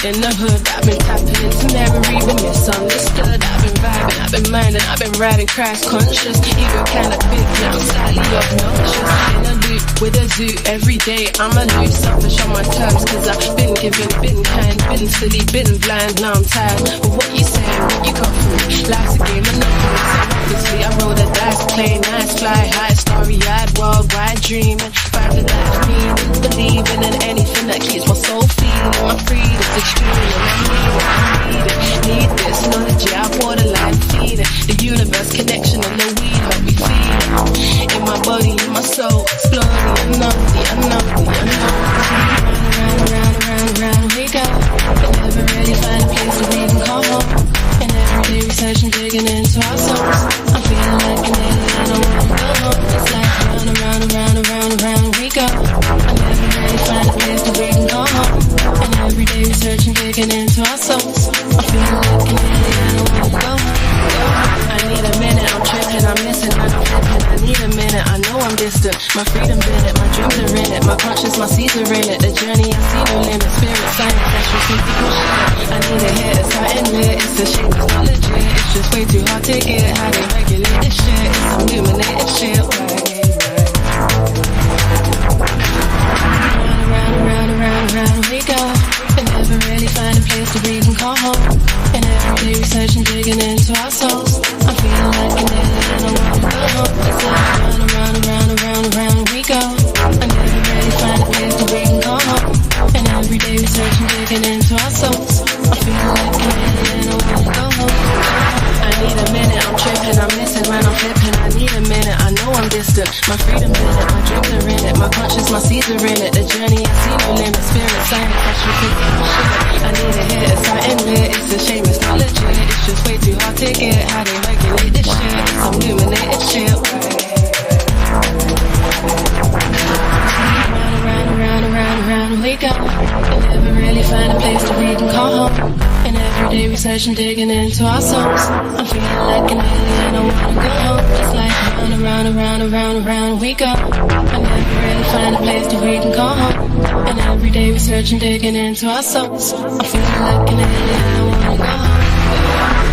In the hood, I've been tapping into memory, been misunderstood. I've been vibing, I've been minding, I've been riding crash conscious. Ego kinda big now, slightly obnoxious. In a loop with a zoo, every day I'm aloof, selfish on my terms. Cause I've been given, been kind, been silly, been blind. Now I'm tired of what you say, what you got for me. Life's a game of numbers, so obviously I roll the dice, play nice, fly high, starry-eyed, worldwide dreaming. Find the life meaning, believing in anything that keeps my soul feeling. My freedom's extreme and I need this knowledge, yeah, I borderline feed it. The universe connection and the weed that we feed in my body, in my soul, explore the unknown, the unknown, the unknown. Round we go, but never really find a place that we can call home. And every day researching, digging into our souls. I'm feeling like an alien, I don't wanna go home. It's like round we go. I never really find a place that we can call home. And every day researching, digging into our souls. I'm feeling like an alien, I don't wanna go home. I need a minute, I'm tripping, I'm missing, I'm flipping. I need a minute, I know I'm distant. My freedom's in it, my dreams are in it. My conscience, my seeds are in it. The journey, I see no limit. Spirit, science, actual, physical shit. I need a hit, it's something lit. It's a shame, it's not legit. It's just way too hard to get. How they regulate this shit? It's some illuminated shit. Round we go, but never really find a place that we can call home. And every day researching, digging into our souls. I'm feeling like an alien, I don't wanna go home. It's like round we go. I never really find a place that we can call home. And every day researching, digging into our souls. I'm feeling like an alien, I don't wanna go home. I need a minute, I'm tripping, I'm missing when I'm flipping. I need a minute, I know I'm distant. My freedom's in it, my dreams are in it. My conscience, my seeds are in it. The journey, I see no limit. Spirit, science, actual, physical shit. I need a hit, it's something lit. It's a shame, it's not legit. It's just way too hard to get. How they regulate this shit? It's some illuminated shit. Round we go. I never really find a place that we can call home. And every day researching, digging into our souls. I'm feeling like an alien, I wanna go home. It's like round we go. I never really find a place that we can call home. And every day researching, digging into our souls. I'm feeling like an alien, I wanna go home.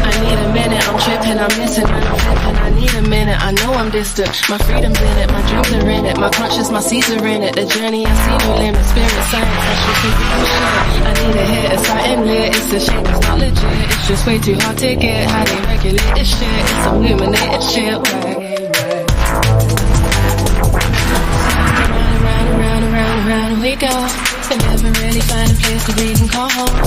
I need a minute, I'm tripping, I'm missing, when I'm flipping. I need a minute, I know I'm distant. My freedom's in it, my dreams are in it. My conscience, my seeds are in it. The journey, I see no limit. Spirit, science, actual, physical shit. I need a hit, it's something lit. It's a shame, it's not legit. It's just way too hard to get. How they regulate this shit? It's some illuminated shit. Round we go. I never really find a place that we can call home.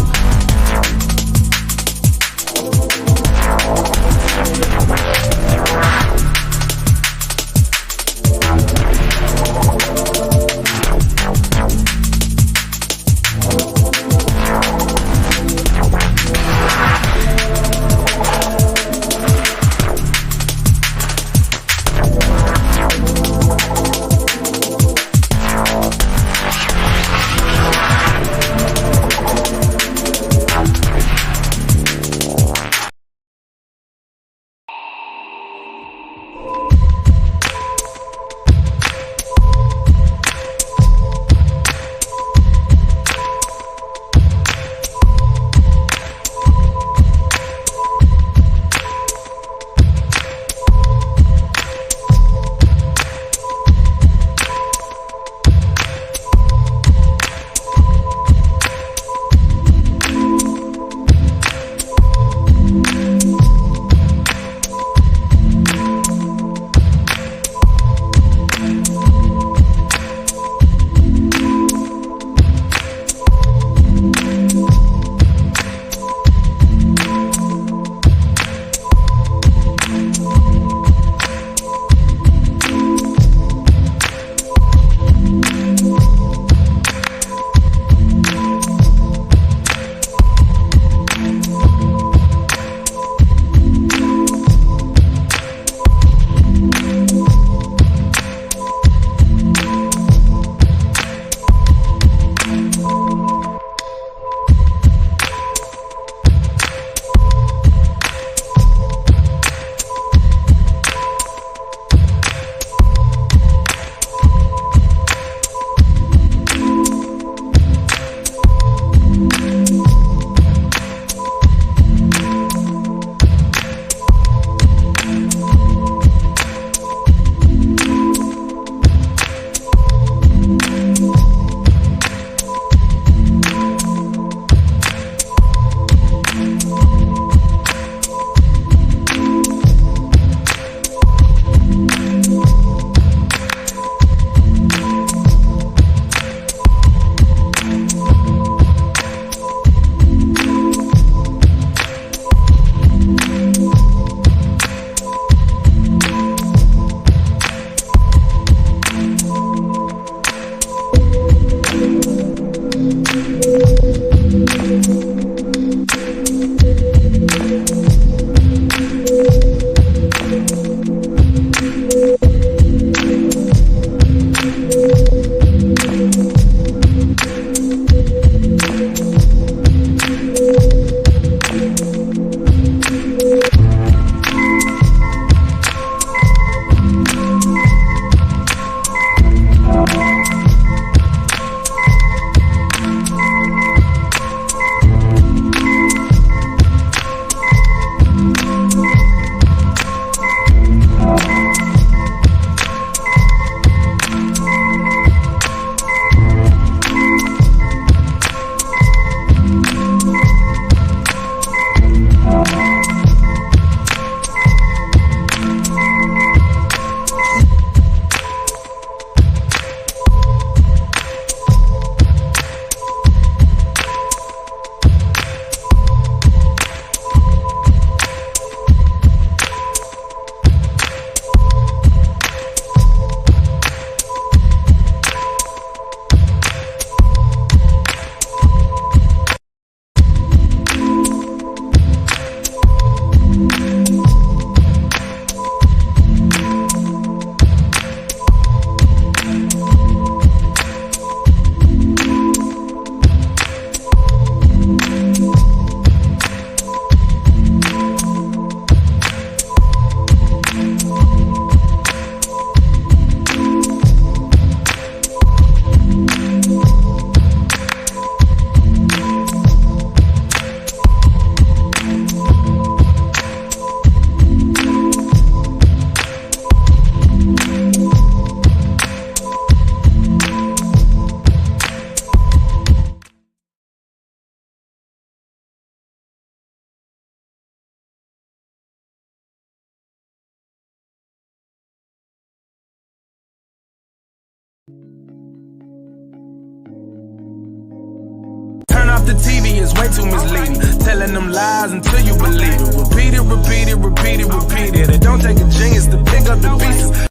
off the TV is way too misleading. Telling them lies until you believe it. Repeat it, repeat it, repeat it, repeat it. It don't take a genius to pick up the pieces.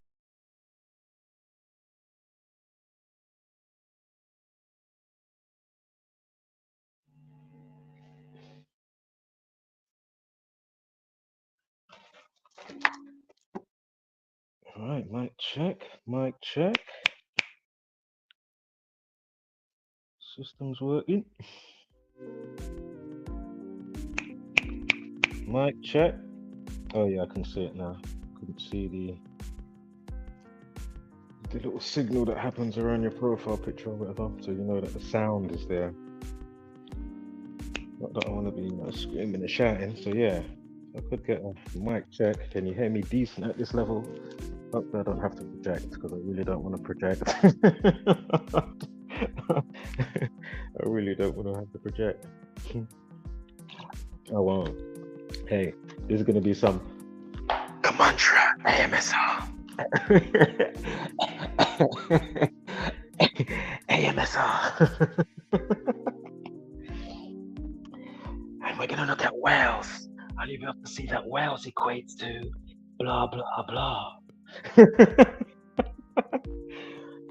All right, mic check, mic check. System's working. Mic check. Oh yeah, I can see it now. Couldn't see the little signal that happens around your profile picture or whatever, so you know that the sound is there. Not that I want to be screaming and shouting. So yeah, I could get a mic check. Can you hear me decent at this level? Hopefully I don't have to project, because I really don't want to project. I really don't want to have to project. I won't. Hey, this is going to be some Gematria AMSR. AMSR. And we're going to look at Wales. And you'll be able to see that Wales equates to blah, blah, blah.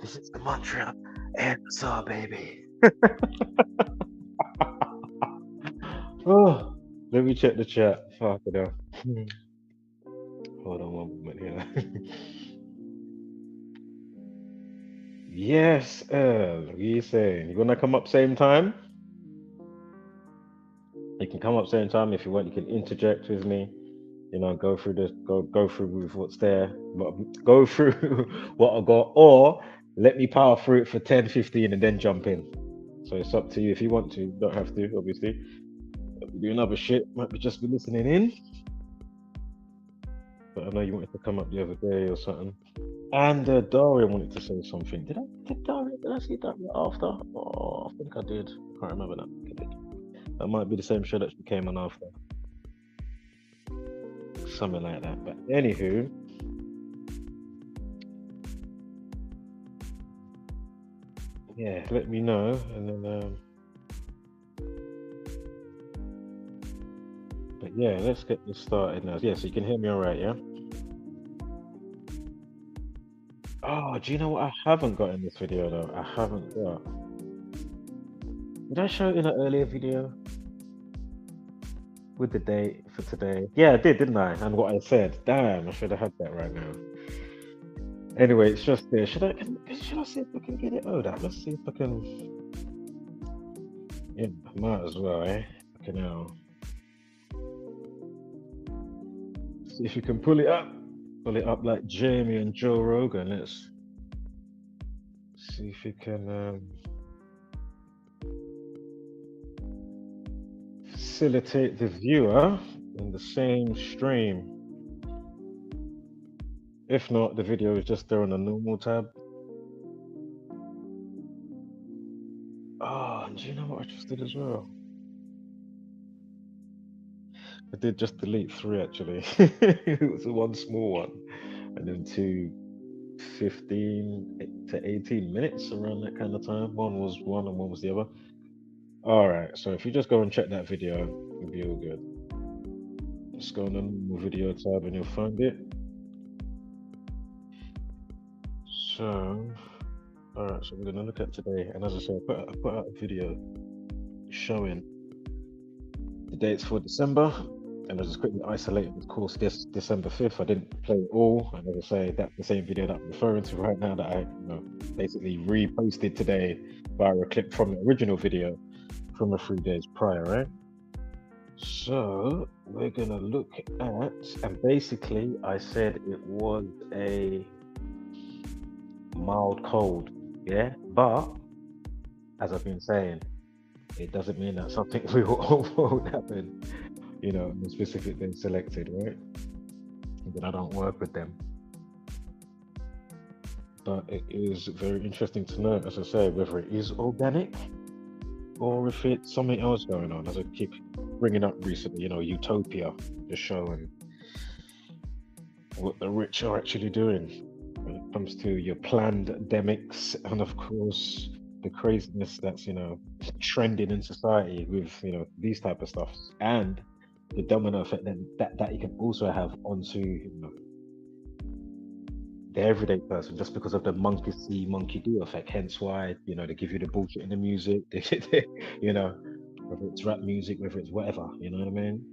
This is Gematria AMSR, baby. Oh, let me check the chat. Fuck it up. Hold on one moment here. Yes, Earl. What are you saying? You gonna come up same time? You can come up same time if you want. You can interject with me. You know, go through this. Go through with what's there. Go through what I got, or let me power through it for 10, 15, and then jump in. So it's up to you. If you want to, you don't have to, obviously. Doing other shit, might be just be listening in. But I know you wanted to come up the other day or something. And Daria wanted to say something. Did I see Daria after? Oh, I think I did. I can't remember that. That might be the same show that she came on after. Something like that. But anywho, yeah, let me know, and then but yeah, let's get this started now. Yeah, so you can hear me all right, yeah? Oh, do you know what I haven't got in this video though? I haven't got. Did I show it in an earlier video? With the date for today? Yeah, I did, didn't I? And what I said. Damn, I should have had that right now. Anyway, it's just there. Should I see if I can get it? Oh, let's see if I can. Yeah, I might as well, eh? Okay, now. See if you can pull it up. Pull it up like Jamie and Joe Rogan. Let's see if you can facilitate the viewer in the same stream. If not, the video is just there on the normal tab. Oh, and do you know what I just did as well? I did just delete 3 actually. It was one small one, and then 2 15 to 18 minutes around that kind of time. One was one and one was the other. All right, so if you just go and check that video, it'll be all good. Just go on the normal video tab and you'll find it. So, all right, so we're gonna look at today, and as I said, I put out a video showing the dates for December. And I just quickly isolated, of course, this December 5th. I didn't play it all. And as I say, that's the same video that I'm referring to right now that I basically reposted today via a clip from the original video from a 3 days prior, right? So we're going to look at, and basically I said it was a mild cold, yeah? But as I've been saying, it doesn't mean that something won't happen. You know, the specific day selected, right? And then I don't work with them. But it is very interesting to know, as I say, whether it is organic or if it's something else going on. As I keep bringing up recently, you know, Utopia, the show, and what the rich are actually doing when it comes to your pandemics and, of course, the craziness that's trending in society with these type of stuff, and the domino effect that you can also have onto the everyday person, just because of the monkey see monkey do effect. Hence why they give you the bullshit in the music, whether it's rap music, whether it's whatever, you know what I mean.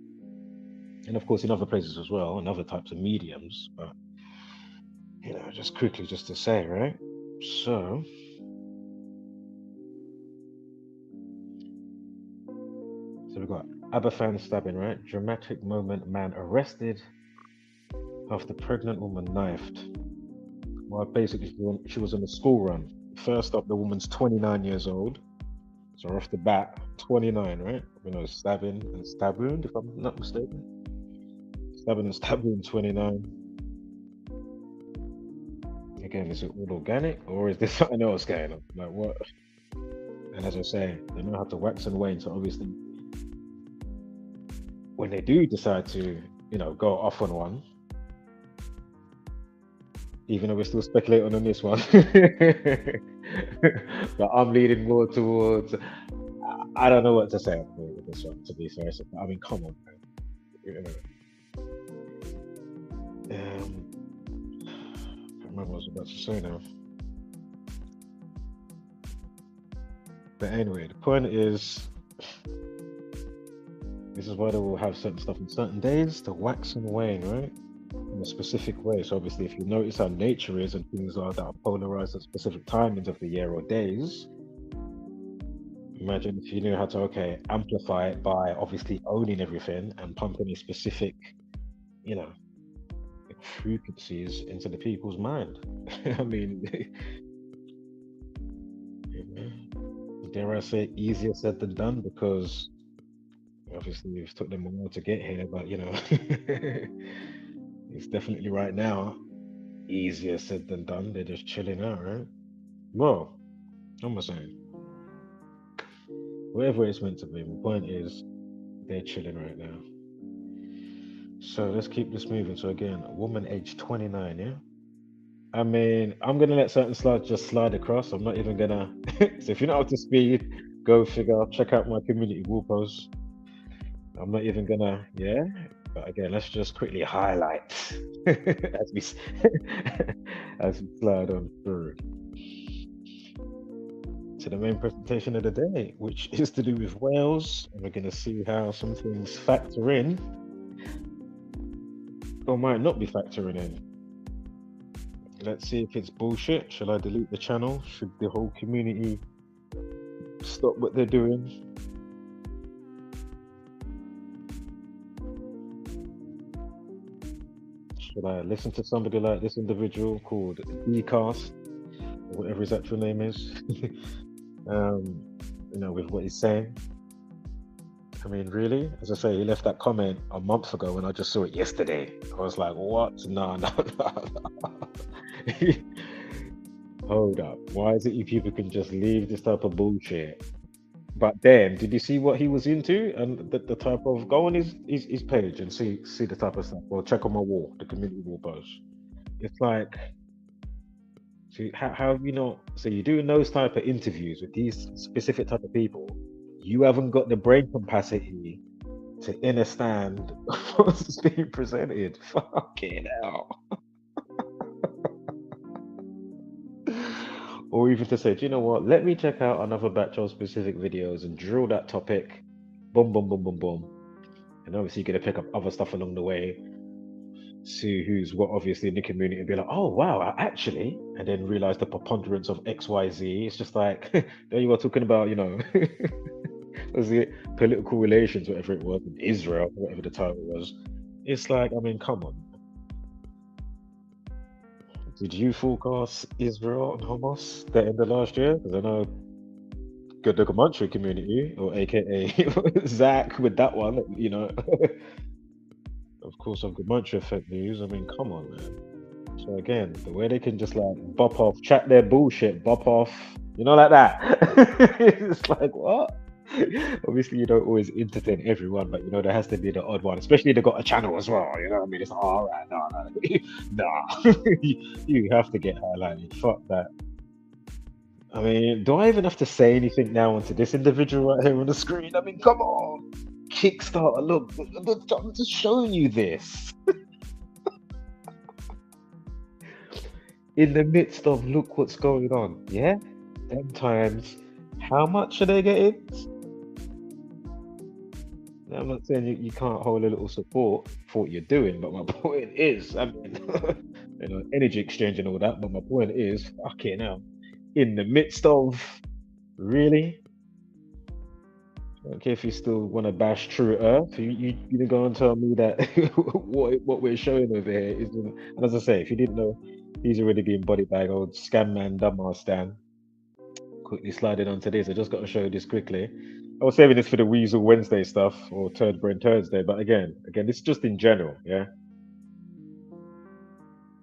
And of course in other places as well, and other types of mediums. But just quickly, just to say, right? So we've got Aberfan stabbing, right? Dramatic moment, man arrested after pregnant woman knifed. Well, basically, she was on a school run. First up, the woman's 29 years old. So off the bat, 29, right? Stabbing and stab wound, if I'm not mistaken. Stabbing and stab wound, 29. Again, is it all organic, or is there something else going on? Like what? And as I say, they know how to wax and wane. So obviously, when they do decide to, go off on one, even though we're still speculating on this one, but I'm leaning more towards, I don't know what to say with this one, to be fair. So, I mean, come on, man. I can't remember what I was about to say now. But anyway, the point is, this is why they will have certain stuff on certain days to wax and wane, right? In a specific way. So obviously, if you notice how nature is and things are that are polarized at specific timings of the year or days, imagine if you knew how to amplify it by obviously owning everything and pumping a specific, frequencies into the people's mind. I mean, dare I say, easier said than done, because obviously it took them a while to get here, but it's definitely right now easier said than done. They're just chilling out, right? Well, I'm saying, whatever it's meant to be, the point is they're chilling right now. So let's keep this moving. So again, a woman aged 29, yeah? I mean, I'm gonna let certain slides just slide across. I'm not even gonna so if you're not up to speed, go figure, check out my community wall posts. I'm not even gonna, but again, let's just quickly highlight as we as we slide on through to the main presentation of the day, which is to do with Wales, and we're gonna see how some things factor in or might not be factoring in. Let's see if it's bullshit. Shall I delete the channel? Should the whole community stop what they're doing? Should I listen to somebody like this individual called Dcast, or whatever his actual name is? With what he's saying. I mean, really? As I say, he left that comment a month ago and I just saw it yesterday. I was like, what? No. Hold up. Why is it you people can just leave this type of bullshit? But then, did you see what he was into? And the type of, go on his page and see the type of stuff. Or check on my wall, the community wall post. It's like, see, how have you not, so you're doing those type of interviews with these specific type of people, you haven't got the brain capacity to understand what's being presented. Fucking hell. Or even to say, do you know what? Let me check out another batch of specific videos and drill that topic. Boom, boom, boom, boom, boom. And obviously you're going to pick up other stuff along the way. See who's what, obviously, in the community, and be like, oh, wow, actually. And then realize the preponderance of XYZ. It's just like, there you are talking about, was it political relations, whatever it was, in Israel, whatever the title was. It's like, I mean, come on. Did you forecast Israel and Hamas the end of last year? Because I know the Gematria community, or AKA Zach with that one, of course, on GematriaEffect.News. I mean, come on, man. So again, the way they can just like bop off, chat their bullshit, bop off, like that. It's like, what? Obviously, you don't always entertain everyone, but there has to be the odd one, especially if they got a channel as well. You know what I mean? It's like, all right, no, you have to get highlighted. Fuck that. I mean, do I even have to say anything now onto this individual right here on the screen? I mean, come on, Kickstarter, look, I'm just showing you this in the midst of look what's going on. Yeah, them times, how much are they getting? I'm not saying you can't hold a little support for what you're doing, but my point is, I mean, energy exchange and all that. But my point is, fucking hell, in the midst of really. I don't care if you still want to bash True Earth. You go and tell me that what we're showing over here is, and as I say, if you didn't know, he's already being bodied by old scam man, dumbass Stan. Quickly sliding onto this. I just got to show you this quickly. I was saving this for the Weasel Wednesday stuff or Turd Brain Thursday, but again, this is just in general, yeah.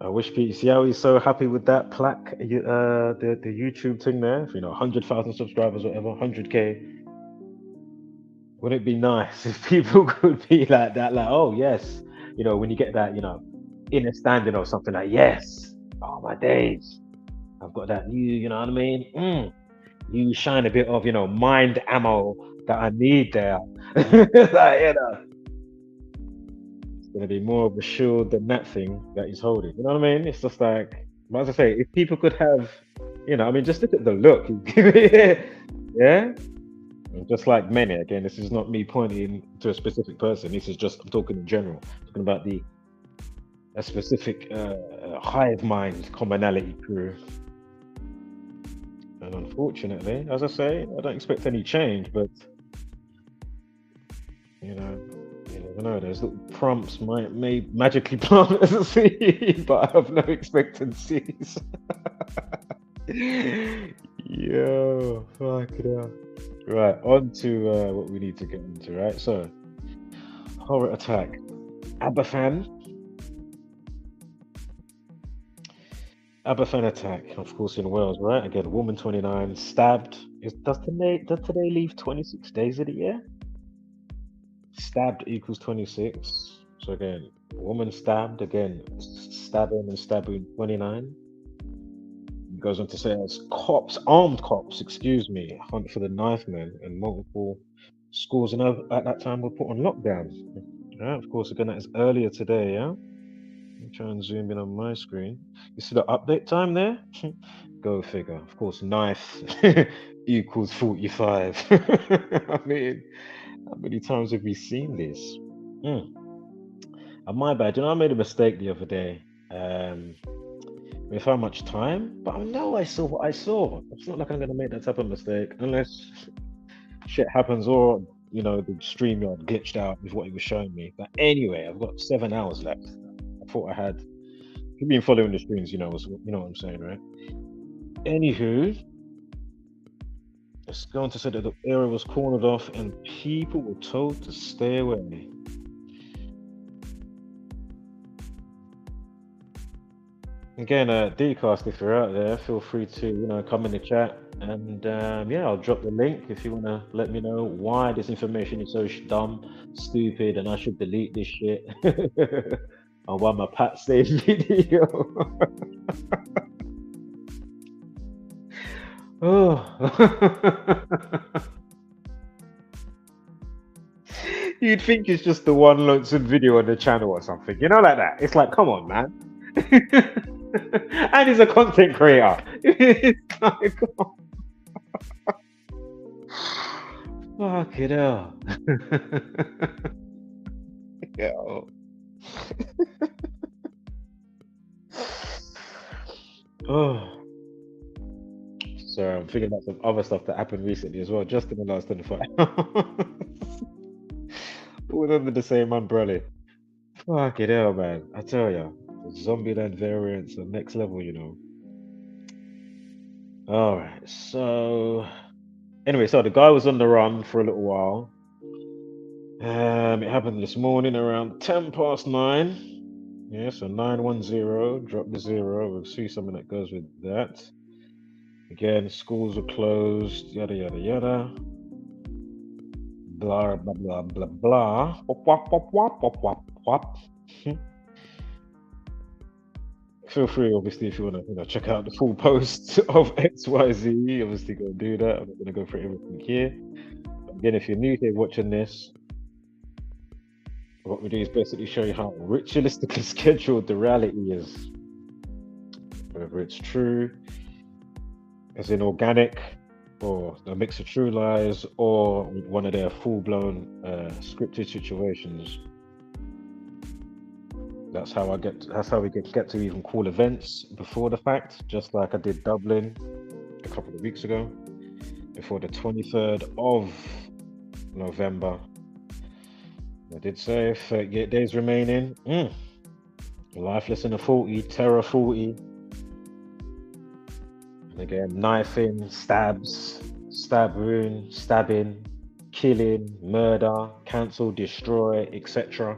I wish Pete, see how he's so happy with that plaque, the YouTube thing there, 100,000 subscribers, whatever, 100K. Wouldn't it be nice if people could be like that, like, oh yes, when you get that, inner standing or something like, yes, oh my days, I've got that new, you know what I mean? You shine a bit of, mind ammo that I need there. Like, it's gonna be more of a shield than that thing that he's holding. You know what I mean? It's just like, as I say, if people could have, just look at the look. Yeah. Just like many, again, this is not me pointing to a specific person. This is just, I'm talking in general, talking about a specific hive mind commonality crew. And unfortunately, as I say, I don't expect any change, but you never know. Those little prompts may magically plant as a seed, but I have no expectancies. Yo, fuck it up. Right, on to what we need to get into, right? So, horror attack. Aberfan attack, of course, in Wales, right? Again, woman 29, stabbed. Does today leave 26 days of the year? Stabbed equals 26. So again, woman stabbed, again, stabbing and stabbing 29. Goes on to say as armed cops, hunt for the knife men, and multiple schools at that time were put on lockdown. Yeah, of course, again, that is earlier today, yeah? Let me try and zoom in on my screen. You see the update time there? Go figure. Of course, knife equals 45. I mean, how many times have we seen this? And my bad, I made a mistake the other day. With how much time, but I know I saw what I saw. It's not like I'm going to make that type of mistake unless shit happens or, the StreamYard glitched out with what it was showing me. But anyway, I've got 7 hours left. I thought I had. If you've been following the streams, you know what I'm saying, right? Anywho, it's going to say that the area was cornered off and people were told to stay away. Again, Dcast, if you're out there, feel free to come in the chat, and I'll drop the link if you want to let me know why this information is so dumb, stupid, and I should delete this shit, or why my Pat saved video. You'd think it's just the one lonesome video on the channel or something, like that. It's like, come on, man. And he's a content creator. It's like, fuck it up. Yo. Sorry, I'm thinking about some other stuff that happened recently as well, just in the last 24 hours. All under the same umbrella. Fuck it hell, man. I tell ya. Zombieland variants are next level, Alright, so anyway, so the guy was on the run for a little while. It happened this morning around 9:10. Yeah, so 910, drop the 0. We'll see something that goes with that. Again, schools were closed, yada yada yada. Blah blah blah blah blah. Wop, wop, wop, wop, wop, wop, wop. feel free, obviously, if you want to, check out the full post of XYZ. Obviously, go and do that. I'm not going to go through everything here. But again, if you're new here watching this, what we do is basically show you how ritualistically scheduled the reality is. Whether it's true, as in organic, or a mix of true lies, or one of their full-blown scripted situations. That's how we get to even call events before the fact, just like I did Dublin a couple of weeks ago, before the 23rd of November. I did say 38 days remaining. Lifeless in a 40, terror 40. And again, knifing, stabs, stab wound, stabbing, killing, murder, cancel, destroy, etc.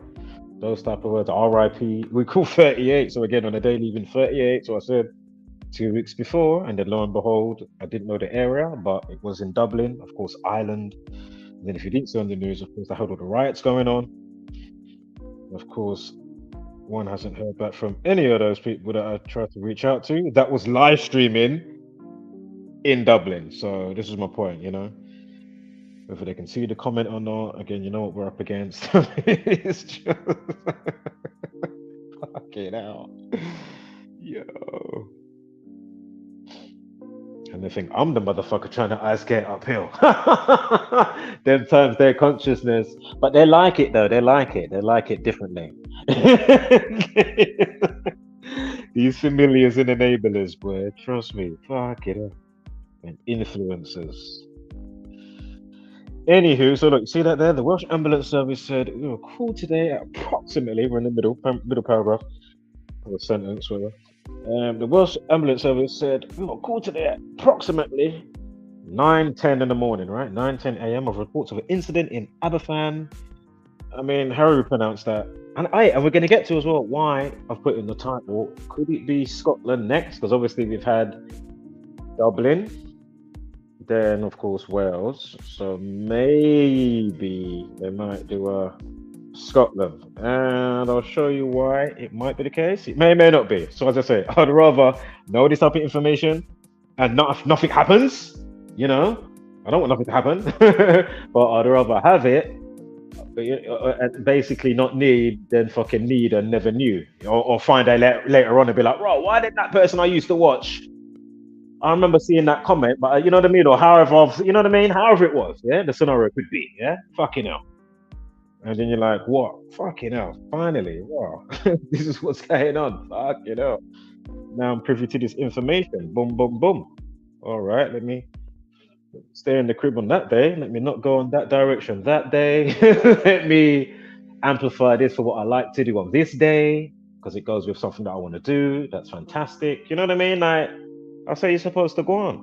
Those type of words. RIP. We call 38. So again, on the day leaving 38. So I said 2 weeks before, and then lo and behold, I didn't know the area, but it was in Dublin, of course, Ireland. And then if you didn't see on the news, of course, I heard all the riots going on. Of course, one hasn't heard back from any of those people that I tried to reach out to. That was live streaming in Dublin. So this is my point, whether they can see the comment or not. Again, you know what we're up against. It's just fucking hell. Yo. And they think I'm the motherfucker trying to ice skate uphill. Them times their consciousness. But they like it though. They like it. They like it differently. These familiars and enablers, boy. Trust me. Fuck it up. And influencers. Anywho, so look, you see that there? The Welsh Ambulance Service said we were called today at approximately, we're in the middle paragraph, or sentence, whatever. The Welsh Ambulance Service said we were called today at approximately 9:10 in the morning, right? 9:10 a.m. of reports of an incident in Aberfan. I mean, how do we pronounce that? And we're going to get to as well why I've put in the title. Could it be Scotland next? Because obviously we've had Dublin. Then, of course, Wales. So maybe they might do Scotland. And I'll show you why it might be the case. It may not be. So as I say, I'd rather know this type of information and nothing happens. I don't want nothing to happen. But I'd rather have it and basically not need than fucking need and never knew. Or find out later on and be like, bro, why did that person I used to watch? I remember seeing that comment, but you know what I mean? Or however, you know what I mean? However it was, yeah? The scenario could be, yeah? Fucking hell. And then you're like, what? Fucking hell. Finally, wow. This is what's going on. Fucking hell. Now I'm privy to this information. Boom, boom, boom. All right, let me stay in the crib on that day. Let me not go in that direction that day. Let me amplify this for what I like to do on this day, because it goes with something that I want to do. That's fantastic. You know what I mean? Like, I say you're supposed to go on.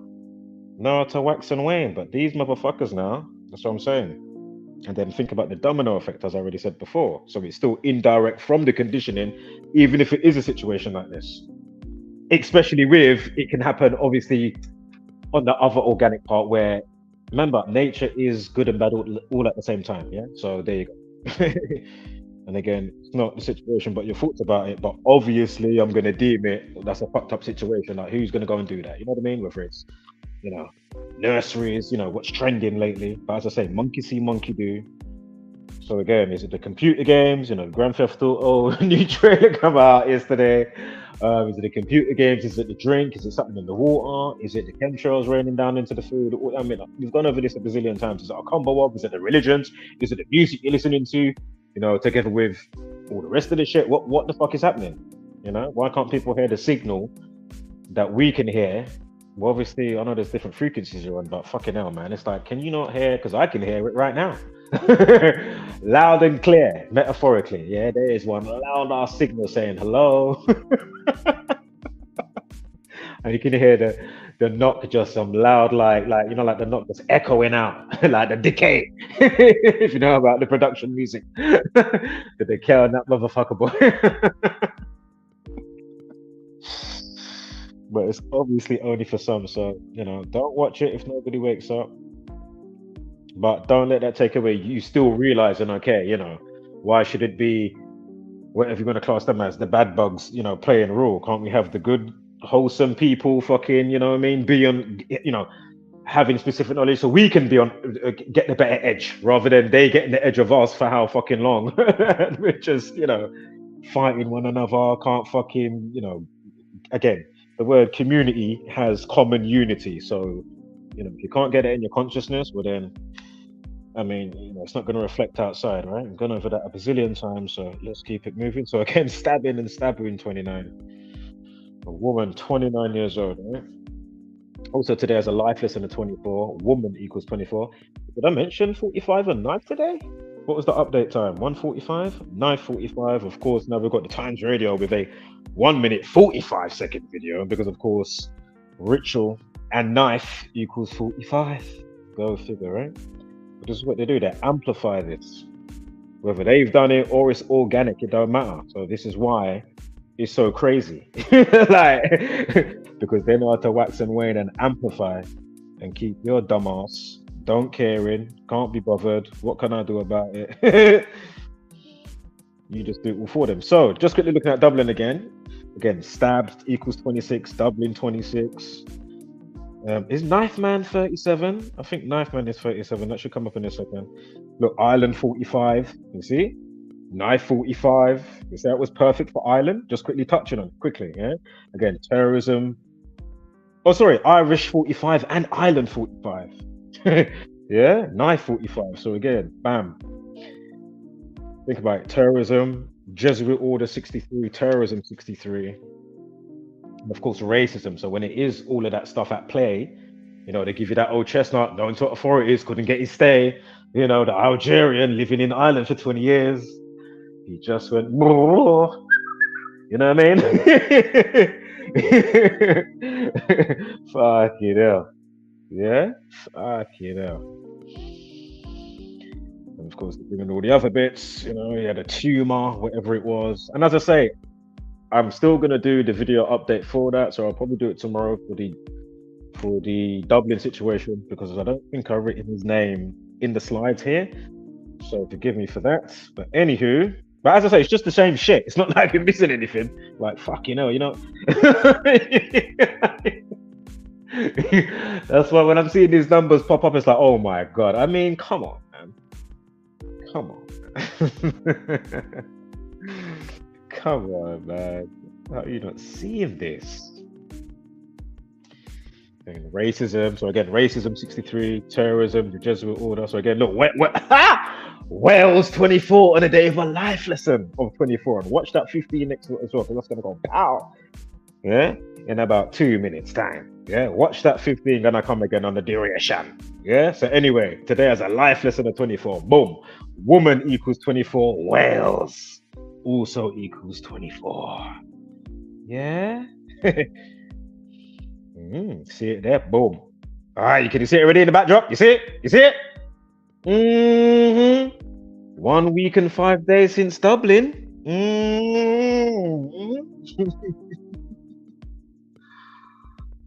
No, to wax and wane, but these motherfuckers now, that's what I'm saying. And then think about the domino effect, as I already said before. So it's still indirect from the conditioning, even if it is a situation like this. Especially with, it can happen, obviously, on the other organic part where, remember, nature is good and bad all at the same time, yeah? So there you go. And again, it's not the situation, but your thoughts about it. But obviously, I'm going to deem it, that's a fucked up situation. Like, who's going to go and do that? You know what I mean? Whether it's, nurseries, what's trending lately. But as I say, monkey see, monkey do. So again, is it the computer games? Grand Theft Auto, new trailer come out yesterday. Is it the computer games? Is it the drink? Is it something in the water? Is it the chemtrails raining down into the food? I mean, we've gone over this a bazillion times. Is it a combo of? Is it the religions? Is it the music you're listening to? Together with all the rest of the shit, what the fuck is happening? Why can't people hear the signal that we can hear? Well, obviously, I know there's different frequencies you're on, but fucking hell, man. It's like, can you not hear? Because I can hear it right now. Loud and clear, metaphorically. Yeah, there is one loud ass signal saying hello. And you can hear the knock just some loud, like the knock just echoing out, like the decay. If you know about the production music. The decay on that motherfucker, boy. But it's obviously only for some, so don't watch it if nobody wakes up. But don't let that take away you still realizing, okay, why should it be whatever you're going to class them as, the bad bugs, you know, playing role? Can't we have the good, wholesome people fucking, you know what I mean, be on, you know, having specific knowledge so we can be on, get the better edge rather than they getting the edge of us for how fucking long? We're just, you know, fighting one another, can't fucking, you know, again, the word community has common unity. So, you know, if you can't get it in your consciousness, well then, I mean, you know, it's not going to reflect outside, right? I've gone over that a bazillion times, so let's keep it moving. So again, stabbing and stabbing 29. A woman, 29 years old, right? Also today as a life lesson of 24, woman equals 24. Did I mention 45 and knife today? What was the update time? 1:45, knife 45. Of course, now we've got the Times Radio with a 1 minute 45 second video because of course, ritual and knife equals 45. Go figure, right? But this is what they do. They amplify this. Whether they've done it or it's organic, it don't matter. So this is why it's so crazy. Like, because they know how to wax and wane and amplify and keep your dumbass don't caring, can't be bothered. What can I do about it? You just do it all for them. So just quickly looking at Dublin again. Again, stabbed equals 26, Dublin 26. Is Knife Man 37? I think Knife Man is 37. That should come up in a second. Look, Ireland 45. You see? Knife 45. You see that was perfect for Ireland? Just quickly touching on quickly. Yeah. Again, terrorism. Oh, sorry, Irish 45 and Ireland 45. Yeah, knife 45. So again, bam. Think about it. Terrorism, Jesuit order 63, terrorism 63. And of course, racism. So when it is all of that stuff at play, you know, they give you that old chestnut, known to authorities, couldn't get his stay. You know, the Algerian living in Ireland for 20 years. He just went, you know what I mean? Fuck it up. Yeah? Fuck it up. And of course, bringing all the other bits, you know, he had a tumor, whatever it was. And as I say, I'm still gonna do the video update for that, so I'll probably do it tomorrow for the Dublin situation because I don't think I've written his name in the slides here. So forgive me for that. But anywho, but as I say, it's just the same shit. It's not like I'm missing anything. Like fucking hell, you know. That's why when I'm seeing these numbers pop up, it's like, oh my god. I mean, come on, man. Come on. Come on, man. How are you not seeing this? And racism. So again, racism 63, terrorism, the Jesuit order. So again, look, Wales 24 on a day of a life lesson of 24. And watch that 15 next as well, because that's gonna go pow. Yeah, in about 2 minutes time. Yeah, watch that 15 gonna come again on the duration. Yeah, so anyway, today as a life lesson of 24. Boom. Woman equals 24. Wales also equals 24. Yeah. See it there? Boom. All right, can you see it already in the backdrop? You see it? You see it? 1 week and 5 days since Dublin.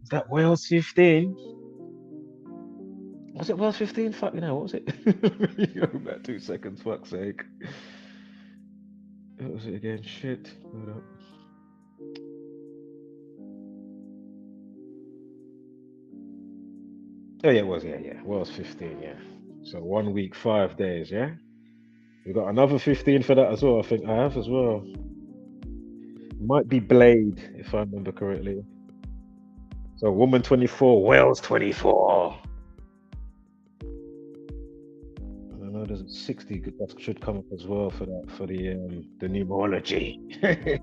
Is that Wales 15? Was it Wales 15? Fuck, you know, what was it? About 2 seconds, fuck's sake. What was it again? Shit. Hold up. Oh yeah, it was, yeah. Wales 15, yeah. So 1 week, 5 days, yeah? We got another 15 for that as well, I think I have as well. Might be Blade, if I remember correctly. So woman 24, Wales 24. I don't know, there's 60 that should come up as well for that, for the numerology.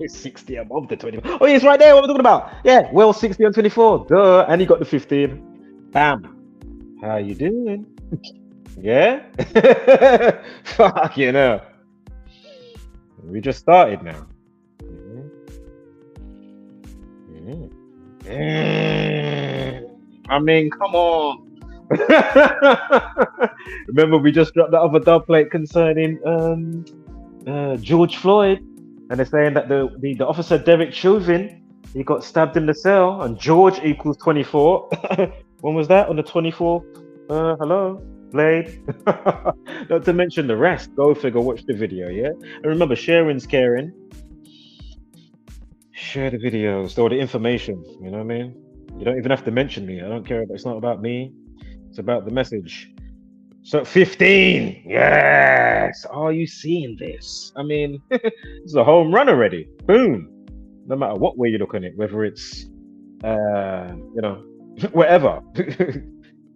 60 above the 24. Oh, yeah, it's right there, what we're talking about. Yeah, Wales 60 and 24. Duh, and you got the 15. Bam. How you doing? Yeah? Fuck, you know. We just started now. I mean, come on. Remember, we just dropped that other dub plate concerning George Floyd, and they're saying that the officer Derek Chauvin, he got stabbed in the cell, and George equals 24. When was that? On the 24th? Hello? Blade. Not to mention the rest. Go figure, watch the video, yeah? And remember, sharing's caring. Share the videos or the information, you know what I mean? You don't even have to mention me. I don't care. It's not about me. It's about the message. So 15, yes. Are you seeing this? I mean, it's a home run already. Boom. No matter what way you look at it, whether it's, whatever.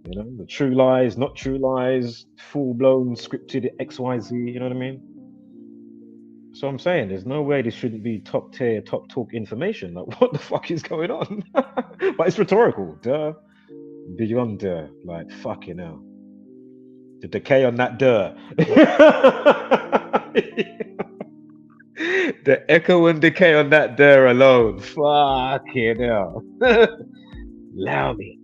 You know, the true lies, not true lies, full blown scripted XYZ. You know what I mean? So I'm saying there's no way this shouldn't be top tier, top talk information. Like, what the fuck is going on? But it's rhetorical, duh. Beyond duh, like fucking hell. The decay on that duh. The echo and decay on that duh alone. Fucking hell. Allow me.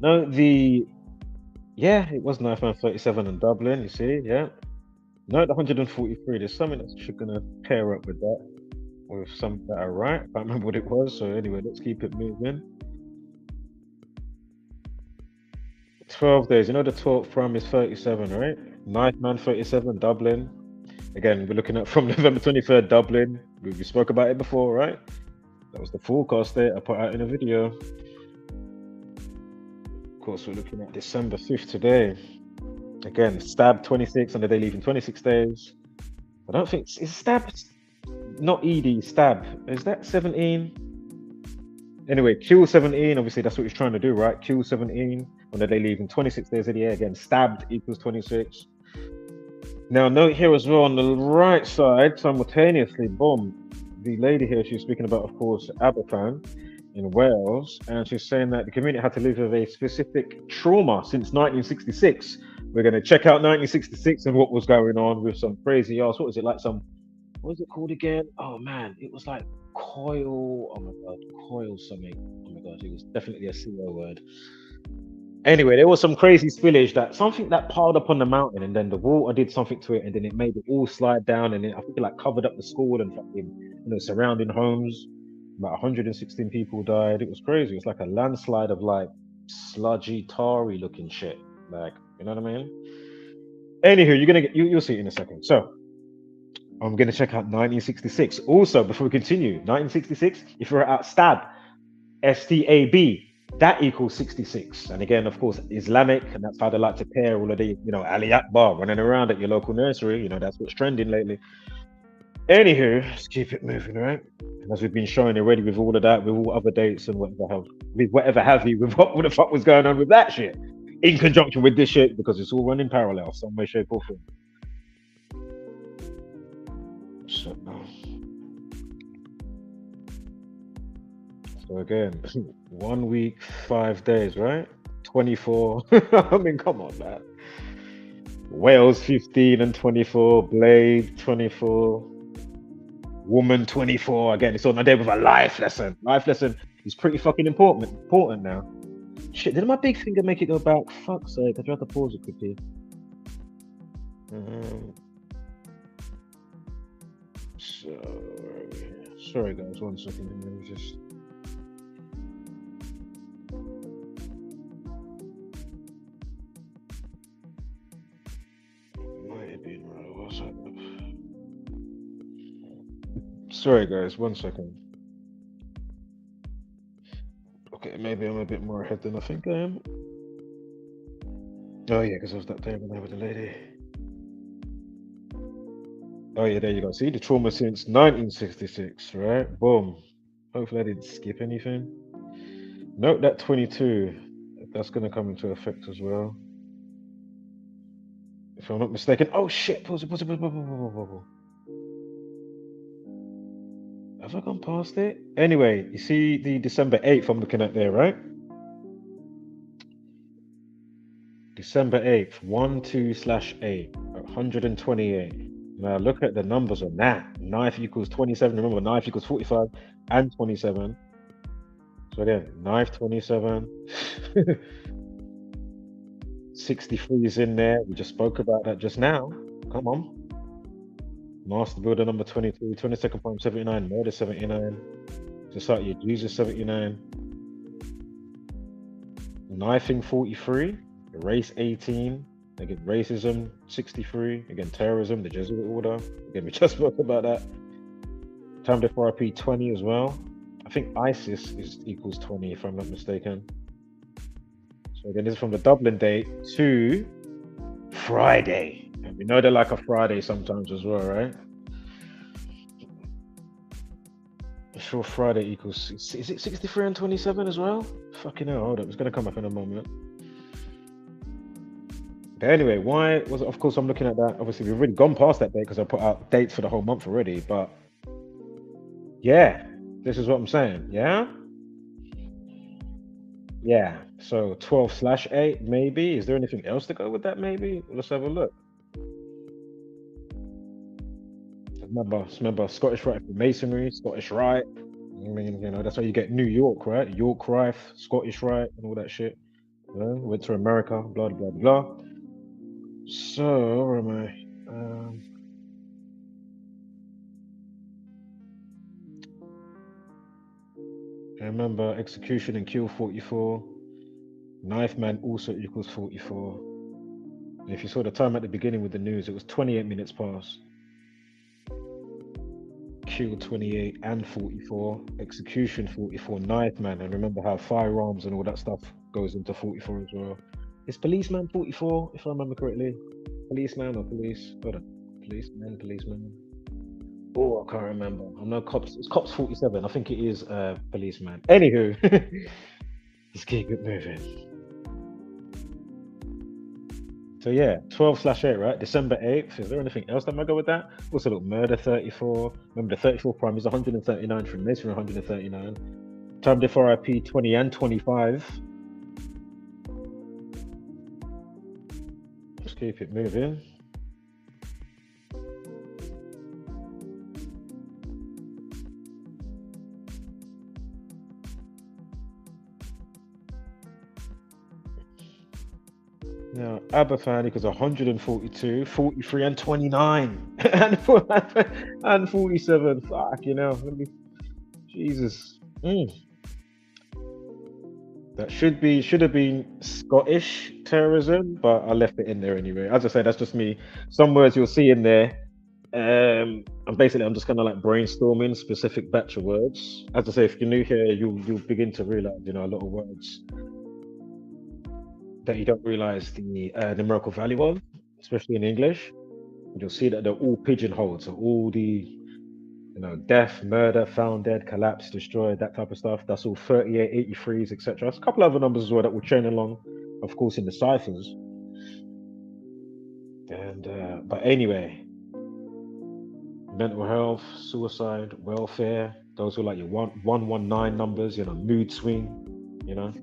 No, it was Knife Man 37 in Dublin, you see, yeah. No, the 143. There's something that's gonna pair up with that, with something that I write. I can't remember what it was. So anyway, let's keep it moving. 12 days. You know the 12th prime is 37, right? Knife Man 37, Dublin. Again, we're looking at from November 23rd, Dublin. We spoke about it before, right? That was the forecast there I put out in a video. Of course, we're looking at December 5th today. Again, stab 26 and the day leaving 26 days. I don't think it's stab, not ED, stab. Is that 17? Anyway, kill 17. Obviously, that's what he's trying to do, right? Kill 17 on the day leaving 26 days of the year. Again, stabbed equals 26. Now, note here as well on the right side, simultaneously, boom. The lady here, she's speaking about, of course, Aberfan in Wales, and she's saying that the community had to live with a specific trauma since 1966. We're going to check out 1966 and what was going on with some crazy ass. What was it like? What was it called again? Oh man, it was like coil. Oh my god, coil something. Oh my god, it was definitely a CO word. Anyway, there was some crazy spillage something that piled up on the mountain, and then the water did something to it, and then it made it all slide down, and then I think it like covered up the school and fucking, surrounding homes. About 116 people died. It was crazy. It's like a landslide of like sludgy, tarry looking shit. Like, you know what I mean? Anywho, you'll see it in a second. So I'm gonna check out 1966. Also, before we continue, 1966, if you're at stab, STAB, that equals 66. And again, of course, Islamic, and that's how they like to pair all of the, Ali Akbar running around at your local nursery. That's what's trending lately. Anywho, let's keep it moving, right? And as we've been showing already with all of that, with all other dates and with what the fuck was going on with that shit, in conjunction with this shit, because it's all running parallel, some way, shape, or form. So again, 1 week, 5 days, right? 24. I mean, come on, man. Wales 15 and 24, Blade 24, Woman 24. Again, it's on a day with a life lesson. Life lesson is pretty fucking important now. Shit, did my big finger make it go back? Fuck's sake, I tried to pause it quickly. Sorry guys, 1 second. Let me just... Might have been right. What's up? Sorry guys, 1 second. Okay, maybe I'm a bit more ahead than I think I am. Oh yeah, because I was that day when I was a lady. Oh yeah, there you go. See, the trauma since 1966, right? Boom. Hopefully I didn't skip anything. Note that 22. That's going to come into effect as well. If I'm not mistaken. Oh shit, pause it. Have I gone past it? Anyway, you see the December 8th I'm looking at there, right? December 8th, 12/8, 128. Now look at the numbers on that. Knife equals 27. Remember, knife equals 45 and 27. So again, knife 27. 63 is in there. We just spoke about that just now. Come on. Master Builder number 22, 22nd Prime 79, Murder 79, Society of Jesus 79, Knifing 43. Race 18. Again, racism 63. Again, terrorism, the Jesuit order. Again, we just spoke about that. Time to RP 20 as well. I think ISIS is equals 20 if I'm not mistaken. So again, this is from the Dublin date to Friday. And we know they like a Friday sometimes as well, right? I'm sure Friday equals, is it 63 and 27 as well? Fucking hell, hold up, it's gonna come up in a moment. But anyway, why was it? Of course, I'm looking at that. Obviously, we've already gone past that date because I put out dates for the whole month already. But yeah, this is what I'm saying. Yeah. Yeah. So 12/8, maybe. Is there anything else to go with that? Maybe. Let's have a look. Remember Scottish Rite for Masonry, Scottish Rite. I mean, you know, that's how you get New York, right? York Rite, Scottish Rite, and all that shit. You know, went to America, blah blah blah. So where am I? I remember execution and kill 44. Knife man also equals 44. And if you saw the time at the beginning with the news, it was 28 minutes past. Kill 28 and 44. Execution 44. Knife man. And remember how firearms and all that stuff goes into 44 as well. Is policeman 44, if I remember correctly? Policeman or police? Hold on. Policeman. Oh, I can't remember. I know cops. It's cops 47. I think it is policeman. Anywho, let's keep it moving. So yeah, 12/8, right? December 8th. Is there anything else that might go with that? Also, look, murder 34. Remember, the 34 prime is 139 from Masonry 139. Time before IP 20 and 25. Let's keep it moving. Now, Aberfan equals 142, 43, and 29, and 47. Fuck, you know, Jesus. That should have been Scottish terrorism, but I left it in there anyway. As I say, that's just me. Some words you'll see in there. And basically, I'm just kind of like brainstorming specific batch of words. As I say, if you're new here, you'll begin to realize, you know, a lot of words that you don't realize the numerical value of, especially in English. You'll see that they're all pigeonholed. So all the, you know, death, murder, found dead, collapse, destroyed, that type of stuff. That's all 38, 83s, etc. There's a couple other numbers as well that will chain along, of course, in the ciphers. And but anyway, mental health, suicide, welfare. Those are like your 119 numbers. You know, mood swing. You know,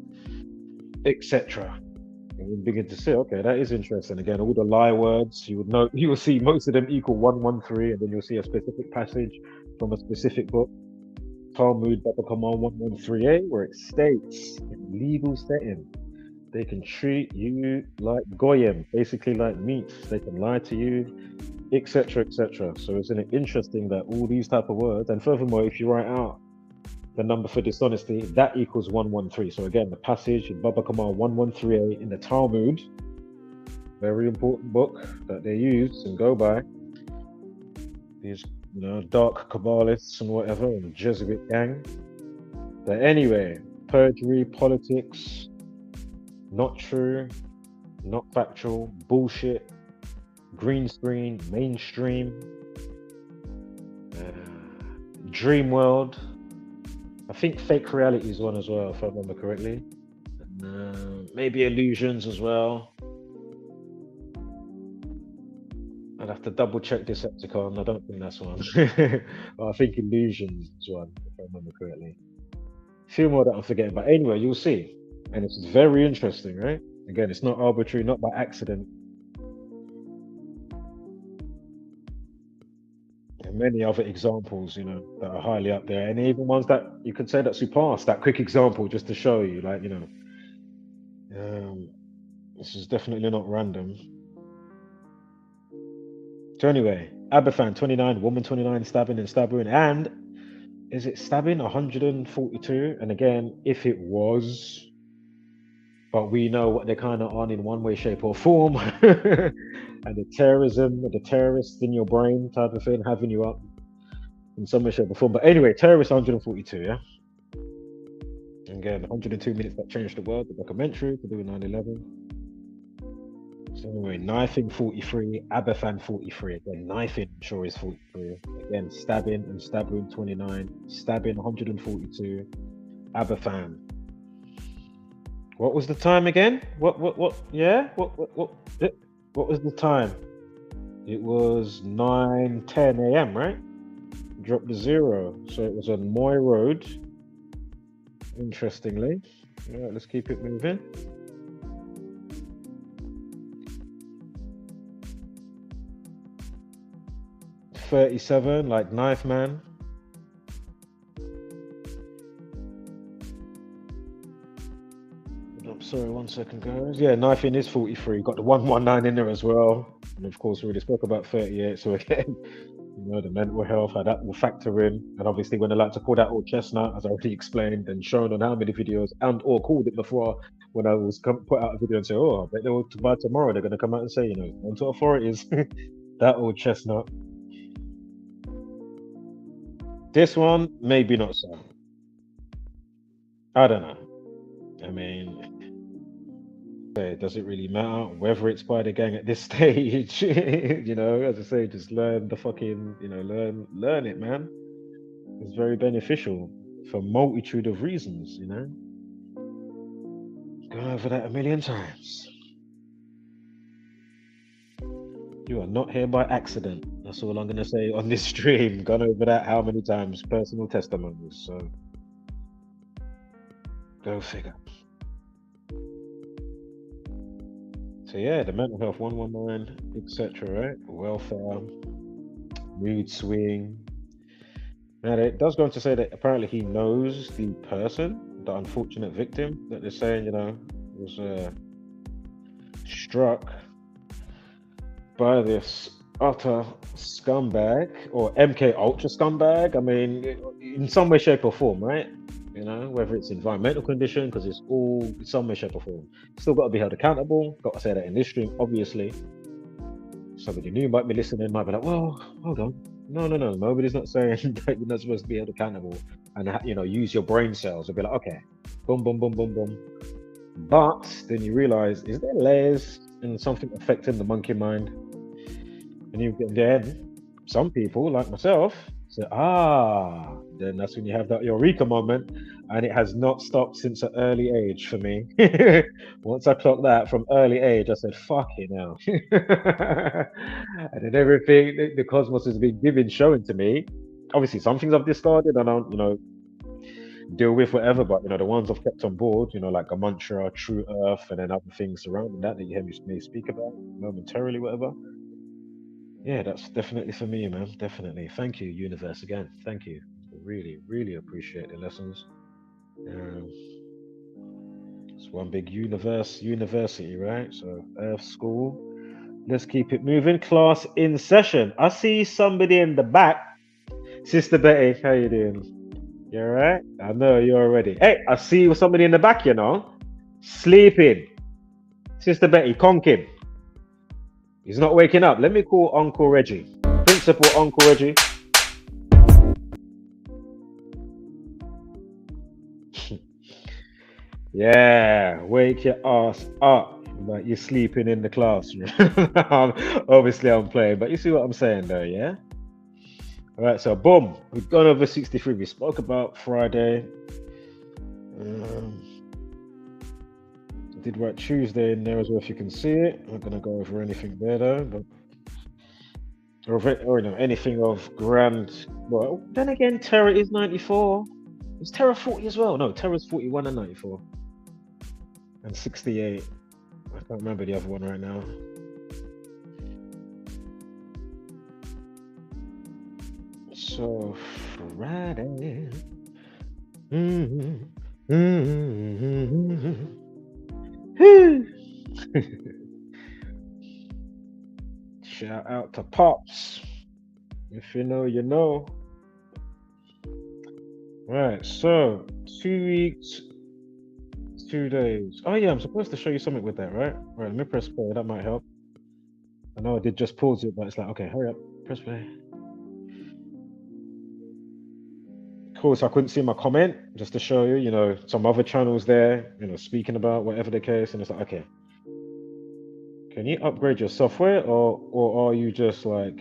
etc. And we begin to see, okay, that is interesting. Again, all the lie words, you will see most of them equal 113, and then you'll see a specific passage from a specific book, Talmud Baba Kamal 113a, where it states in legal setting, they can treat you like goyim, basically like meat. They can lie to you, etc., etc. So isn't it interesting that all these type of words, and furthermore, if you write out the number for dishonesty, that equals 113. So again, the passage in Baba Kamal 113a in the Talmud, very important book that they use and go by. These, you know, dark Kabbalists and whatever, and Jesuit gang. But anyway, perjury, politics, not true, not factual, bullshit, green screen, mainstream, dream world. I think fake reality is one as well, if I remember correctly. Maybe illusions as well. I'd have to double check Decepticon. I don't think that's one. But I think illusions is one, if I remember correctly. A few more that I'm forgetting, but anyway, you'll see. And it's very interesting, right? Again, it's not arbitrary, not by accident. And many other examples, you know, that are highly up there, and even ones that you could say that surpass that quick example, just to show you, like, you know, this is definitely not random. So anyway, Aberfan 29, woman 29, stabbing and stabbing, and is it stabbing 142? And again, if it was but we know what they're kind of on in one way, shape, or form. And the terrorism, the terrorists in your brain type of thing, having you up in some way, shape, or form. But anyway, Terrorist 142, yeah? Again, 102 minutes that changed the world, the documentary to do with 9/11. So anyway, knifing 43, Aberfan 43. Again, knifing, I'm sure is 43. Again, stabbing and stabbing 29, stabbing 142, Aberfan. What was the time again? Yeah? What was the time? It was 9:10 a.m., right? Drop the 0. So it was on Moy Road, interestingly. All right, let's keep it moving. .37, like Knife Man. I'm sorry, 1 second, guys. Yeah, knifing is 43. Got the 119 in there as well. And of course, we already spoke about 38. So again, the mental health, how that will factor in. And obviously, when they like to call that old chestnut, as I already explained and shown on how many videos and or called it before, when I was put out a video and say, oh, I bet they will, by tomorrow, they're going to come out and say, on to authorities, that old chestnut. This one, maybe not so. I don't know. I mean, does it really matter whether it's by the gang at this stage? As I say, just learn the fucking, learn it, man. It's very beneficial for a multitude of reasons, Gone over that a million times. You are not here by accident. That's all I'm going to say on this stream. Gone over that how many times? Personal testimonies. So, go figure. So yeah, the mental health 119, etc. Right? Welfare, mood swing. Now it does go on to say that apparently he knows the person, the unfortunate victim that they're saying, was struck by this utter scumbag or MK Ultra scumbag. I mean, in some way, shape, or form, right? Whether it's environmental condition, because it's all in some way, shape, or form. Still got to be held accountable. Got to say that in this stream, obviously. Somebody new might be listening, might be like, well, hold on. No. Nobody's not saying that you're not supposed to be held accountable and, use your brain cells and be like, okay, boom, boom, boom, boom, boom. But then you realize, is there layers and something affecting the monkey mind? And then some people, like myself, say, then that's when you have that eureka moment, and it has not stopped since an early age for me. Once I clocked that from early age, I said, fucking hell. And then everything, the cosmos has been showing to me. Obviously, some things I've discarded and I don't, deal with whatever, but the ones I've kept on board, like Gematria, True Earth, and then other things surrounding that you hear me may speak about momentarily, whatever. Yeah, that's definitely for me, man. Definitely. Thank you, universe, again. Thank you. Really, really appreciate the lessons. It's one big university, right? So Earth School. Let's keep it moving. Class in session. I see somebody in the back. Sister Betty, how you doing? You all right? I know you're already. Hey, I see somebody in the back, sleeping. Sister Betty, conking. He's not waking up. Let me call Uncle Reggie. Principal Uncle Reggie. Yeah, wake your ass up. Like you're sleeping in the classroom. Obviously, I'm playing, but you see what I'm saying, though, yeah? All right, so boom. We've gone over 63. We spoke about Friday. Did write Tuesday in there as well, if you can see it. I'm not going to go over anything there, though. But or anything of grand. Well, then again, Terror is 94. Is Terror 40 as well? No, Terror's 41 and 94. And 68. I can't remember the other one right now. So, Friday. Shout out to Pops. If you know, you know. Right, so 2 weeks 2 days. Oh yeah, I'm supposed to show you something with that, right? Right, let me press play. That might help. I know I did just pause it, but it's like, okay, hurry up, press play. Cool. So I couldn't see my comment, just to show you, some other channels there, speaking about whatever the case, and it's like, okay, can you upgrade your software, or are you just like,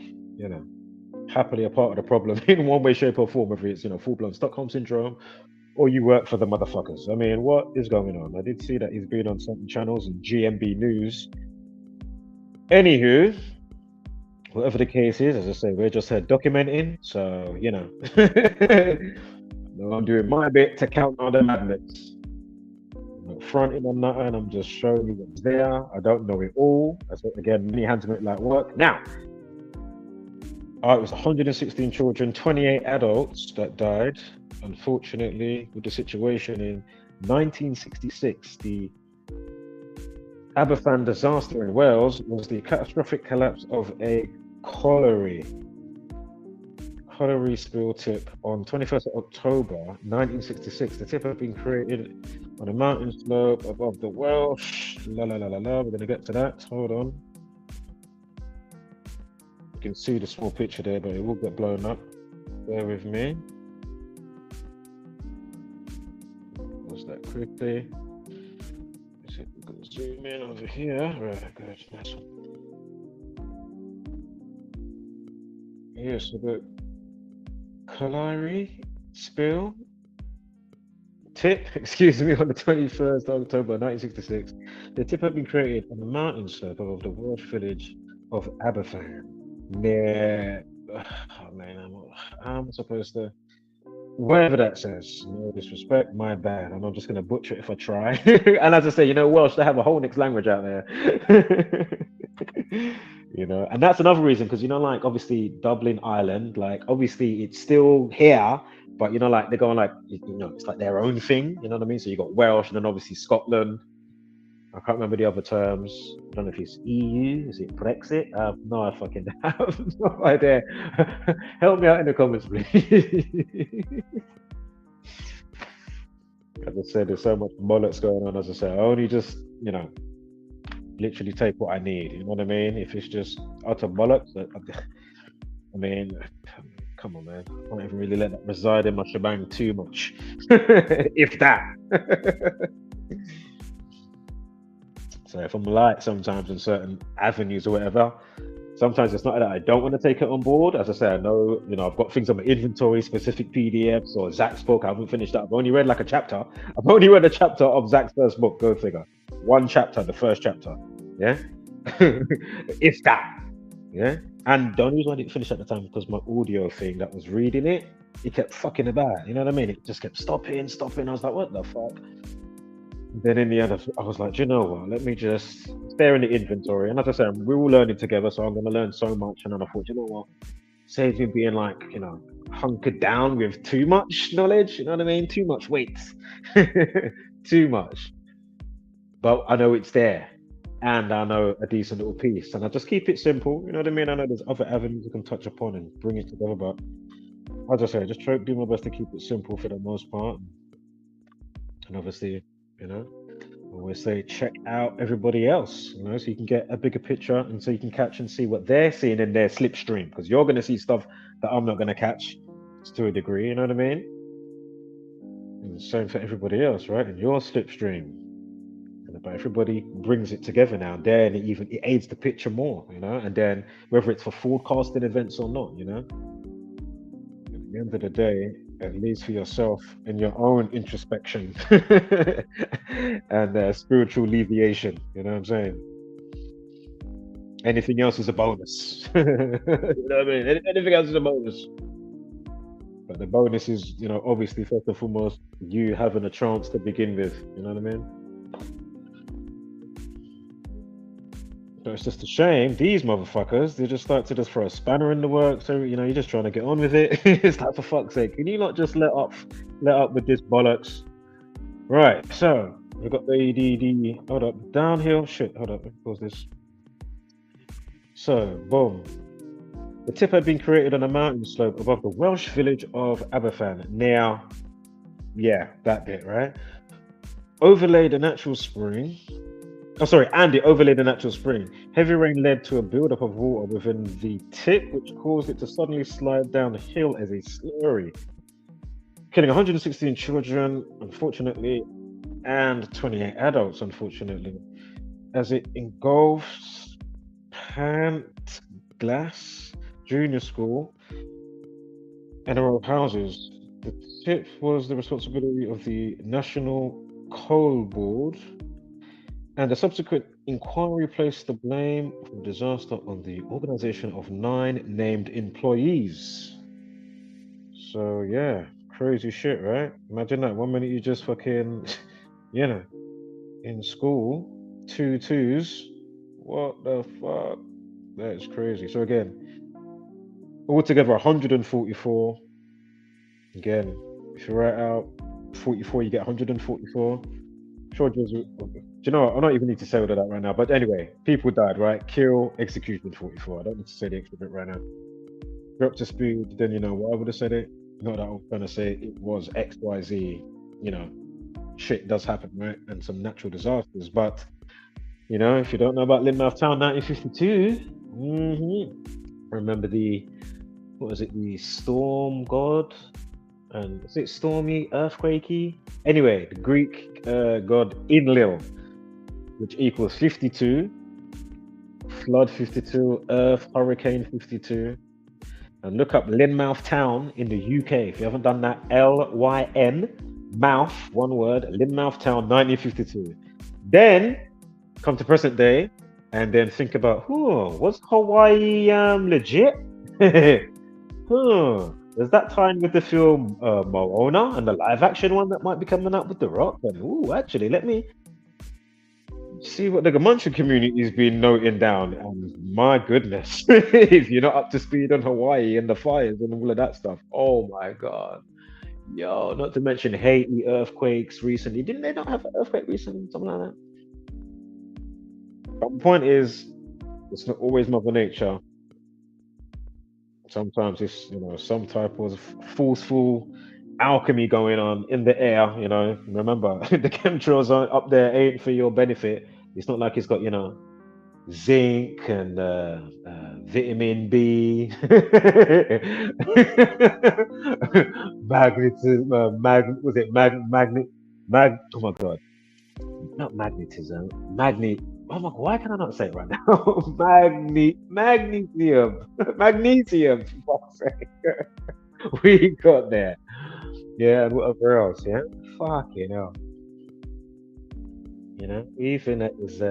happily a part of the problem in one way, shape, or form, whether it's full-blown Stockholm syndrome, or you work for the motherfuckers? I mean, what is going on? I did see that he's been on certain channels and GMB News. Anywho, whatever the case is, as I say, we're just documenting. So, I'm doing my bit to count on the madness. I'm not fronting on nothing. I'm just showing you what's there. I don't know it all. Again, many hands make light work. Now, it was 116 children, 28 adults that died, unfortunately, with the situation in 1966. The Aberfan disaster in Wales was the catastrophic collapse of a colliery spill tip on 21st of October 1966. The tip had been created on a mountain slope above the Welsh. We're going to get to that. Hold on. You can see the small picture there, but it will get blown up. Bear with me. Pause that quickly. Zoom in over here. Right, good. Nice one. Yeah, so the colliery spill tip, excuse me, on the 21st of October 1966. The tip had been created on the mountain slope of the Welsh village of Aberfan, near. Oh man, I'm supposed to. Whatever that says, no disrespect, my bad. And I'm just going to butcher it if I try. And as I say, Welsh, they have a whole next language out there. And that's another reason, because, like, obviously, Dublin, Ireland, like, obviously, it's still here, but, like, they're going, like, it's like their own thing, you know what I mean? So you got Welsh, and then obviously Scotland. I can't remember the other terms. I don't know if it's EU, is it Brexit? No, I fucking have no idea. Help me out in the comments, please. As I said, there's so much bollocks going on. As I said, I only just, literally take what I need. You know what I mean? If it's just utter bollocks, I mean, come on, man. I can't even really let that reside in my shebang too much. If that. So if I'm light sometimes in certain avenues or whatever, sometimes it's not that I don't want to take it on board. As I say, I know, I've got things on my inventory, specific PDFs or Zach's book. I haven't finished that. I've only read like a chapter. I've only read a chapter of Zach's first book, go figure. One chapter, the first chapter. Yeah? If that. Yeah? And the only reason I didn't finish at the time because my audio thing that was reading it kept fucking about. You know what I mean? It just kept stopping. I was like, what the fuck? Then in the end, I was like, you know what? Let me just stare in the inventory. And as I said, we're all learning together, so I'm going to learn so much. And then I thought, you know what? Saves me being like, hunkered down with too much knowledge. You know what I mean? Too much weight. Too much. But I know it's there. And I know a decent little piece. And I just keep it simple. You know what I mean? I know there's other avenues you can touch upon and bring it together. But as I say, I just try to do my best to keep it simple for the most part. And obviously, I always say check out everybody else, so you can get a bigger picture and so you can catch and see what they're seeing in their slipstream, because you're going to see stuff that I'm not going to catch to a degree, you know what I mean? And the same for everybody else, right? In your slipstream. But everybody brings it together now, then it aids the picture more, and then whether it's for forecasting events or not, at the end of the day, at least for yourself and your own introspection and spiritual alleviation, you know what I'm saying? Anything else is a bonus. You know what I mean? Anything else is a bonus. But the bonus is, obviously, first and foremost, you having a chance to begin with, you know what I mean? But it's just a shame, these motherfuckers, they just start to just throw a spanner in the works. So, you're just trying to get on with it. It's like, for fuck's sake, can you not just let up with this bollocks? Right, so we've got the hold up, downhill shit. Hold up, let me pause this. So, boom. The tip had been created on a mountain slope above the Welsh village of Aberfan. Now, yeah, that bit, right? overlaid a natural spring. Oh, sorry, and it overlaid a natural spring. Heavy rain led to a buildup of water within the tip, which caused it to suddenly slide down the hill as a slurry, killing 116 children, unfortunately, and 28 adults, unfortunately, as it engulfs Pant Glass Junior School and a row of houses. The tip was the responsibility of the National Coal Board, and the subsequent inquiry placed the blame for the disaster on the organization of 9 named employees. So, yeah, crazy shit, right? Imagine that. 1 minute you just fucking, you know, in school, 2 2s. What the fuck? That is crazy. So, again, altogether 144. Again, if you write out 44, you get 144. Sure, Jesuit. Do you know what? I don't even need to say all of that right now. But anyway, people died, right? Kill, execution, 44. I don't need to say the extra bit right now. If you're up to speed, then you know what I would have said it. Not that I was trying to say it was XYZ. You know, shit does happen, right? And some natural disasters. But, you know, if you don't know about Lynmouth Town 1952, remember the, what was it, the storm god? And is it stormy, earthquakey? Anyway, the Greek god Enlil, which equals 52, flood 52, earth, hurricane 52. And look up Lynmouth Town in the UK. If you haven't done that, Lyn, mouth, one word, Lynmouth Town 1952. Then come to present day and then think about, was Hawaii legit? Does that tie in with the film Moana and the live action one that might be coming out with The Rock? And actually, let me see what the Gematria community has been noting down. And my goodness, if you're not up to speed on Hawaii and the fires and all of that stuff, oh my god. Yo, not to mention Haiti earthquakes recently. Didn't they not have an earthquake recently? Something like that. But the point is, it's not always Mother Nature. Sometimes it's, you know, some type of forceful alchemy going on in the air, you know. Remember, the chemtrails are up there ain't for your benefit. It's not like it's got, you know, zinc and vitamin B, magnetism, was it magnet, oh my god, not magnetism, oh my god, why can I not say it right now? Magnesium, magnesium, for fuck's sake. We got there. Yeah, and whatever else, yeah? Fucking hell. You know, even it was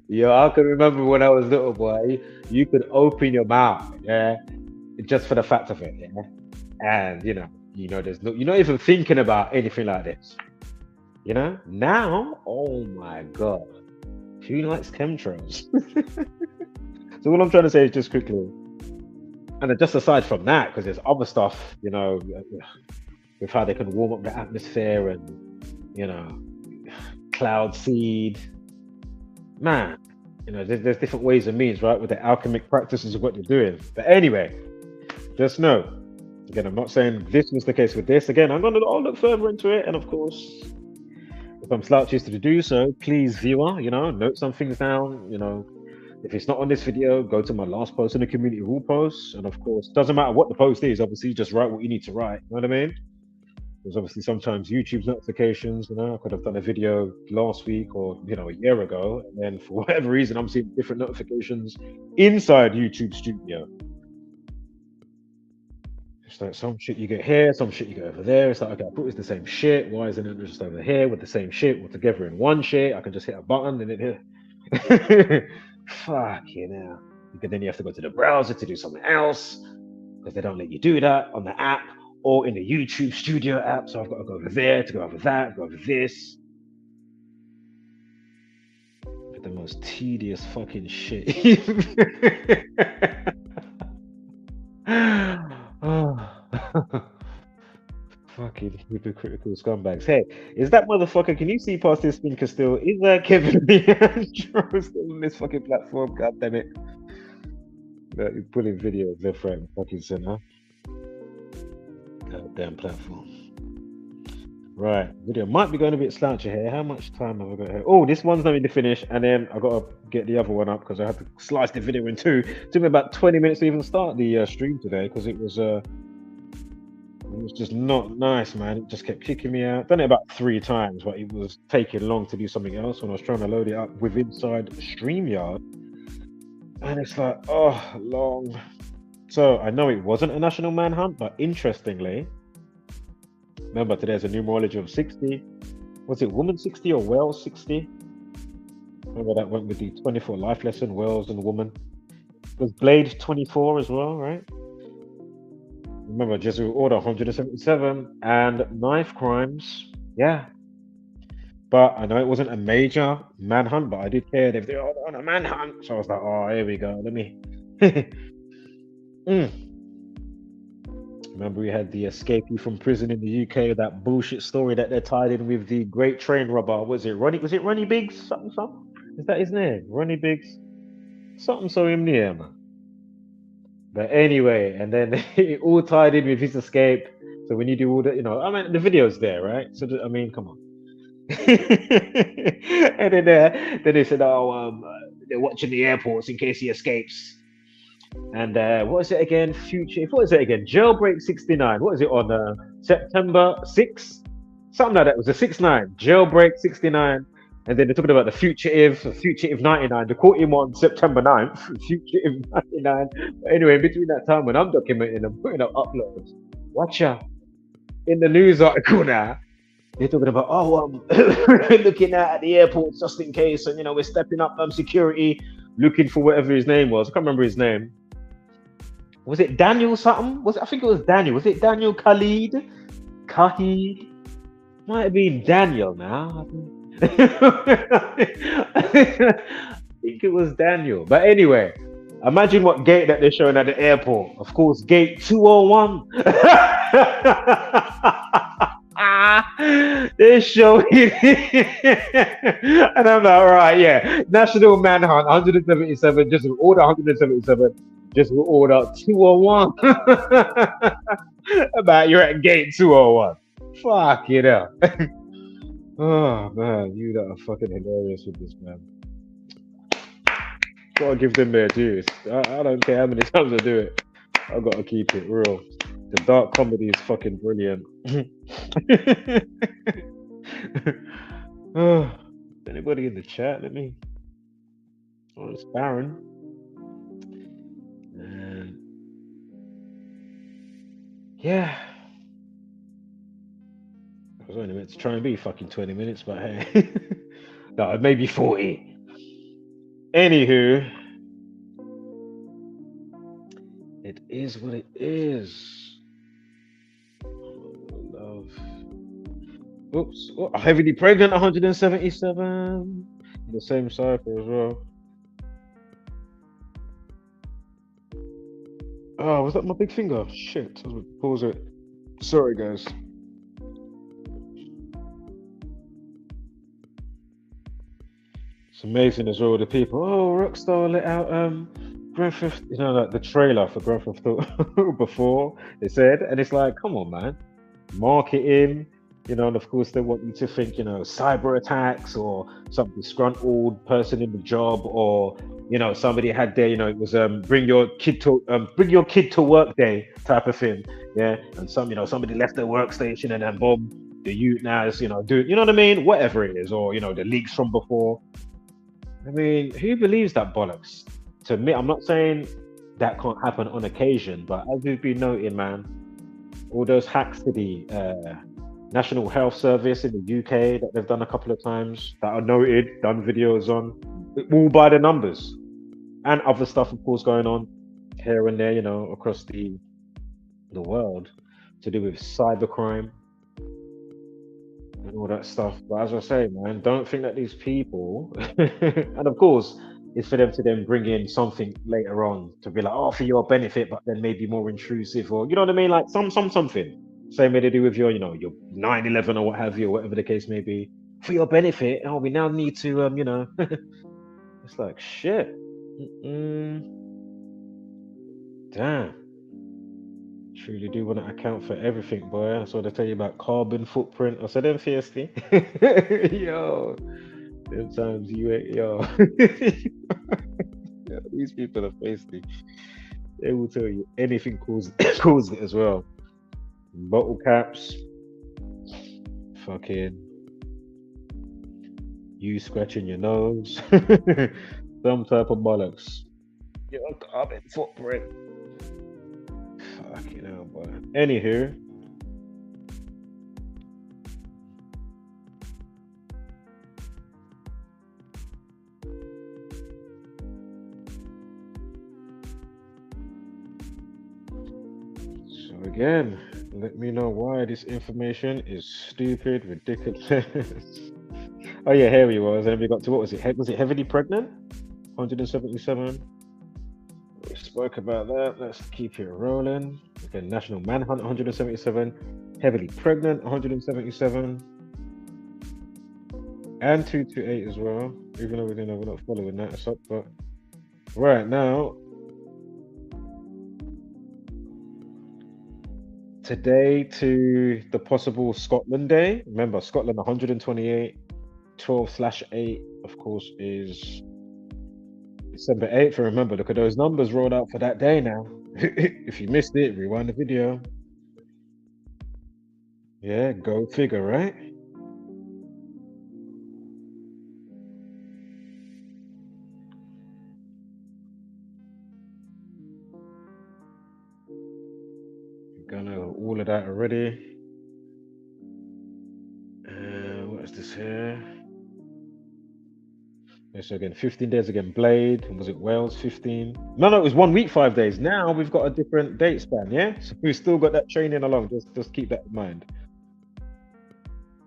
yo, I can remember when I was little boy, you could open your mouth, yeah, just for the fact of it, yeah. And you know, there's no, you're not even thinking about anything like this. You know, now, oh my god, who likes chemtrails? So what I'm trying to say is just quickly, and just aside from that, because there's other stuff, you know, with how they can warm up the atmosphere and, you know, cloud seed. Man, you know, there's different ways and means, right, with the alchemic practices of what you're doing. But anyway, just know, again, I'm not saying this was the case with this. Again, I'll look further into it, and of course, if I'm slouchy to do so, please, viewer, you know, note some things down. You know, if it's not on this video, go to my last post in the community rule post. And of course, doesn't matter what the post is, obviously, just write what you need to write. You know what I mean? Because obviously sometimes YouTube's notifications, you know, I could have done a video last week or, you know, a year ago. And then for whatever reason, I'm seeing different notifications inside YouTube Studio. It's like some shit you get here, some shit you get over there. It's like, okay, I thought it's the same shit. Why isn't it just over here with the same shit all together in one shit? I can just hit a button and it hit. Fuck you know. But then you have to go to the browser to do something else because they don't let you do that on the app or in the YouTube Studio app. So I've got to go over there to go over that, go over this. But the most tedious fucking shit. Oh. Fucking hypocritical scumbags. Hey, is that motherfucker? Can you see past this thinker still? Is that Kevin Leandro still on this fucking platform? God damn it. You're pulling videos left, right, and fucking center. God damn platform. Right, video might be going a bit slouchy here. How much time have I got here? Oh, this one's not really finished, and then I gotta get the other one up because I had to slice the video in two. It took me about 20 minutes to even start the stream today because it was just not nice, man. It just kept kicking me out. Done it about 3 times, but it was taking long to do something else when I was trying to load it up with inside StreamYard, and it's like, oh, long. So I know it wasn't a national manhunt, but interestingly. Remember, today has a numerology of 60. Was it woman 60 or Wales 60? Remember that went with the 24 life lesson, Wales and woman. It was Blade 24 as well, right? Remember, Jesuit Order 177 and knife crimes. Yeah. But I know it wasn't a major manhunt, but I did hear they were on a manhunt. So I was like, oh, here we go. Let me. Remember, we had the escapee from prison in the UK, that bullshit story that they tied in with the great train robber. Was it Ronnie Biggs? Something? Is that his name? Ronnie Biggs? Something so him near, man. But anyway, and then it all tied in with his escape. So when you do all that, I mean, the video's there, right? So, I mean, come on. And then they said, oh, they're watching the airports in case he escapes. And what is it again? What is it again? Jailbreak 69. What is it on September 6th? Something like that. It was a 6-9. Jailbreak 69. And then they're talking about the fugitive 99. They caught him on September 9th. Fugitive 99. But anyway, in between that time when I'm documenting and putting up uploads, watch out. In the news article now, they're talking about, we're looking at the airports just in case, and we're stepping up security, looking for whatever his name was. I can't remember his name. Was it Daniel something? I think it was Daniel. Was it Daniel Khalid? Might have been Daniel now. I think it was Daniel. But anyway, imagine what gate that they're showing at the airport. Of course, gate 201. They're showing and I'm like, right, yeah. National Manhunt 177, just order 177, just order 201. About you're at gate 201. Fuck it up. Oh man, you that are fucking hilarious with this, man. Gotta give them their dues. I don't care how many times I do it. I gotta keep it real. The dark comedy is fucking brilliant. Anybody in the chat? Let me. Oh, it's Baron. And yeah. I was only meant to try and be fucking 20 minutes, but hey. No, maybe 40. Anywho. It is what it is. Love. Oops. Oh, heavily pregnant 177. The same cipher as well. Oh, was that my big finger? Shit. I was gonna pause it. Sorry, guys. It's amazing as well. The people. Oh, Rockstar let out Grand Theft. Like the trailer for Grand Theft Auto before they said, and it's like, come on, man. Marketing. And of course they want you to think, cyber attacks or some disgruntled person in the job, or somebody had their, it was bring your kid to work day type of thing, yeah. And somebody left their workstation and then boom, the youth now is doing, what I mean, whatever it is, or the leaks from before. I mean, who believes that bollocks? To me, I'm not saying that can't happen on occasion, but as we've been noting, man, all those hacks to the National Health Service in the UK that they've done a couple of times, that are noted, done videos on, all by the numbers. And other stuff, of course, going on here and there, across the world to do with cybercrime and all that stuff. But as I say, man, don't think that these people, and of course, it's for them to then bring in something later on to be like, oh, for your benefit, but then maybe more intrusive, or you know what I mean, like something. Same way they do with your, your 9/11 or what have you, or whatever the case may be, for your benefit. Oh, we now need to, it's like shit. Damn. Truly do want to account for everything, boy. That's what they tell you about carbon footprint. I said them fiercely. Yo, them times you ain't yo. Yeah, these people are feisty. They will tell you anything caused caused it as well. Bottle caps, fucking you scratching your nose, some type of bollocks. Your carbon footprint. Fucking hell, boy. Anywho, so again, let me know why this information is stupid, ridiculous. Oh yeah, here he was. And then we got to what was it? Was it heavily pregnant? 177. We spoke about that. Let's keep it rolling. Again, National Manhunt 177. Heavily pregnant 177. And 228 as well. Even though we're not following that up, but right now. Today to the possible Scotland Day. Remember, Scotland 128. 12/8, of course, is December 8th. And remember, look at those numbers rolled out for that day now. If you missed it, rewind the video. Yeah, go figure, right? Gonna all of that already. What is this here? So again, 15 days again, Blade. And was it Wales 15? No, it was 1 week, 5 days. Now we've got a different date span, yeah? So we've still got that training along. Just keep that in mind.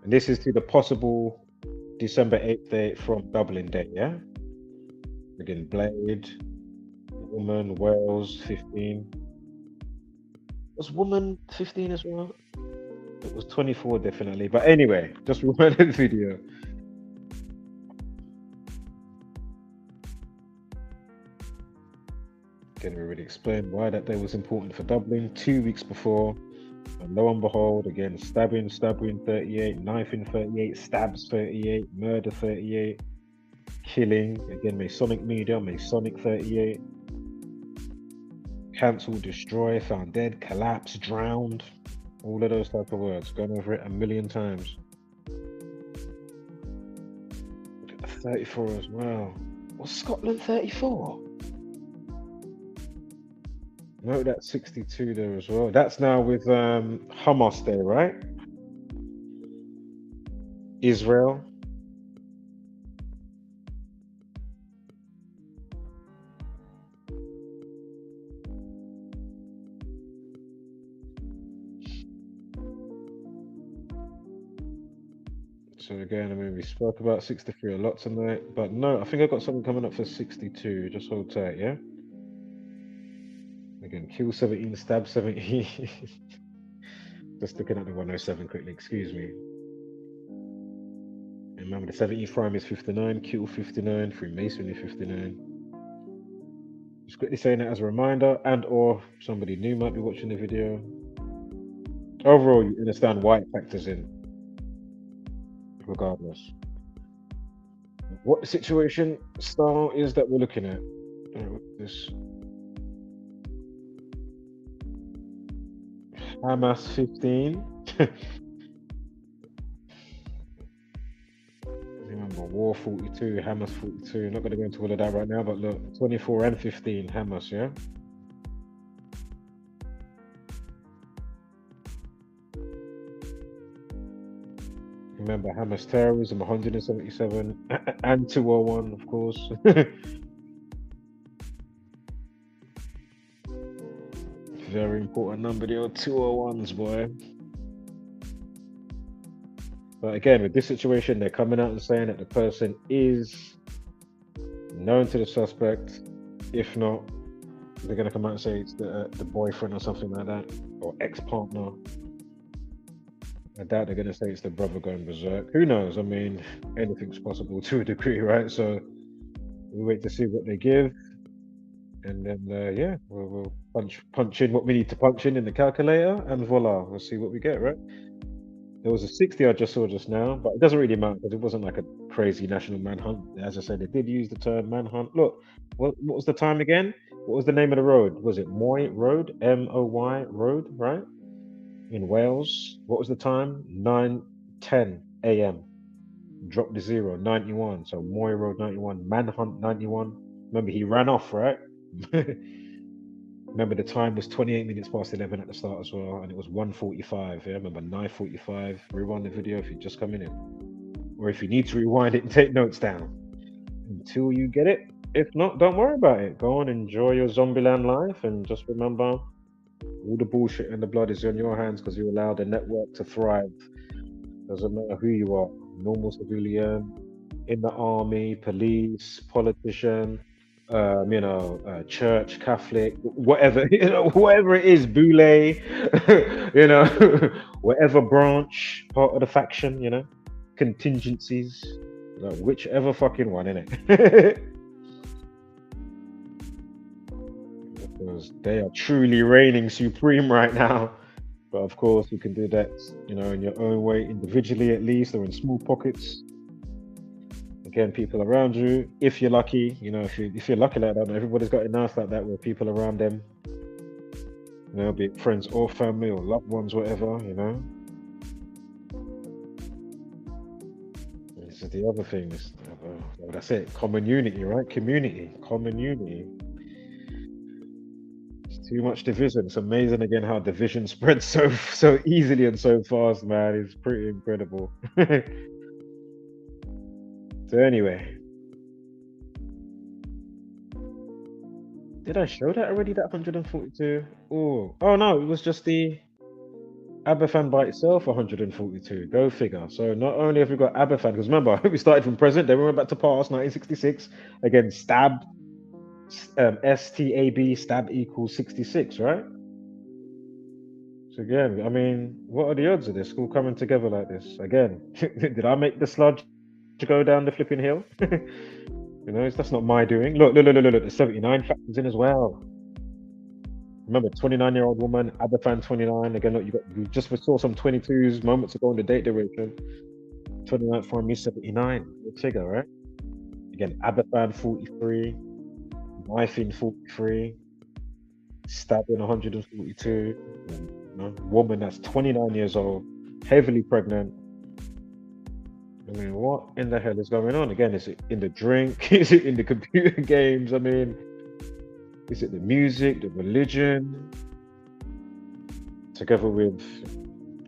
And this is to the possible December 8th date from Dublin Day, yeah? Again, Blade, Woman, Wales 15. Was Woman 15 as well? It was 24 definitely. But anyway, just rewind the video. Again, we already explained why that day was important for Dublin 2 weeks before. And lo and behold, again, stabbing 38, knifing 38, stabs 38, murder 38, killing, again, Masonic media, Masonic 38, cancel, destroy, found dead, collapse, drowned, all of those type of words, gone over it a million times. 34 as well. Was Scotland 34? No, that's 62 there as well. That's now with Hamas Day, right? Israel. So again, I mean, we spoke about 63 a lot tonight, but no, I think I got something coming up for 62. Just hold tight, yeah? Again, kill 17, stab 17. Just looking at the 107 quickly, excuse me. And remember, the 17 prime is 59, kill 59, Freemasonry 59. Just quickly saying that as a reminder, and or somebody new might be watching the video. Overall, you understand why it factors in, regardless. What the situation style is that we're looking at. This Hamas 15. Remember, War 42, Hamas 42. I'm not going to go into all of that right now, but look, 24 and 15, Hamas, yeah? Remember, Hamas terrorism 177 and 201, of course. Very important number, the old 201s, boy. But again, with this situation, they're coming out and saying that the person is known to the suspect. If not, they're going to come out and say it's the boyfriend or something like that, or ex-partner. I doubt they're going to say it's the brother going berserk. Who knows? I mean, anything's possible to a degree, right? So we wait to see what they give. And then yeah, we'll punch in what we need to punch in the calculator, and voila, we'll see what we get, right? There was a 60 I just saw just now, but it doesn't really matter because it wasn't like a crazy national manhunt. As I said, they did use the term manhunt. Look, what was the time again? What was the name of the road? Was it Moy Road? Moy Road, right? In Wales. What was the time? 9:10 a.m. Drop the zero, 91. So Moy Road 91, Manhunt 91. Remember, he ran off, right? Remember, the time was 28 minutes past 11 at the start as well, and it was 1:45. Yeah, remember 9:45. Rewind the video if you're just coming in, or if you need to rewind it and take notes down until you get it. If not, don't worry about it. Go on, enjoy your Zombieland life, and just remember, all the bullshit and the blood is on your hands because you allow the network to thrive. Doesn't matter who you are, normal civilian, in the army, police, politician, church, Catholic, whatever, whatever it is, boule, whatever branch, part of the faction, contingencies, whichever fucking one, innit? Because they are truly reigning supreme right now. But of course, you can do that, in your own way, individually at least, or in small pockets. Again, people around you, if you're lucky, if you're lucky like that, not everybody's got enough like that where people around them, be it friends or family or loved ones, whatever, This is the other thing. That's it. Common unity, right? Common unity. Too much division. It's amazing again how division spreads so easily and so fast, man. It's pretty incredible. So anyway, did I show that already? That 142? Oh no, it was just the Aberfan by itself. 142. Go figure. So not only have we got Aberfan, because remember we started from present, then we went back to past 1966. Again, stab. STAB stab equals 66, right? So again, I mean, what are the odds of this all coming together like this? Again, did I make the sludge to go down the flipping hill? That's not my doing. Look, the 79 factors in as well. Remember, 29-year-old woman, Aberfan 29. Again, look, we just saw some 22s moments ago in the date duration. 29 for me, 79. Good figure, right? Again, Aberfan 43. Knifing 43, stabbing 142, woman that's 29 years old, heavily pregnant. I mean, what in the hell is going on? Again, is it in the drink? Is it in the computer games? I mean, is it the music, the religion, together with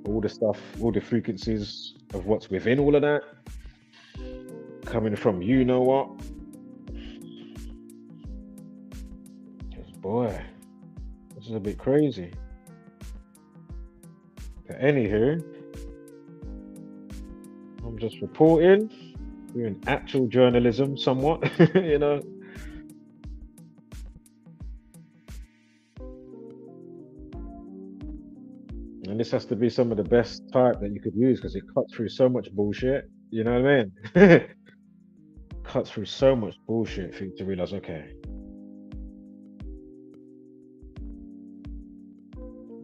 all the stuff, all the frequencies of what's within all of that, coming from what? Boy, this is a bit crazy. But anywho, I'm just reporting, doing actual journalism somewhat, And this has to be some of the best type that you could use because it cuts through so much bullshit, you know what I mean? Cuts through so much bullshit for you to realize, okay,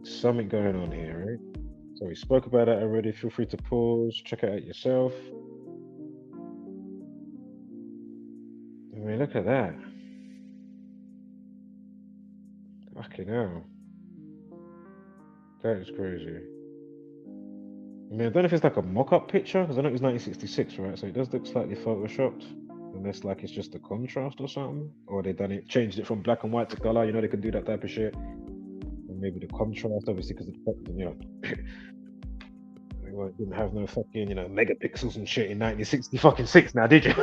something going on here, right? So we spoke about that already. Feel free to pause, check it out yourself. I mean, look at that. Fucking hell. That is crazy. I mean, I don't know if it's like a mock-up picture, because I know it was 1966, right? So it does look slightly photoshopped. Unless like it's just a contrast or something. Or they changed it from black and white to color. They can do that type of shit. Maybe the contrast, obviously, because of the fact that, they didn't have no fucking, megapixels and shit in 1966 now, did you?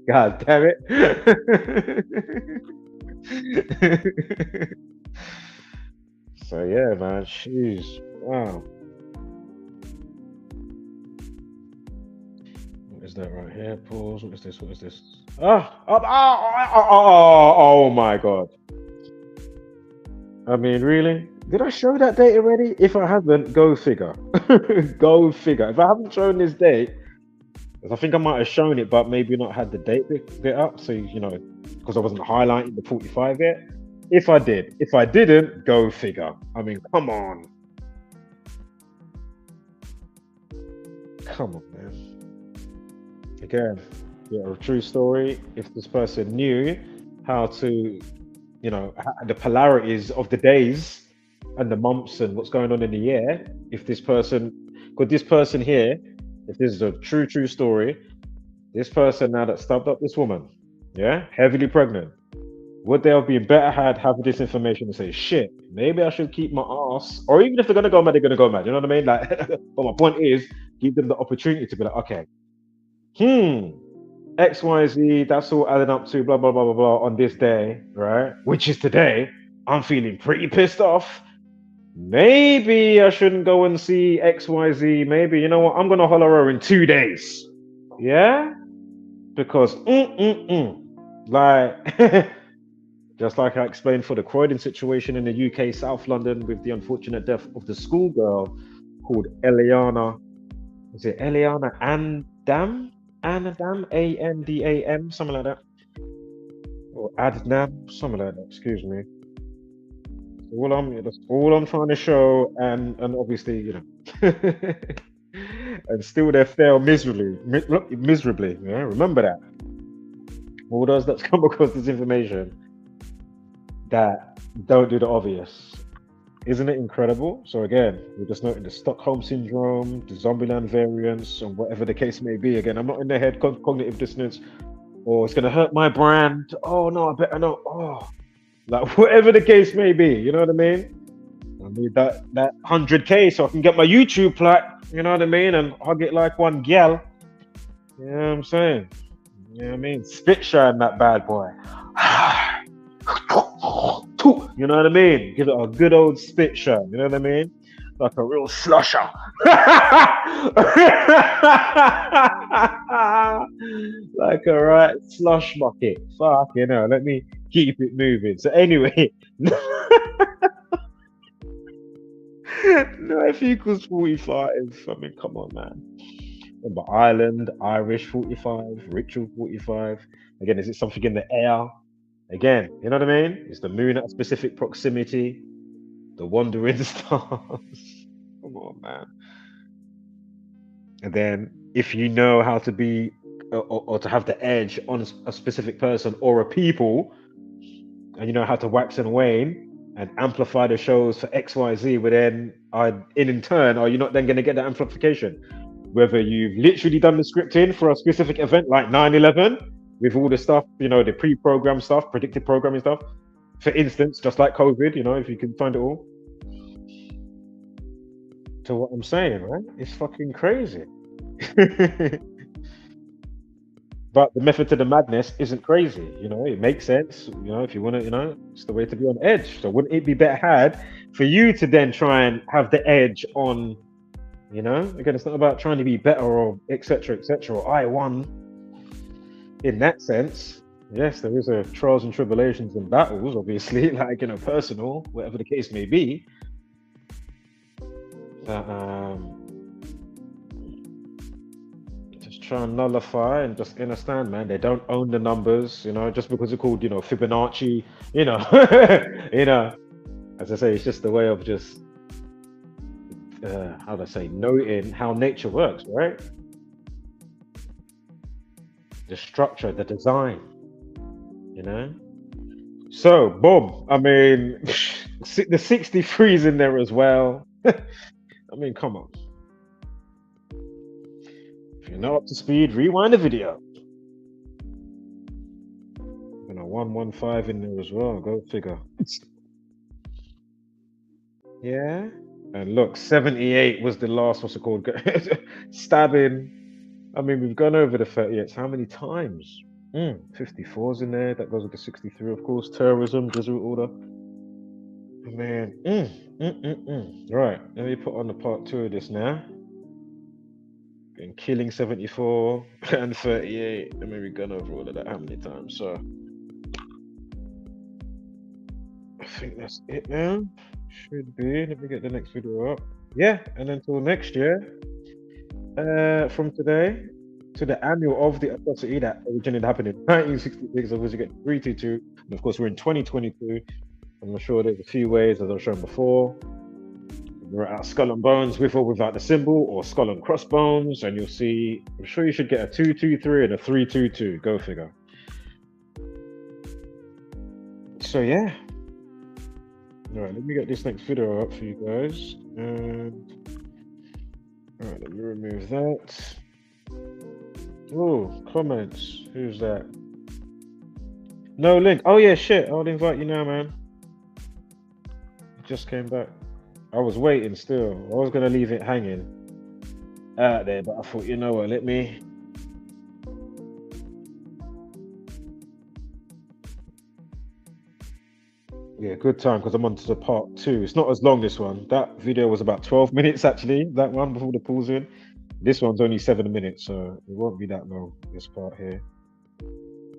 God damn it. So yeah, man, jeez, wow. What is that right here? Pause. What is this? Oh my God. I mean, really? Did I show that date already? If I haven't, go figure. Go figure. If I haven't shown this date, 'Cause I think I might have shown it, but maybe not had the date bit up. So, because I wasn't highlighting the 45 yet. If I did. If I didn't, go figure. I mean, come on. Come on, man. Again, a true story. If this person knew how to, the polarities of the days and the months and what's going on in the year, if this person, could this person here, if this is a true story, this person now that stabbed up this woman, heavily pregnant, would they have been better had having this information to say, shit, maybe I should keep my ass, or even if they're gonna go mad, they're gonna go mad. You know what I mean? Like, but my point is, give them the opportunity to be like, okay, XYZ, that's all adding up to blah blah blah blah blah on this day, right? Which is today. I'm feeling pretty pissed off. Maybe I shouldn't go and see XYZ. Maybe, you know what? I'm gonna holler her in 2 days. Yeah? Because like just like I explained for the Croydon situation in the UK, South London, with the unfortunate death of the schoolgirl called Eliana. Is it Eliana Andam? Anadam, Andam, something like that. Or Adnam, something like that, excuse me. That's all I'm trying to show, and obviously, and still they fail miserably. Yeah, remember that. All those that come across this information that don't do the obvious. Isn't it incredible? So again, we're just noting the Stockholm syndrome, the Zombieland variants, and whatever the case may be. Again, I'm not in the head cognitive dissonance, or it's gonna hurt my brand. Oh no, I better not. Oh, like whatever the case may be. You know what I mean? I need that 100K so I can get my YouTube plaque. You know what I mean? And hug it like one gal. You know what I'm saying? You know what I mean? Spit shine that bad boy. You know what I mean? Give it a good old spit shine. You know what I mean? Like a real slusher. Like a right slush bucket. Fuck, let me keep it moving. So anyway, F equals 45. I mean, come on, man. Remember Ireland, Irish 45, ritual 45. Again, is it something in the air? Again, you know what I mean? It's the moon at a specific proximity, the wandering stars. Come on, man. And then if you know how to be or to have the edge on a specific person or a people, and you know how to wax and wane and amplify the shows for XYZ, but then in turn, are you not then going to get that amplification? Whether you've literally done the scripting for a specific event like 9/11, with all the stuff, the pre-programmed stuff, predictive programming stuff. For instance, just like COVID, if you can find it all. To what I'm saying, right? It's fucking crazy. But the method to the madness isn't crazy, it makes sense, if you want to, it's the way to be on edge. So wouldn't it be better had for you to then try and have the edge on, again, it's not about trying to be better or etc., or I won. In that sense, yes, there is a trials and tribulations and battles, obviously, like, personal, whatever the case may be. Just try and nullify and just understand, man, they don't own the numbers, just because they're called, Fibonacci, as I say, it's just a way of just, how do I say, noting how nature works, right? The structure, the design, So, boom. I mean, the 63's in there as well. I mean, come on. If you're not up to speed, rewind the video. 115 in there as well. Go figure. Yeah. And look, 78 was the last, what's it called? Stabbing. I mean, we've gone over the 38s. How many times? 54's in there. That goes with the 63, of course. Terrorism, Jesuit order. I mean, Right. Let me put on the part 2 of this now. And killing 74 and 38. Let me we've gone over all of that. How many times? So I think that's it now. Should be. Let me get the next video up. Yeah, and until next year. From today, to the annual of the atrocity that originally happened in 1966, of which you get 322. And of course, we're in 2022. I'm sure there's a few ways, as I've shown before. We're at skull and bones with or without the symbol, or skull and crossbones, and you'll see, I'm sure you should get a 223 and a 322. Go figure. So, yeah. All right, let me get this next video up for you guys. And all right, let me remove that. Oh, comments. Who's that? No link. Oh yeah, shit. I'll invite you now, man. Just came back. I was waiting still. I was gonna leave it hanging out there, but I thought, you know what? Let me. Yeah, good time, because I'm on to the part 2. It's not as long, this one. That video was about 12 minutes actually. That one before the pause in. This one's only 7 minutes, so it won't be that long, this part here. I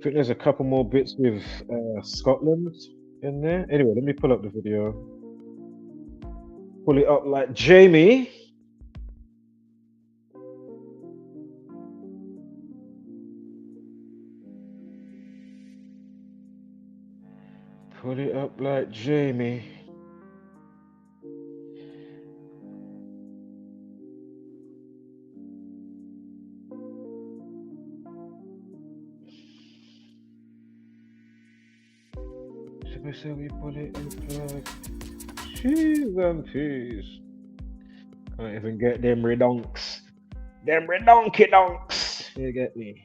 think there's a couple more bits with Scotland in there. Anyway, let me pull up the video. Pull it up like Jamie. Pull it up like Jamie. So we put it in like cheese and peas. Can't even get them redonks. Them redonky donks. You get me?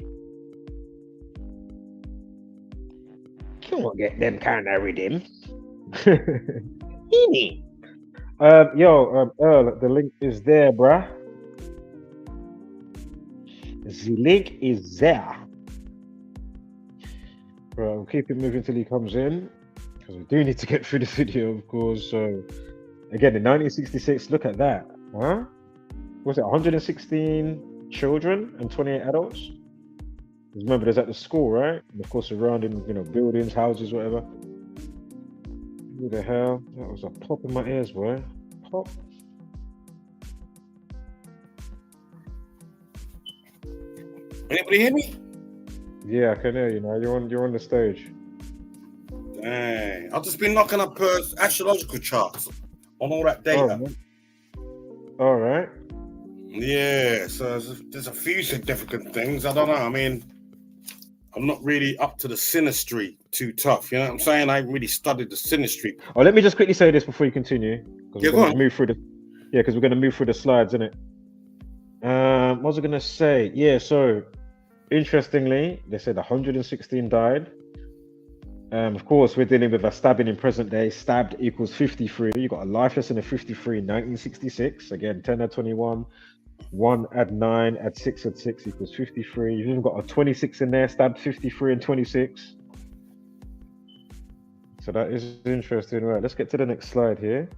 Can't get them kind of rhythm. Earl, the link is there, bruh. The link is there. Right, I'll keep it moving till he comes in, because we do need to get through the video, of course. So, again, in 1966, look at that. Huh? Was it 116 children and 28 adults? Because remember, there's at the school, right? And of course, surrounding, buildings, houses, whatever. Who the hell? That was a pop in my ears, boy. Pop. Anybody hear me? Yeah, I can hear you now. You're on the stage. Dang. I've just been knocking up astrological charts on all that data. All right. Yeah, so there's a few significant things. I don't know. I mean, I'm not really up to the synastry too tough. You know what I'm saying? I haven't really studied the synastry. Oh, let me just quickly say this before you continue. Yeah, go on. Because we're going to move through the slides, innit? What was I going to say? Yeah, so interestingly, they said 116 died. Of course, we're dealing with a stabbing in present day. Stabbed equals 53. You got a life lesson of 53 in 1966. Again, 10 add 21. 1 add 9, add 6 add 6 equals 53. You've even got a 26 in there, stabbed 53 and 26. So that is interesting. Right, let's get to the next slide here.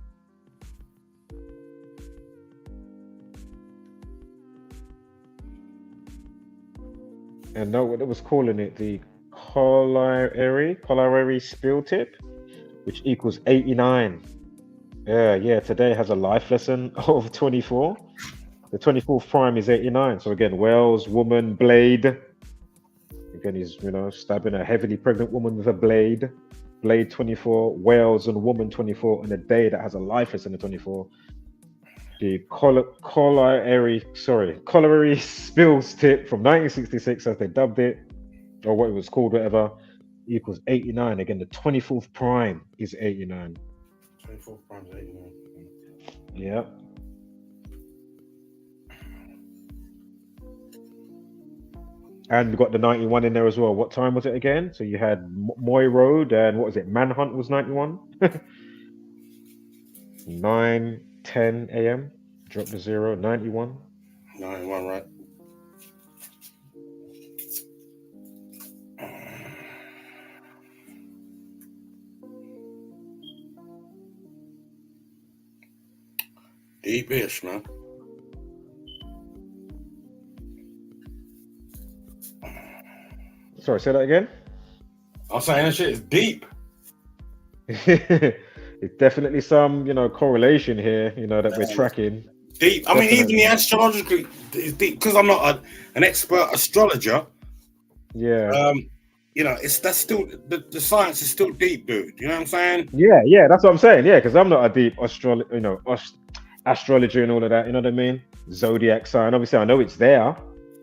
And now what it was calling it, the colliery spill tip, which equals 89. Yeah, today has a life lesson of 24. The 24th prime is 89. So again, Wales, woman, blade. Again, he's, stabbing a heavily pregnant woman with a blade. Blade 24, Wales and woman 24, and a day that has a life lesson of 24. The colliery spills tip from 1966, as they dubbed it, or what it was called, whatever, equals 89. Again, the 24th prime is 89. 24th prime is 89. Yeah. And we got the 91 in there as well. What time was it again? So you had Moy Road and what was it? Manhunt was 91. 9:10 a.m. Drop the 0. 91. 91, right? Deep-ish, man. Sorry, say that again. I'm saying that shit is deep. It's definitely some, correlation here, that we're tracking. Deep. I mean, even the astrological is deep because I'm not an expert astrologer. Yeah. You know, that's still the science is still deep, dude. You know what I'm saying? Yeah, that's what I'm saying. Yeah, because I'm not a deep astrology and all of that. You know what I mean? Zodiac sign. Obviously, I know it's there,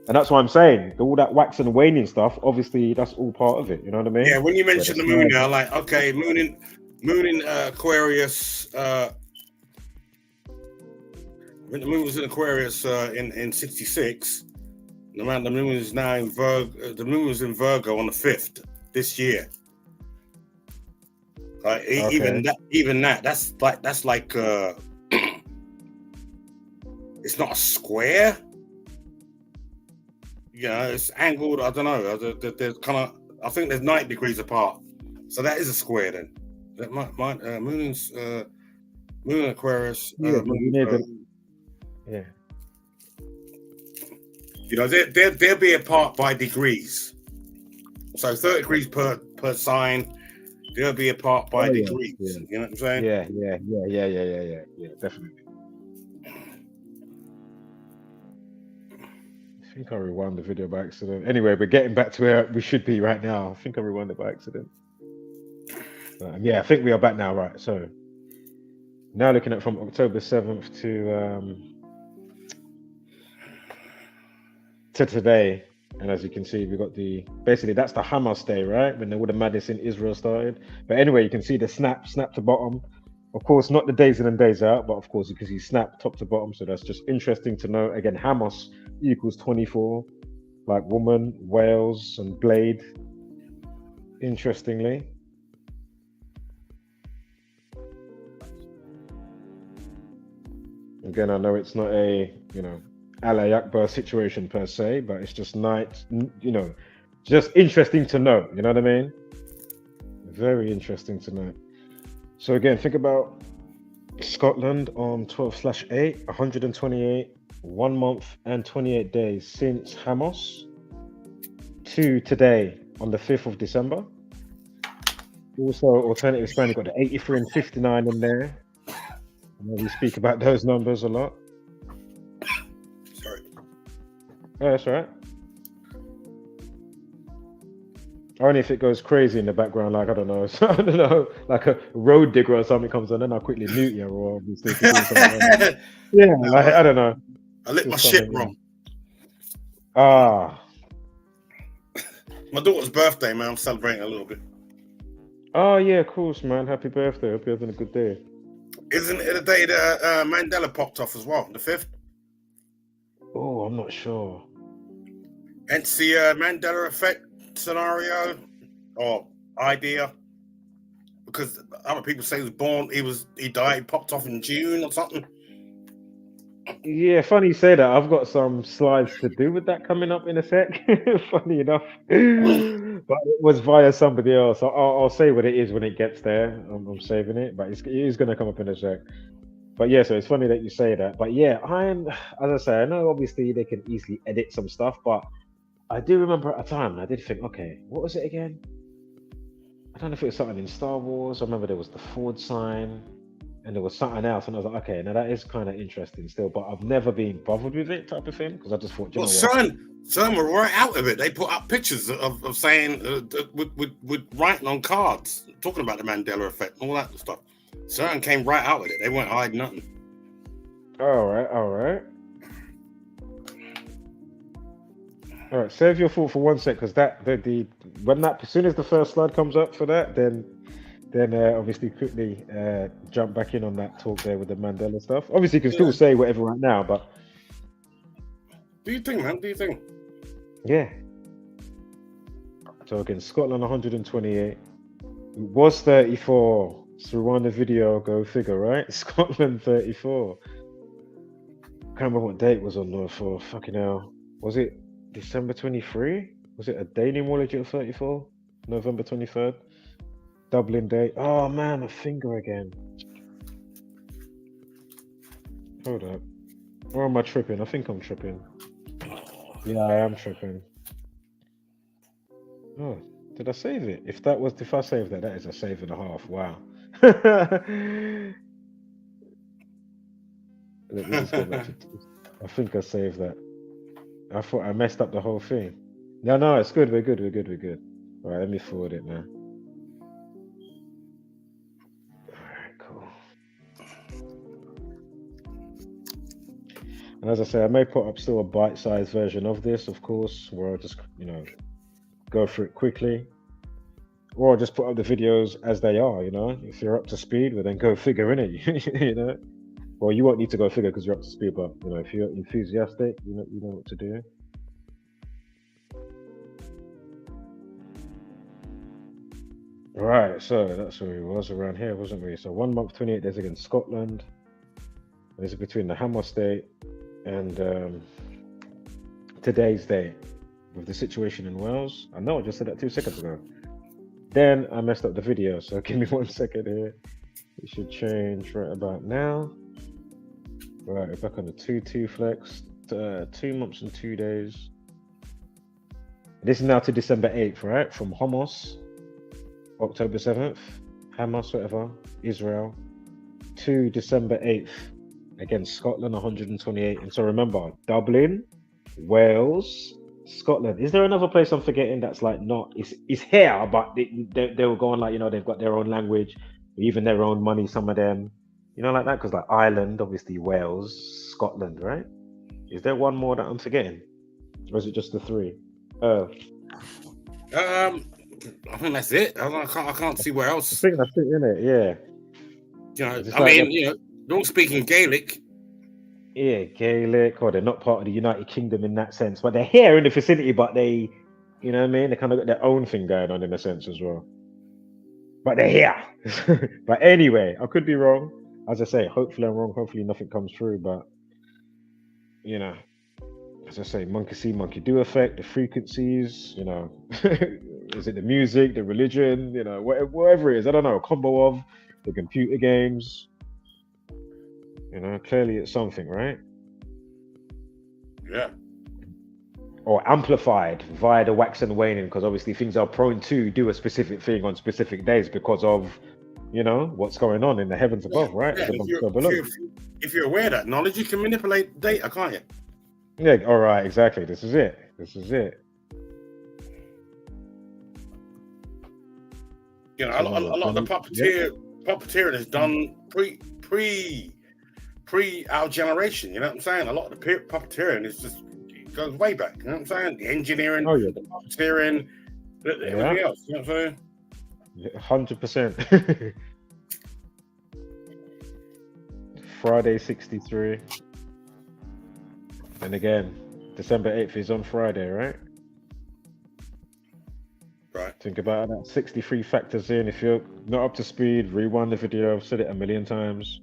and that's what I'm saying. All that wax and waning stuff. Obviously, that's all part of it. You know what I mean? Yeah. When you mention the moon, now, like, okay, moon in Aquarius. When the moon was in Aquarius in '66, the moon is now in Virgo. The moon was in Virgo on the 5th this year. Even that's like it's not a square. You know, it's angled. I don't know. There's kind of. I think there's 90 degrees apart. So that is a square then. That moon's moon Aquarius. Yeah. You know, they'll be apart by degrees. So 30 degrees per sign. They'll be apart by degrees. Yeah. You know what I'm saying? Yeah, definitely. I think I rewound the video by accident. Anyway, we're getting back to where we should be right now. I think I rewound it by accident. Yeah, I think we are back now, right? So now looking at from October 7th to today, and as you can see, we got basically that's the Hamas day, right? When all the madness in Israel started. But anyway, you can see the snap to bottom. Of course, not the days in and days out, but of course you can see snap top to bottom. So that's just interesting to know. Again, Hamas equals 24, like woman, whales, and blade. Interestingly. Again, I know it's not a, Allah Akbar situation per se, but it's just just interesting to know. You know what I mean? Very interesting to know. So again, think about Scotland on 12/8, 128, 1 month and 28 days since Hamas to today on the 5th of December. Also, alternative Spain, you've got the 83 and 59 in there. We speak about those numbers a lot. Sorry. Oh, that's all right. Only if it goes crazy in the background, like I don't know, like a road digger or something comes on, then I'll quickly mute you, or obviously yeah, no, like, I don't know. I lit my shit wrong. My daughter's birthday, man. I'm celebrating a little bit. Oh yeah, of course, man. Happy birthday. Hope you're having a good day. Isn't it the day that Mandela popped off as well? The 5th? Oh, I'm not sure. Hence the Mandela effect scenario or idea, because other people say he died, he popped off in June or something. Yeah, funny you say that. I've got some slides to do with that coming up in a sec. Funny enough, but it was via somebody else. I'll say what it is when it gets there. I'm saving it, but it is going to come up in a sec. But yeah, so it's funny that you say that. But yeah, as I say, I know obviously they can easily edit some stuff, but I do remember at a time I did think, okay, what was it again? I don't know if it was something in Star Wars. I remember there was the Ford sign. And there was something else, and I was like, okay, now that is kind of interesting still, but I've never been bothered with it type of thing, because I just thought, CERN were right out of it. They put up pictures of saying, with writing on cards, talking about the Mandela effect, all that stuff. CERN came right out with it. They weren't hiding nothing. All right. All right, save your thought for 1 sec, because as soon as the first slide comes up for that, then obviously quickly jump back in on that talk there with the Mandela stuff. Obviously, you can still say whatever right now, but do you think, man? Do you think? Yeah. So again, Scotland 128. It was 34. So rewind the video, go figure, right? Scotland 34. Can't remember what date it was on there for. Fucking hell. Was it December 23? Was it a day pneumology of 34? November 23rd? Dublin Day. Oh man, my finger again. Hold up. Or am I tripping? I think I'm tripping. Yeah, I am tripping. Oh, did I save it? If I saved that is a save and a half. Wow. Let me just go back to. I think I saved that. I thought I messed up the whole thing. No, it's good. We're good. All right, let me forward it now. All right, cool. And as I say, I may put up still a bite-sized version of this, of course, where I'll just, go through it quickly. Or I'll just put up the videos as they are, If you're up to speed, well, then go figure, innit? Well, you won't need to go figure because you're up to speed, but, if you're enthusiastic, you know what to do. Right, so that's where we was around here, wasn't we? So 1 month, 28 days against Scotland. This is between the Hammer State and today's date with the situation in Wales. I know I just said that 2 seconds ago. Then I messed up the video, so give me 1 second here. It should change right about now. Right, we're back on the 2-2 flex. 2 months and 2 days. This is now to December 8th, right? From Homos, October 7th, Hamas, whatever, Israel, to December 8th against Scotland, 128. And so remember, Dublin, Wales, Scotland. Is there another place I'm forgetting that's like not? It's here, but they were going like, they've got their own language, even their own money, some of them. Like that? Because like Ireland, obviously Wales, Scotland, right? Is there one more that I'm forgetting? Or is it just the 3? I think that's it. I can't see where else. I think that's it, innit? Yeah. They're all speaking Gaelic. Yeah, Gaelic, or they're not part of the United Kingdom in that sense, but they're here in the vicinity, but they, They kind of got their own thing going on in a sense as well. But they're here. But anyway, I could be wrong. As I say, hopefully I'm wrong. Hopefully nothing comes through, but, as I say, monkey see, monkey do effect, the frequencies, is it the music, the religion, whatever it is, I don't know, a combo of the computer games, clearly it's something, right? Yeah. Or amplified via the wax and waning, because obviously things are prone to do a specific thing on specific days because of, what's going on in the heavens above, right? Yeah. If you're aware of that knowledge, you can manipulate data, can't you? Yeah, all right, exactly. This is it. A lot of the puppeteering is done pre our generation. You know what I'm saying? A lot of the puppeteering goes way back. You know what I'm saying? The engineering, the puppeteering, everything else. You know what I'm saying? 100%. Friday 63. And again, December 8th is on Friday, right? Right. Think about that. 63 factors in. If you're not up to speed, rewind the video. I've said it a million times.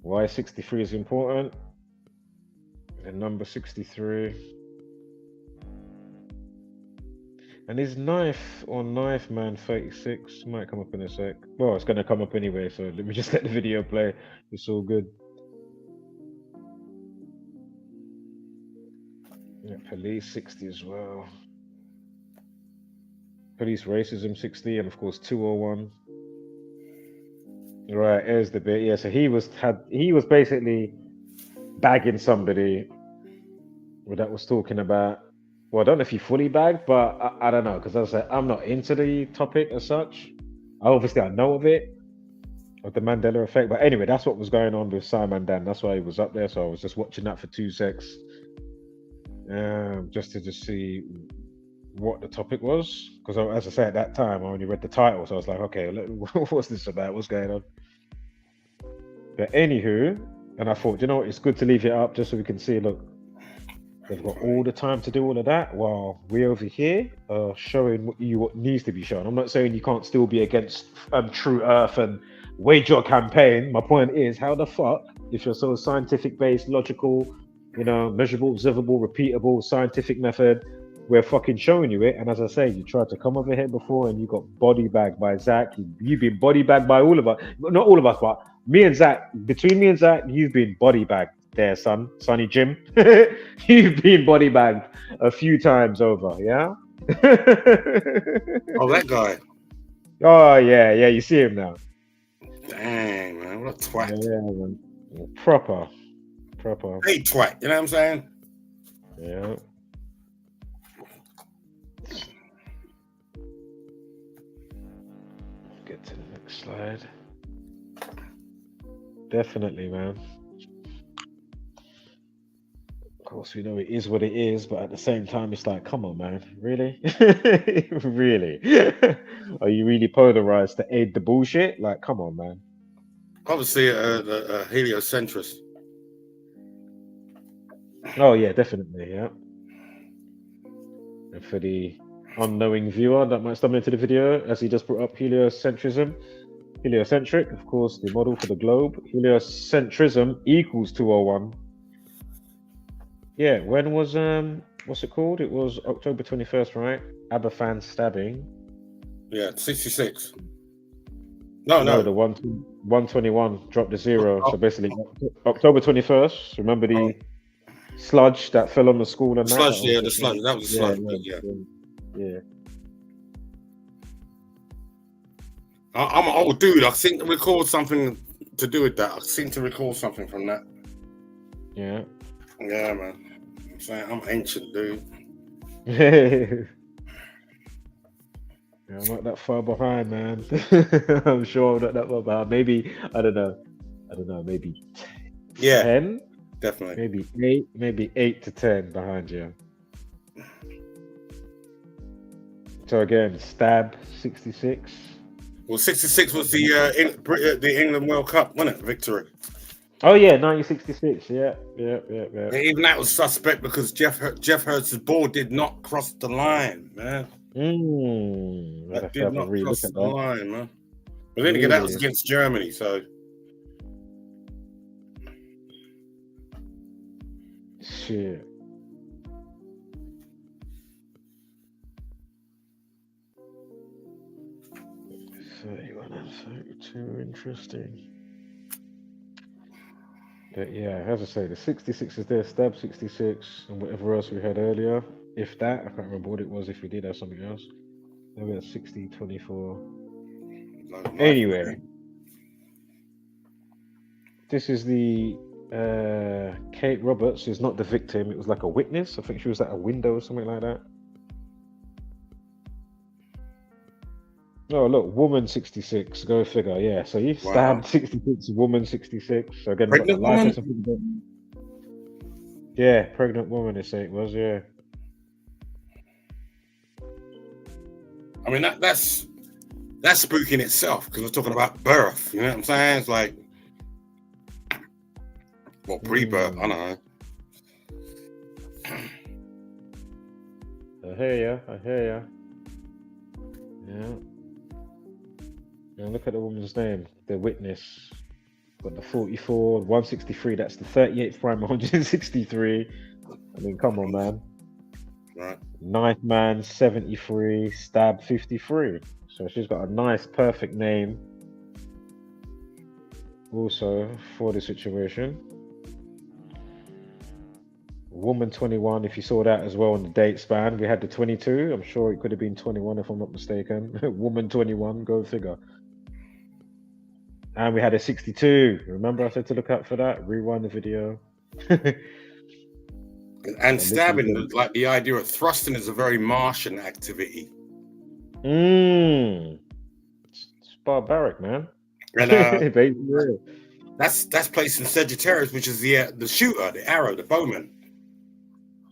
Why 63 is important. The number 63. And his knife man 36 might come up in a sec. Well, it's going to come up anyway, so let me just let the video play. It's all good. Yeah, police 60 as well. Police racism 60, and of course 201. Right, here's the bit. Yeah, so he was basically bagging somebody that was talking about. Well, I don't know if he fully bagged, but I don't know, because as I said, I'm not into the topic as such. Obviously, I know of it, of the Mandela effect. But anyway, that's what was going on with Simon Dan. That's why he was up there. So I was just watching that for 2 secs, just to see what the topic was. Because as I said, at that time, I only read the title. So I was like, okay, what's this about? What's going on? But anywho, and I thought, it's good to leave it up just so we can see, look, they've got all the time to do all of that while we over here are showing what needs to be shown. I'm not saying you can't still be against True Earth and wage your campaign. My point is, how the fuck, if you're so scientific based, logical, measurable, observable, repeatable, scientific method, we're fucking showing you it. And as I say, you tried to come over here before and you got body bagged by Zach. You've been body bagged by all of us. Not all of us, but me and Zach. Between me and Zach, you've been body bagged. There, Sonny Jim. You've been body bagged a few times over, yeah? Oh, that guy. Oh, yeah, you see him now. Dang, man, what a twat. Yeah, man. Proper. Hey, twat. You know what I'm saying? Yeah. Get to the next slide. Definitely, man. Of course, we know it is what it is, but at the same time, it's like, come on, man, really? Really? Are you really polarized to aid the bullshit? Like, come on, man. Obviously, a heliocentrist. Oh, yeah, definitely, yeah. And for the unknowing viewer that might stumble into the video, as he just brought up heliocentrism, heliocentric, of course, the model for the globe. Heliocentrism equals 201. Yeah, when was what's it called? It was October 21st, right? Aberfan stabbing. Yeah, 66. No. The 121 dropped the 0. So basically, October 21st. Remember the sludge that fell on the school and sludge, that? the sludge. That was the sludge. Yeah. I'm an old dude. I seem to recall something to do with that. I seem to recall something from that. Yeah. Yeah, man. I'm saying I'm ancient, dude. Yeah, I'm not that far behind, man. I'm sure I'm not that far behind. Maybe I don't know. Maybe 10. Definitely. Maybe 8 to 10 behind you. So again, stab 66. Well, 66 was the England World Cup, wasn't it? Victory. Oh yeah, 1966. Yeah. Even that was suspect because Jeff Hurst's ball did not cross the line, man. That did not cross the line, man. But then again, that was against Germany, so. Shit. Too interesting. But yeah, as I say, the 66 is there, stab 66, and whatever else we had earlier. If that, I can't remember what it was, if we did have something else. Maybe that's 60, 24. Anyway, this is the Kate Roberts is not the victim, it was like a witness. I think she was at a window or something like that. Oh look, woman 66, go figure. Yeah, so you stabbed 66, woman 66. So again, pregnant woman? Yeah, pregnant woman, they say it was, yeah. I mean, that's spooky in itself, because we're talking about birth, you know what I'm saying? It's like, well, pre-birth, I don't know. I hear ya. Yeah. And look at the woman's name, the witness. Got the 44, 163, that's the 38th prime, 163. I mean, come on, man. Right. Ninth man, 73, stab 53. So she's got a nice, perfect name also for the situation. Woman 21, if you saw that as well in the date span, we had the 22. I'm sure it could have been 21 if I'm not mistaken. Woman 21, go figure. And we had a 62. Remember I said to look out for that? Rewind the video. And stabbing, like the idea of thrusting, is a very Martian activity. It's barbaric, man. And that's placed in Sagittarius, which is the shooter, the arrow, the bowman.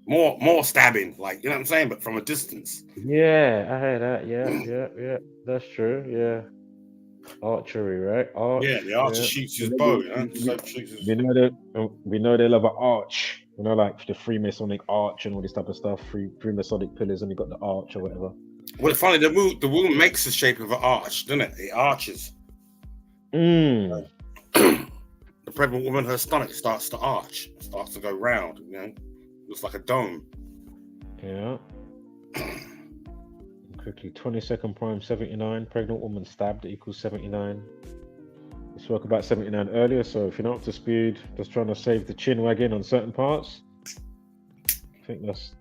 More stabbing, like, you know what I'm saying, but from a distance. Yeah, I heard that. Yeah. That's true. Yeah. Archery, right? Arch, yeah, the archer shoots his bow. We know they love an arch. You know, like the Freemasonic arch and all this type of stuff. Freemasonic pillars, and you got the arch or whatever. Well, it's funny. The womb makes the shape of an arch, doesn't it? It arches. The pregnant woman, her stomach starts to arch, starts to go round. You know, looks like a dome. Yeah. Quickly, 22nd prime 79, pregnant woman stabbed equals 79. We spoke about 79 earlier, so if you're not up to speed, just trying to save the chin wagging on certain parts. I think that's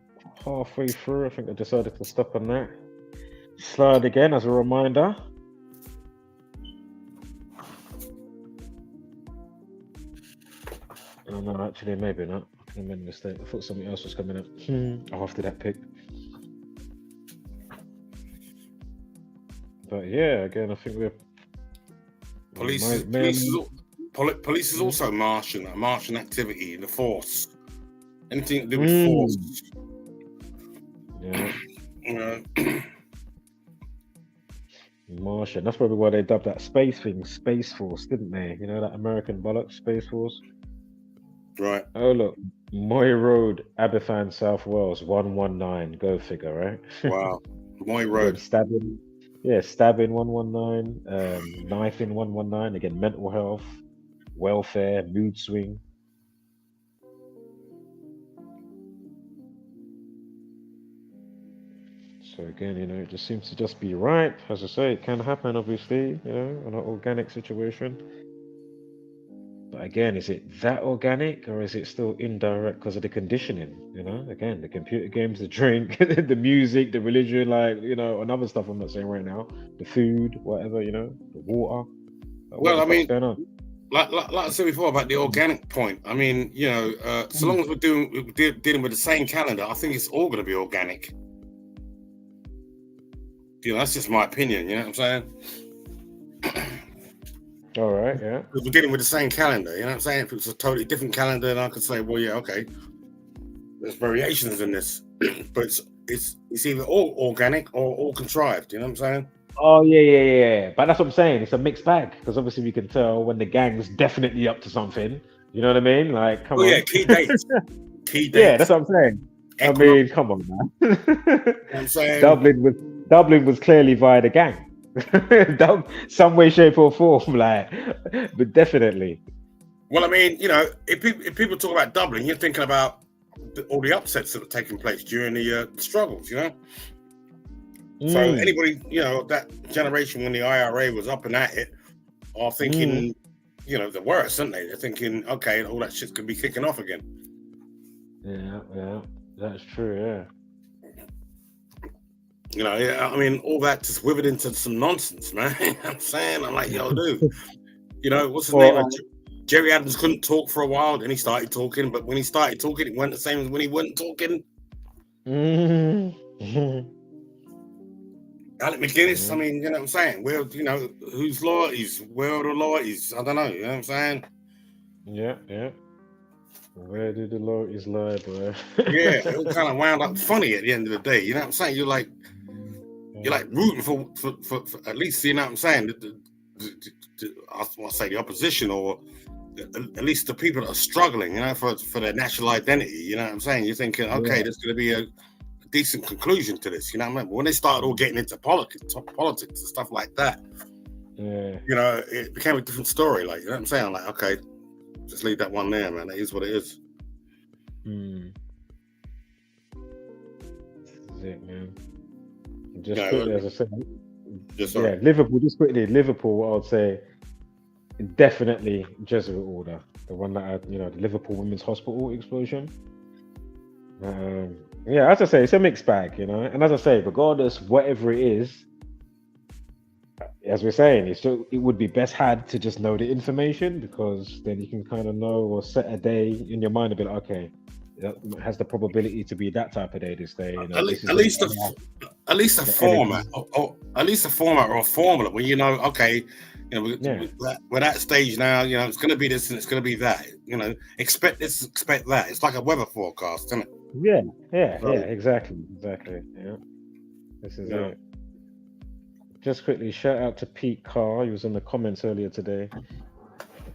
halfway through. I think I decided to stop on that. Slide again as a reminder. Oh, no, actually, maybe not. I made a mistake. I thought something else was coming up. After that pick. But yeah, again, I think we're Police is also Martian activity, the force. Anything to do with force. Yeah. You know. Martian. That's probably why they dubbed that space thing Space Force, didn't they? You know, that American bollocks, Space Force. Right. Oh, look. Moy Road, Aberfan, South Wales, 119. Go figure, right? Wow. Moy Road. Again, stabbing 119, knifing 119. Again, mental health, welfare, mood swing. So again, you know, it just seems to just be ripe. As I say, it can happen, obviously, you know, in an organic situation. But again, is it that organic or is it still indirect because of the conditioning? You know, again, the computer games, the drink, the music, the religion, like, you know, and other stuff I'm not saying right now, the food, whatever, you know, the water. What the fuck's going on? Like I said before about the organic point, I mean, you know, so long as we're dealing with the same calendar, I think it's all going to be organic. You know, that's just my opinion, you know what I'm saying? All right, yeah. If we're dealing with the same calendar, you know what I'm saying? If it's a totally different calendar, then I could say, well, yeah, okay, there's variations in this, but it's either all organic or all contrived. You know what I'm saying? Oh yeah. But that's what I'm saying. It's a mixed bag because obviously we can tell when the gang's definitely up to something. You know what I mean? Like, come on. Yeah, key dates. Yeah, that's what I'm saying. I mean, come on, man. You know what I'm saying? Dublin was clearly via the gang. Some way, shape, or form, like, but definitely. Well, I mean, you know, if people talk about Dublin, you're thinking about all the upsets that were taking place during the struggles, you know. So anybody, you know, that generation when the IRA was up and at it, are thinking, you know, the worst, aren't they? They're thinking, okay, all that shit could be kicking off again. Yeah, that's true. Yeah. You know, I mean, all that just withered into some nonsense, man. You know what I'm saying? I'm like, yo, dude. You know, what's his name? Jerry Adams couldn't talk for a while, then he started talking, but when he started talking, it wasn't the same as when he wasn't talking. Alec McGuinness, I mean, you know what I'm saying? Well, you know, whose loyalties? Where are the loyalties? I don't know, you know what I'm saying? Yeah. Where did the loyalties lie, boy? Yeah, it all kind of wound up funny at the end of the day. You know what I'm saying? You're like rooting for at least, you know what I'm saying? I want to say the opposition, or at least the people that are struggling, you know, for their national identity. You know what I'm saying? You're thinking, okay, there's going to be a decent conclusion to this. You know what I mean? But when they started all getting into politics and stuff like that, you know, it became a different story. Like, you know what I'm saying? I'm like, okay, just leave that one there, man. That is what it is. This is it, man. Just quickly, as I said, Liverpool. Just quickly, Liverpool. I would say definitely Jesuit order, the one that had, you know, the Liverpool Women's Hospital explosion. Yeah, as I say, it's a mixed bag, you know. And as I say, regardless, whatever it is, as we're saying, it would be best had to just know the information, because then you can kind of know or set a day in your mind a bit like, okay, that has the probability to be that type of day this day. You know, at least a format, or at least a format or a formula where you know, okay, you know, we're at that stage now. You know, it's going to be this and it's going to be that. You know, expect this, expect that. It's like a weather forecast, isn't it? Yeah, exactly. Yeah, this is it. Just quickly, shout out to Pete Carr. He was in the comments earlier today.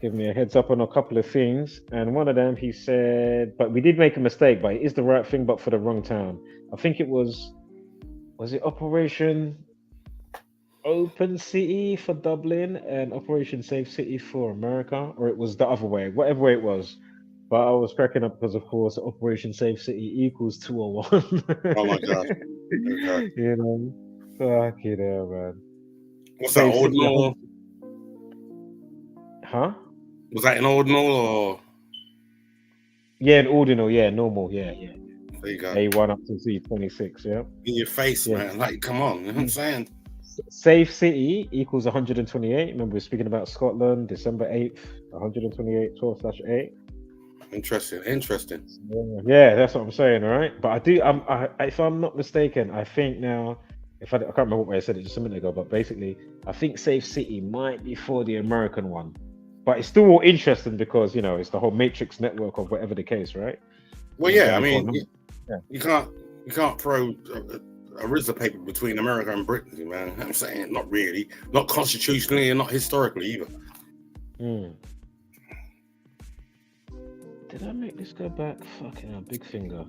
Give me a heads up on a couple of things, and one of them he said, but we did make a mistake, but it is the right thing, but for the wrong town. I think it was it Operation Open City for Dublin and Operation Safe City for America, or it was the other way, whatever way it was. But I was cracking up because, of course, Operation Safe City equals 201. Oh my god! Okay. You know, fuck it out, man. What's that, ordinal? Huh? Was that an ordinal or? Yeah, an ordinal. Yeah, normal. Yeah. There you go. A1 up to C26. Yeah. In your face, man. Like, come on. You know what I'm saying? Safe City equals 128. Remember, we're speaking about Scotland, December 8th, 128, 12/8. Interesting. Yeah, that's what I'm saying, right? But I do. If I'm not mistaken, I think now, I can't remember what way I said it just a minute ago, but basically, I think Safe City might be for the American one, but it's still all interesting because it's the whole matrix network of whatever the case, right? Well, And it's yeah. I only for mean, you can't throw a RZA paper between America and Britain, man. I'm saying not really, not constitutionally and not historically either. Did I make this go back? Fucking hell, big finger.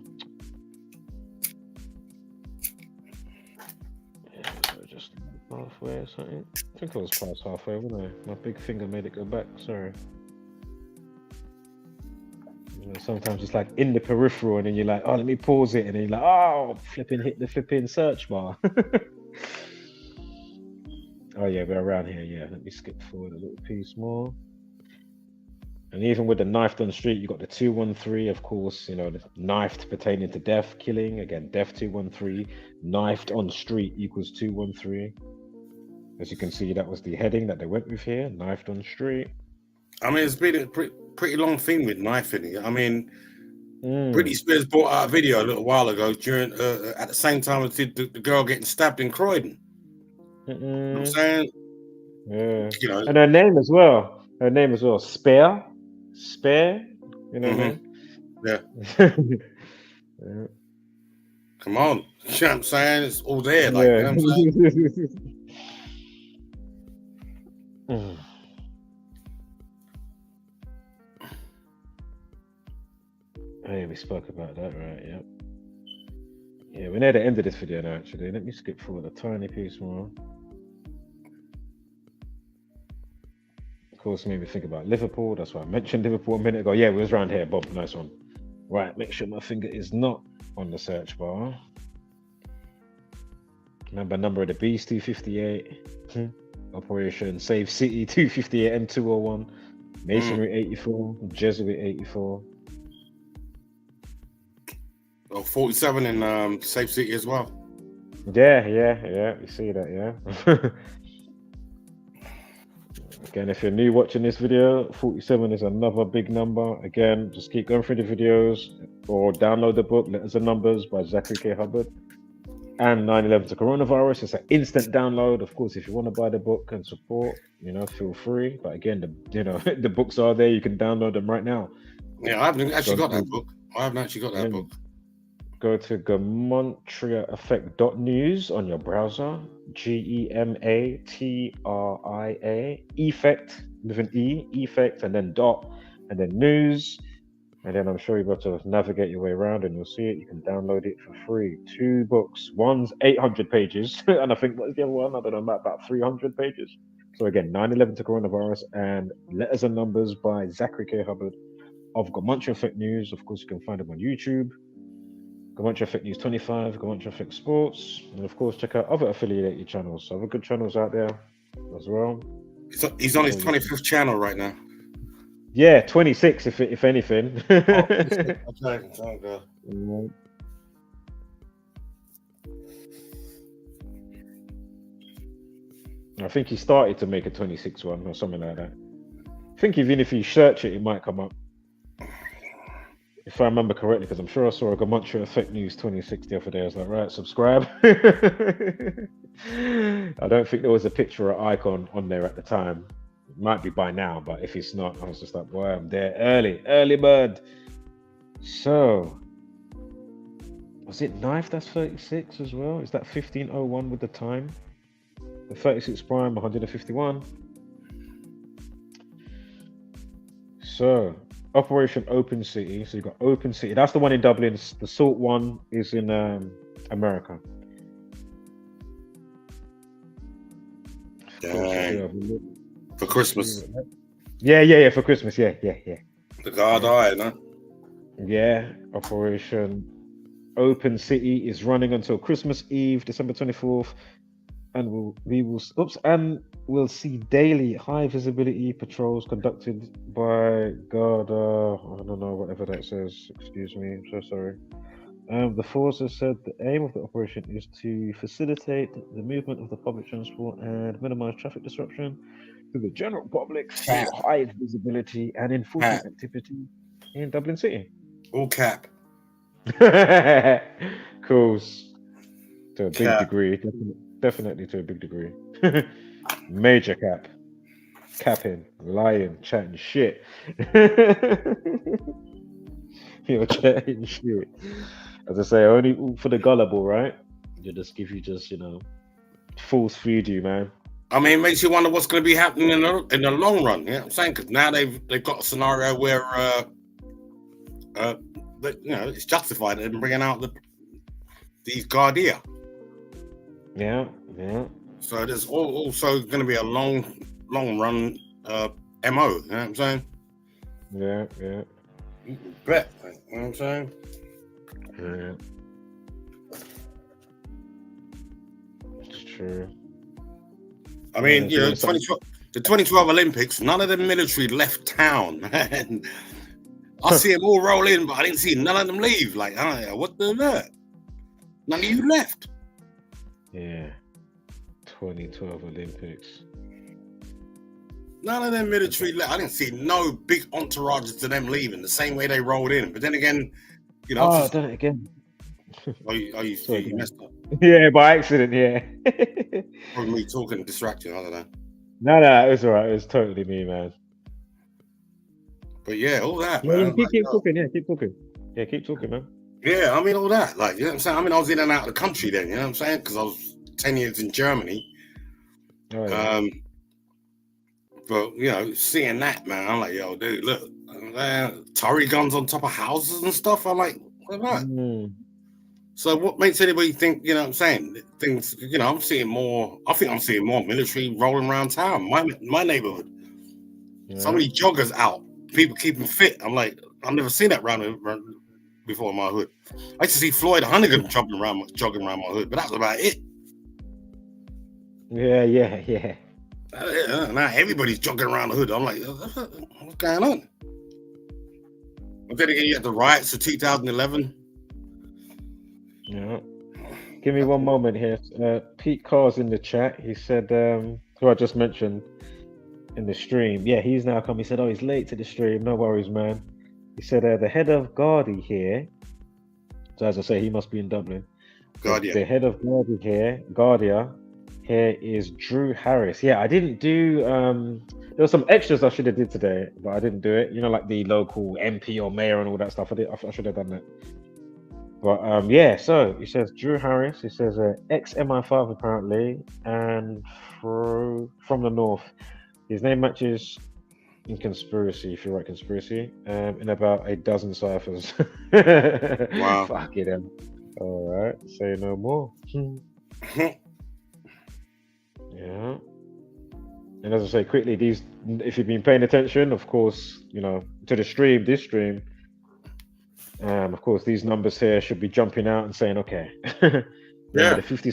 Yeah, so just halfway or something. I think I was past halfway, wasn't I? My big finger made it go back. Sorry. Sometimes it's like in the peripheral, and then you're like, oh, let me pause it, and then you're like, oh, hit the flipping search bar. Oh yeah, we're around here. Yeah, let me skip forward a little piece more. And even with the knifed on street, you got the 213, of course, the knifed pertaining to death, killing, again, death 213, knifed on street equals 213. As you can see, that was the heading that they went with here, knifed on street. I mean, it's been a pretty long thing with knifing. I mean, Britney Spears brought out a video a little while ago during at the same time as the girl getting stabbed in Croydon. You know what I'm saying? Yeah. And her name as well. Spare. You know what I mean? Yeah. Come on. You know what I'm saying? It's all there. Like, you know what I'm saying? Hey, we spoke about that, right? Yep. Yeah, we're near the end of this video now, actually. Let me skip forward a tiny piece more. Of course, made me think about Liverpool. That's why I mentioned Liverpool a minute ago. Yeah, we was around here, Bob. Nice one. Right, make sure my finger is not on the search bar. Remember, number of the beast 258. Operation Save City 258 M201. Masonry 84. Jesuit 84. Oh, 47 in Safe City as well. Yeah. You see that, yeah. Again, if you're new watching this video, 47 is another big number. Again, just keep going through the videos or download the book, Letters and Numbers by Zachary K. Hubbard. And 9/11 to Coronavirus. It's an instant download. Of course, if you want to buy the book and support, feel free. But again, the books are there. You can download them right now. Yeah, I haven't actually got that book. Go to GematriaEffect.News on your browser. GEMATRIA effect with an E, effect, and then dot, and then news. And then I'm sure you'll be able to navigate your way around and you'll see it. You can download it for free. 2 books. One's 800 pages. And I think, what's the other one? I don't know, about 300 pages. So again, 9/11 to Coronavirus and Letters and Numbers by Zachary K. Hubbard of GematriaEffect.News. Of course, you can find them on YouTube. GematriaEffect.News 25, GematriaEffect Sports. And of course, check out other affiliated channels. Other good channels out there as well. He's on his 25th channel right now. Yeah, 26 if anything. Okay. I think he started to make a 26 one or something like that. I think even if you search it, it might come up. If I remember correctly, because I'm sure I saw a GematriaEffect.News 26 the other day. I was like, right, subscribe. I don't think there was a picture or icon on there at the time. It might be by now, but if it's not, I was just like, boy, I'm there early bird. So, was it knife that's 36 as well? Is that 1501 with the time? The 36 prime, 151. So, Operation Open City. So you've got Open City. That's the one in Dublin. The Salt one is in America. For Christmas. Yeah, for Christmas. Yeah. The guard eye, no? Yeah, Operation Open City is running until Christmas Eve, December 24th. And we'll see daily high visibility patrols conducted by guard. I don't know, whatever that says. Excuse me, I'm so sorry. The force has said the aim of the operation is to facilitate the movement of the public transport and minimize traffic disruption to the general public through high visibility and enforcement activity in Dublin City. All cap. Cool. To a big Cap. degree, definitely to a big degree. Major cap. Capping, lying, chatting shit. You're chatting shit. As I say, only for the gullible, right? They just give you force feed you, man. I mean, it makes you wonder what's going to be happening in the long run. You know what I'm saying? Because now they've got a scenario where it's justified in bringing out these Guardia. Yeah. So there's also going to be a long run MO. You know what I'm saying? Yeah. Bet. You know what I'm saying? Yeah. It's true. I mean, the 2012 Olympics, none of the military left town, man. I see them all roll in, but I didn't see none of them leave. Like, what the heck? None of you left. Yeah. 2012 Olympics. None of them military left. I didn't see no big entourages to them leaving the same way they rolled in. But then again, I've done it again. You messed up. Yeah, by accident, yeah. Probably me talking distracting, I don't know. No, it was alright. It was totally me, man. But yeah, all that, Yeah, man. keep talking, yeah, keep talking. Yeah, keep talking, man. Yeah, I mean, all that. Like, you know what I'm saying? I mean, I was in and out of the country then, you know what I'm saying? Because I was 10 years in Germany. Oh, yeah. But, seeing that, man, I'm like, yo, dude, look. Tory guns on top of houses and stuff. I'm like, what about that? So what makes anybody think, you know what I'm saying? Things, I'm seeing more. I think I'm seeing more military rolling around town, my neighborhood. Yeah. So many joggers out, people keeping fit. I'm like, I've never seen that round before in my hood. I used to see Floyd Hunnigan jogging around my hood, but that was about it. Yeah. Now everybody's jogging around the hood. I'm like, what's going on? But then again, you had the riots of 2011. Yeah. Give me one moment here. Pete Carr's in the chat. He said, who I just mentioned in the stream. Yeah, he's now come. He said, he's late to the stream. No worries, man. He said, the head of Guardia here. So as I say, he must be in Dublin. Guardia. The head of Guardia here is Drew Harris. Yeah, I didn't do, there were some extras I should have did today, but I didn't do it. Like the local MP or mayor and all that stuff. I should have done that. But so he says Drew Harris. He says ex-MI5 apparently, and from the north. His name matches in conspiracy, if you write conspiracy, in about a dozen ciphers. Wow. Fuck it. All right, say no more. Yeah. And as I say quickly, these, if you've been paying attention, of course, to this stream. Of course, these numbers here should be jumping out and saying, okay, yeah, the 50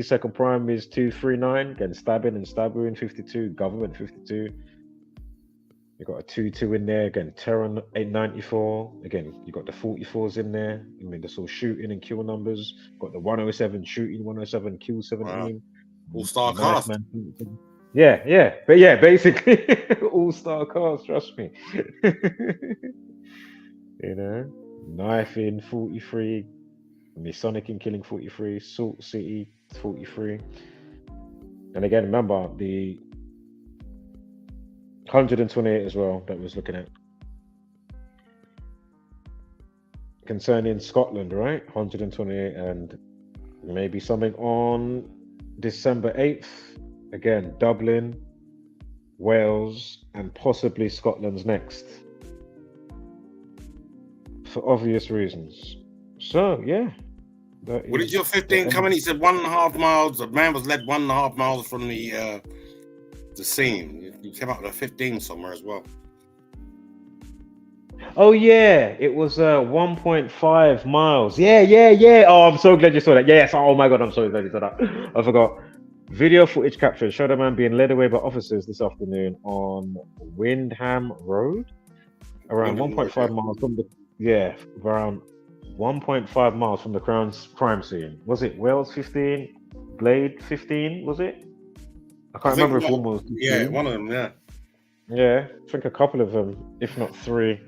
second prime is 239, again, stabbing and stabbing 52, government 52. You got a 22 in there, again, terror 894. Again, you got the 44s in there. I mean, that's all shooting and kill numbers. Got the 107 shooting, 107 kill 17. Wow. All-star cast. Yeah, but yeah, basically all-star cast. Trust me. Knifing 43, Masonic and killing 43, Salt City 43. And again, remember the 128 as well that we was looking at. Concerning Scotland, right? 128 and maybe something on December 8th. Again, Dublin, Wales, and possibly Scotland's next. For obvious reasons. So, yeah. What did your 15 come in? He said 1.5 miles. The man was led 1.5 miles from the scene. You came out with a 15 somewhere as well. Oh, yeah. It was 1.5 miles. Yeah. Oh, I'm so glad you saw that. Yes. Oh, my God. I'm so glad you saw that. I forgot. Video footage captured. Showed a man being led away by officers this afternoon on Windham Road. Around 1.5 miles from the... Yeah, around 1.5 miles from the crime scene. Was it Wales 15? Blade 15, was it? I can't remember if one was... Yeah, one of them, yeah. Yeah, I think a couple of them, if not three.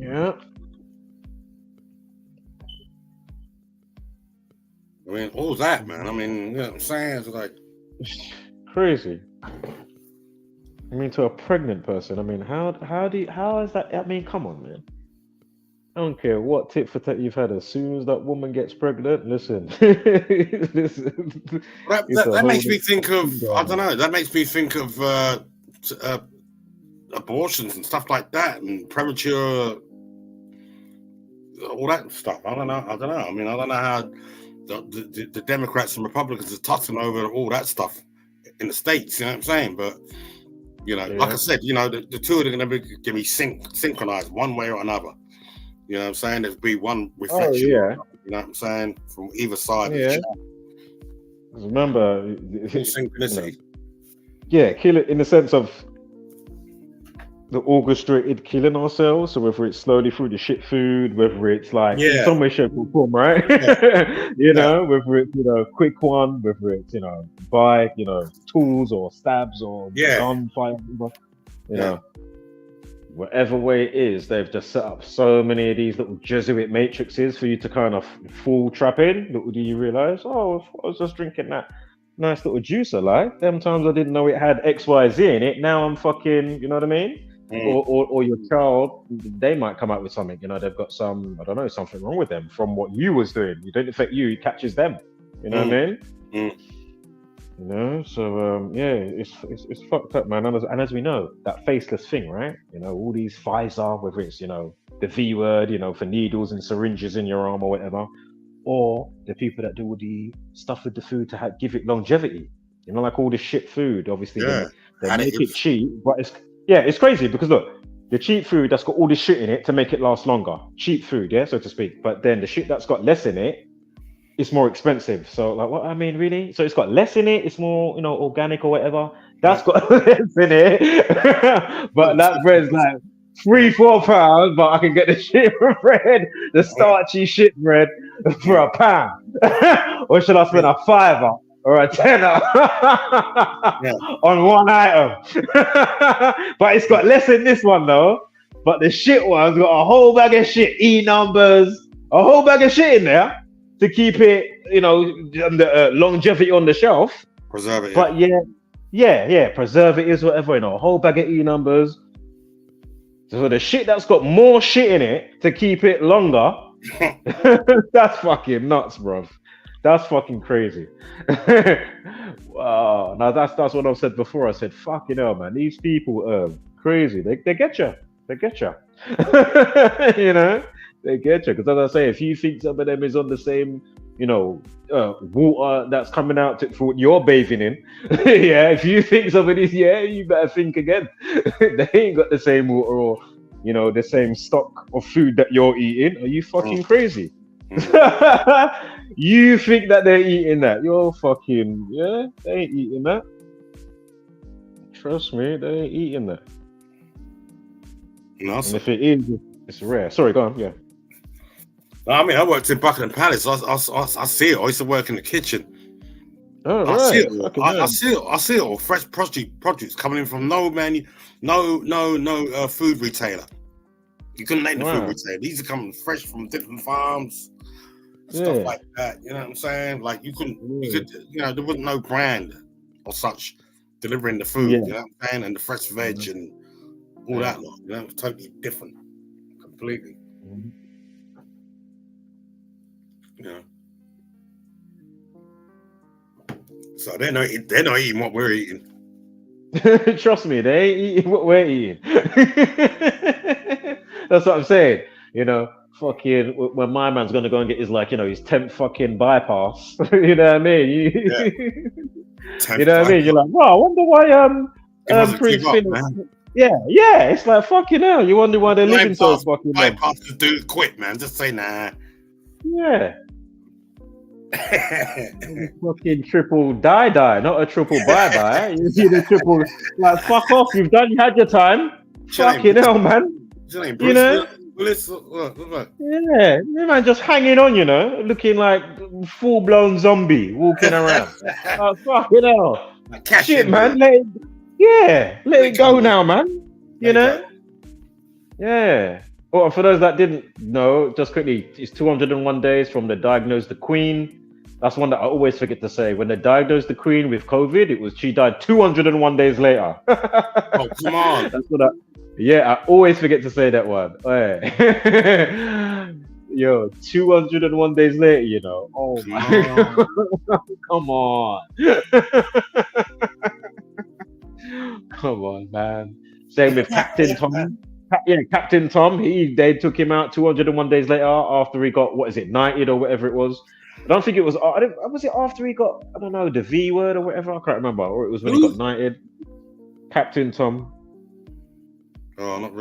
Yeah. I mean, all that, man. I mean, you know what I'm saying? It's like crazy. I mean, to a pregnant person. I mean, how is that? I mean, come on, man. I don't care what tit for tat you've had. As soon as that woman gets pregnant, listen, that makes me think of. I don't know. That makes me think of abortions and stuff like that, and premature, all that stuff. I don't know. I mean, I don't know how the Democrats and Republicans are tussling over all that stuff in the States. You know what I'm saying? But you know, like I said, you know, the two are going to be synchronized one way or another. You know what I'm saying? There'll be one reflection. You know what I'm saying? From either side. Yeah. Remember, synchronicity. Kill it in the sense of the orchestrated killing ourselves. So whether it's slowly through the shit food, whether it's like in some way, shape, or form, right? You know, whether it's quick one, whether it's bike, tools or stabs or gunfire, you know. Whatever way it is, they've just set up so many of these little Jesuit matrices for you to kind of fall trap in. Little do you realize, I was just drinking that nice little juicer, like them times I didn't know it had XYZ in it. Now I'm fucking, you know what I mean? Or your child, they might come out with something, they've got some, I don't know, something wrong with them from what you was doing. You don't affect you, it catches them. You know what I mean? So it's fucked up, man. And as we know, that faceless thing, right? All these Pfizer, whether it's the V word, for needles and syringes in your arm or whatever, or the people that do all the stuff with the food to give it longevity. Like all the shit food. Obviously, they make it cheap, but it's crazy because look, the cheap food that's got all this shit in it to make it last longer, cheap food, so to speak. But then the shit that's got less in it, it's more expensive. So like, what I mean, really? So it's got less in it. It's more, organic or whatever. That's got less in it. But that bread's like £3-4, but I can get the shit bread, the starchy shit bread for £1. Or should I spend a £5 or a £10 on one item? But it's got less in this one though. But the shit one's got a whole bag of shit, numbers, a whole bag of shit in there. To keep it, the longevity on the shelf. Preserve it. But preservatives, whatever, a whole bag of numbers. So the shit that's got more shit in it to keep it longer, that's fucking nuts, bro. That's fucking crazy. Wow. Now that's what I've said before. I said, fucking hell, man. These people are crazy. They get you. They get you. They get you, because as I say, if you think some of them is on the same, water that's coming out for what you're bathing in, if you think some of these, you better think again. They ain't got the same water or, the same stock of food that you're eating. Are you fucking crazy? You think that they're eating that? You're fucking, they ain't eating that. Trust me, they ain't eating that. No, and if it is, it's rare. Sorry, go on, I mean, I worked in Buckingham Palace. I see it. I used to work in the kitchen. Oh, I right. see it. I see it all. Fresh produce coming in from no food retailer. You couldn't name the food retailer. These are coming fresh from different farms, stuff like that. You know what I'm saying? Like you could, there wasn't no brand or such delivering the food. You know what I'm saying? And the fresh veg and all that lot. It was totally different, completely. So they're not eating what we're eating. Trust me, they ain't eating what we're eating. That's what I'm saying. Fucking when my man's gonna go and get his his 10th fucking bypass. You know what I mean? You know what I mean? You're like, wow, I wonder why Prince Philip. It's like fucking hell. You wonder why they're living so fucking long. Bypass the dude quit, man. Just say nah. Yeah. Fucking triple die, not a triple bye. You see the triple, like, fuck off. You had your time. Fucking hell, man. Look. Yeah, man, just hanging on, looking like full blown zombie walking around. Fucking hell. Shit, man. Let it go now, man. Yeah. Well, for those that didn't know, just quickly, it's 201 days from they diagnosed the Queen. That's one that I always forget to say. When they diagnosed the Queen with COVID, she died 201 days later. Oh, come on. That's what I always forget to say that one. Hey. Yo, 201 days later, you know. Oh my God. Come on. Come on, man. Same with Captain Tom. Captain Tom. They took him out 201 days later after he got, what is it, knighted or whatever it was. I don't think it was. Was it after he got, I don't know, the V word or whatever? I can't remember. Or it was when he got knighted. Captain Tom. Oh, I'm not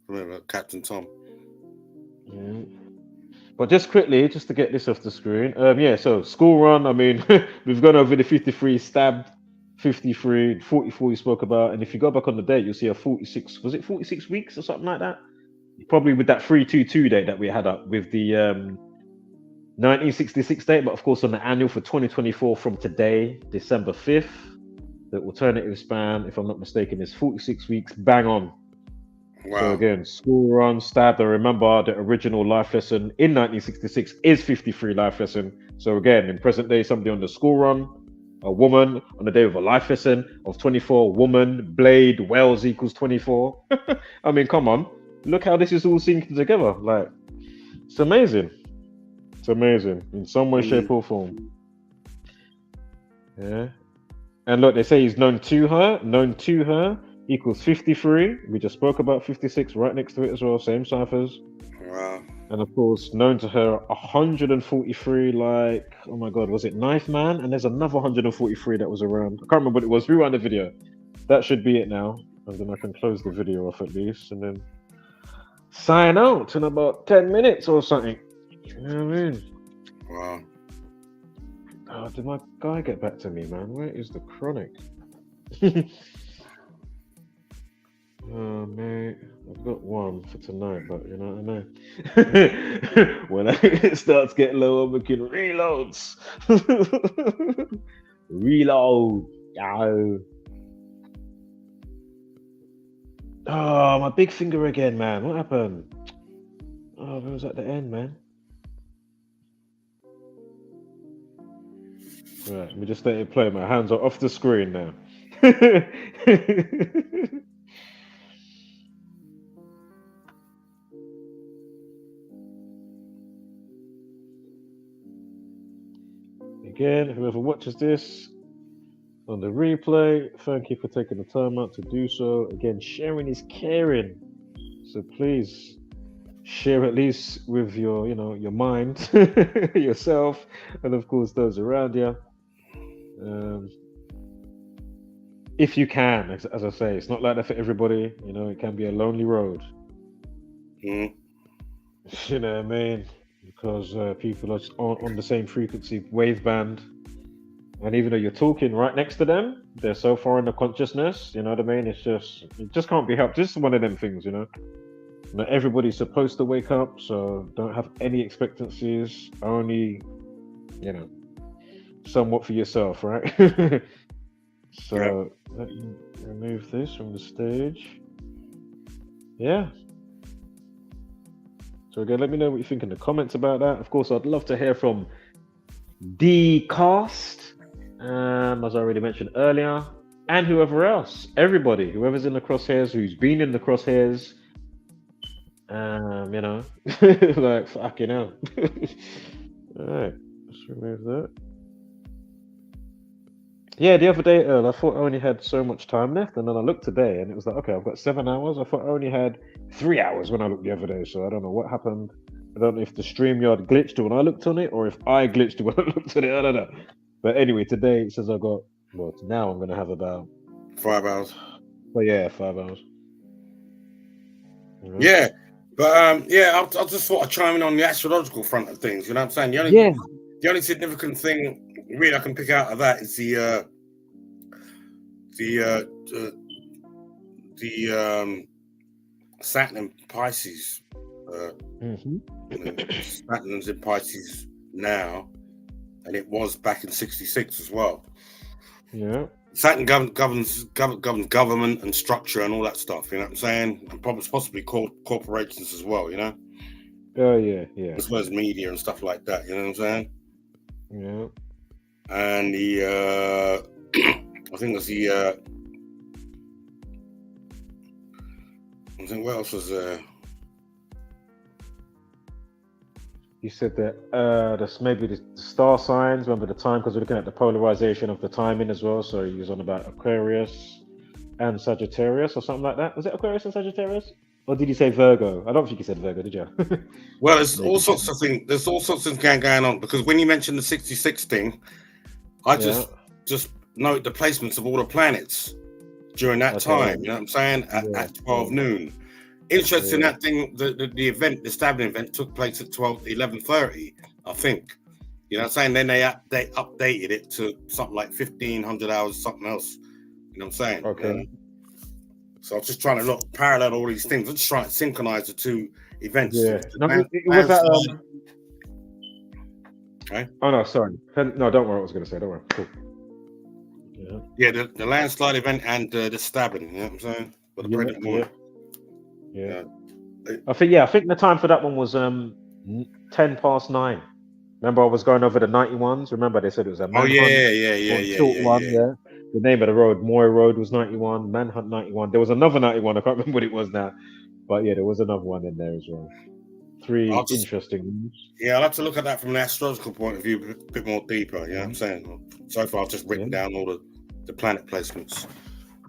remember Captain Tom. Yeah. But just quickly, just to get this off the screen. So school run. I mean, we've gone over the 53 stabbed, 53, 44 you spoke about, and if you go back on the date, you'll see a 46. Was it 46 weeks or something like that? Probably with that 322 date that we had up with the 1966 date, but of course on the annual for 2024 from today, December 5th. The alternative span, if I'm not mistaken, is 46 weeks, bang on. Wow. So again, school run, stabbed. I remember the original life lesson in 1966 is 53 life lesson. So again, in present day, somebody on the school run, a woman on the day of a life lesson of 24, woman, blade, Wells equals 24. I mean, come on. Look how this is all syncing together. Like, it's amazing. It's amazing in some way, shape, or form. Yeah. And look, they say he's known to her equals 53. We just spoke about 56 right next to it as well, same ciphers. Wow. And of course, known to her 143, like, oh my God, was it Knife Man? And there's another 143 that was around. I can't remember what it was. Rewind the video. That should be it now. And then I can close the video off at least and then sign out in about 10 minutes or something. You know what I mean? Wow. Oh, did my guy get back to me, man? Where is the chronic? Oh, mate, I've got one for tonight, but you know what I mean? When it starts getting low, I'm making reloads. Reload. Yo. Oh, my big finger again, man. What happened? Oh, where was at the end, man? Right, let me just let it play. My hands are off the screen now. Again, whoever watches this on the replay, thank you for taking the time out to do so. Again, sharing is caring. So please share at least with your, your mind, yourself, and of course those around you. If you can, as I say, it's not like that for everybody. It can be a lonely road. You know what I mean? Because people are just on the same frequency wave band, and even though you're talking right next to them, they're so far in the consciousness. You know what I mean? It just can't be helped. Just one of them things, Not everybody's supposed to wake up, so don't have any expectancies. Only, somewhat for yourself, right? So let me remove this from the stage. Yeah. So again, let me know what you think in the comments about that. Of course, I'd love to hear from the cast, as I already mentioned earlier, and whoever else, everybody, whoever's in the crosshairs, who's been in the crosshairs, like fucking hell. All right, let's remove that. Yeah, the other day, I thought I only had so much time left, and then I looked today, and it was like, okay, I've got 7 hours. I thought I only had 3 hours when I looked the other day, so I don't know what happened. I don't know if the StreamYard glitched when I looked on it, or if I glitched when I looked at it. I don't know. But anyway, today it says now I'm going to have about 5 hours. But yeah, 5 hours. Mm-hmm. Yeah, but I just thought I'd chime in on the astrological front of things. You know what I'm saying? The only significant thing really I can pick out of that is the Saturn in Pisces. Saturn's in Pisces now, and it was back in '66 as well. Yeah. Saturn governs government and structure and all that stuff. You know what I'm saying? And possibly corporations as well. You know. Oh yeah. As well as media and stuff like that. You know what I'm saying? Yeah. And the I think it's the I think what else was there? You said that that's maybe the star signs. Remember the time, because we're looking at the polarization of the timing as well. So he was on about Aquarius and Sagittarius or something like that. Was it Aquarius and Sagittarius? Or did he say Virgo? I don't think he said Virgo, did you? Well, there's all sorts of things. There's all sorts of things going on, because when you mentioned the 66 thing, I just note the placements of all the planets during that time. You know what I'm saying? At 12 noon. Interesting, that thing, the event, the stabbing event took place at 11:30, I think. You know what I'm saying? Then they updated it to something like 1500 hours, something else. You know what I'm saying? Okay. So I'm just trying to parallel all these things. I'm just trying to synchronize the two events. Yeah. No, it was that. Okay. Oh no, sorry. No, don't worry. I was going to say. Don't worry. Cool. Yeah. The landslide event and the stabbing. You know what I'm saying? But the pregnant woman. Yeah. I think the time for that one was 9:10. Remember, I was going over the 91s. Remember, they said it was a manhunt. Short one. The name of the road, Moy Road, was 91. Manhunt 91. There was another 91. I can't remember what it was now, but yeah, there was another one in there as well. Three interesting ones. Yeah, I'll have to look at that from an astrological point of view, a bit more deeper. You know what I'm saying? So far, I've just written down all the planet placements,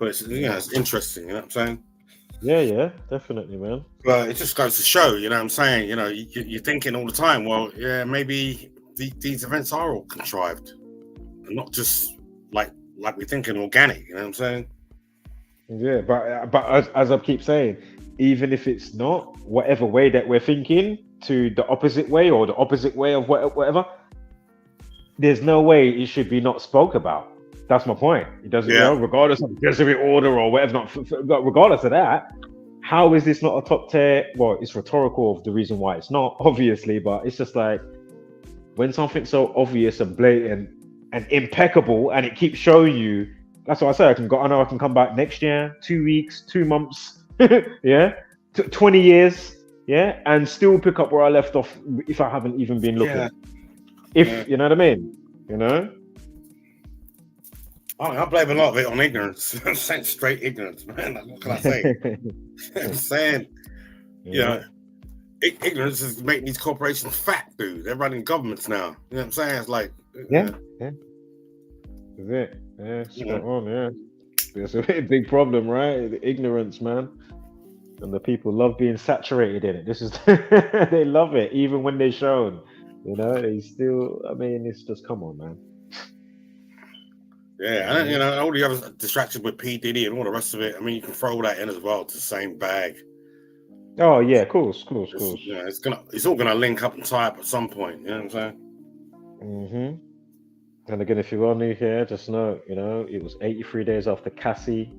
but it's it's interesting. You know what I'm saying? Yeah, definitely, man. But it just goes to show, you know what I'm saying? You know, you're thinking all the time, well, yeah, maybe these events are all contrived and not just like we're thinking organic, you know what I'm saying? Yeah, but as I keep saying, even if it's not, whatever way that we're thinking to the opposite way or the opposite way of whatever, there's no way it should be not spoke about. That's my point. It doesn't, regardless of the Jesuit order or whatever, regardless of that, how is this not a top tier? Well, it's rhetorical of the reason why it's not, obviously, but it's just like when something's so obvious and blatant and impeccable and it keeps showing you, that's what I say. I know I can come back next year, 2 weeks, 2 months, 20 years, and still pick up where I left off if I haven't even been looking. You know what I mean? You know? I blame a lot of it on ignorance. Straight ignorance, man. What can I say? I'm saying, ignorance is making these corporations fat, dude. They're running governments now. You know what I'm saying? It's like, Is it? Yeah, spot on. Yeah, it's a big problem, right? The ignorance, man. And the people love being saturated in it. This is they love it, even when they're shown. You know, they still. I mean, it's just come on, man. Yeah, and all the other distractions with P. Diddy and all the rest of it. I mean, you can throw that in as well to the same bag. Oh yeah, of course. Yeah, it's all gonna link up and tie up at some point. You know what I'm saying? Mm-hmm. And again, if you are new here, just know, it was 83 days after Cassie,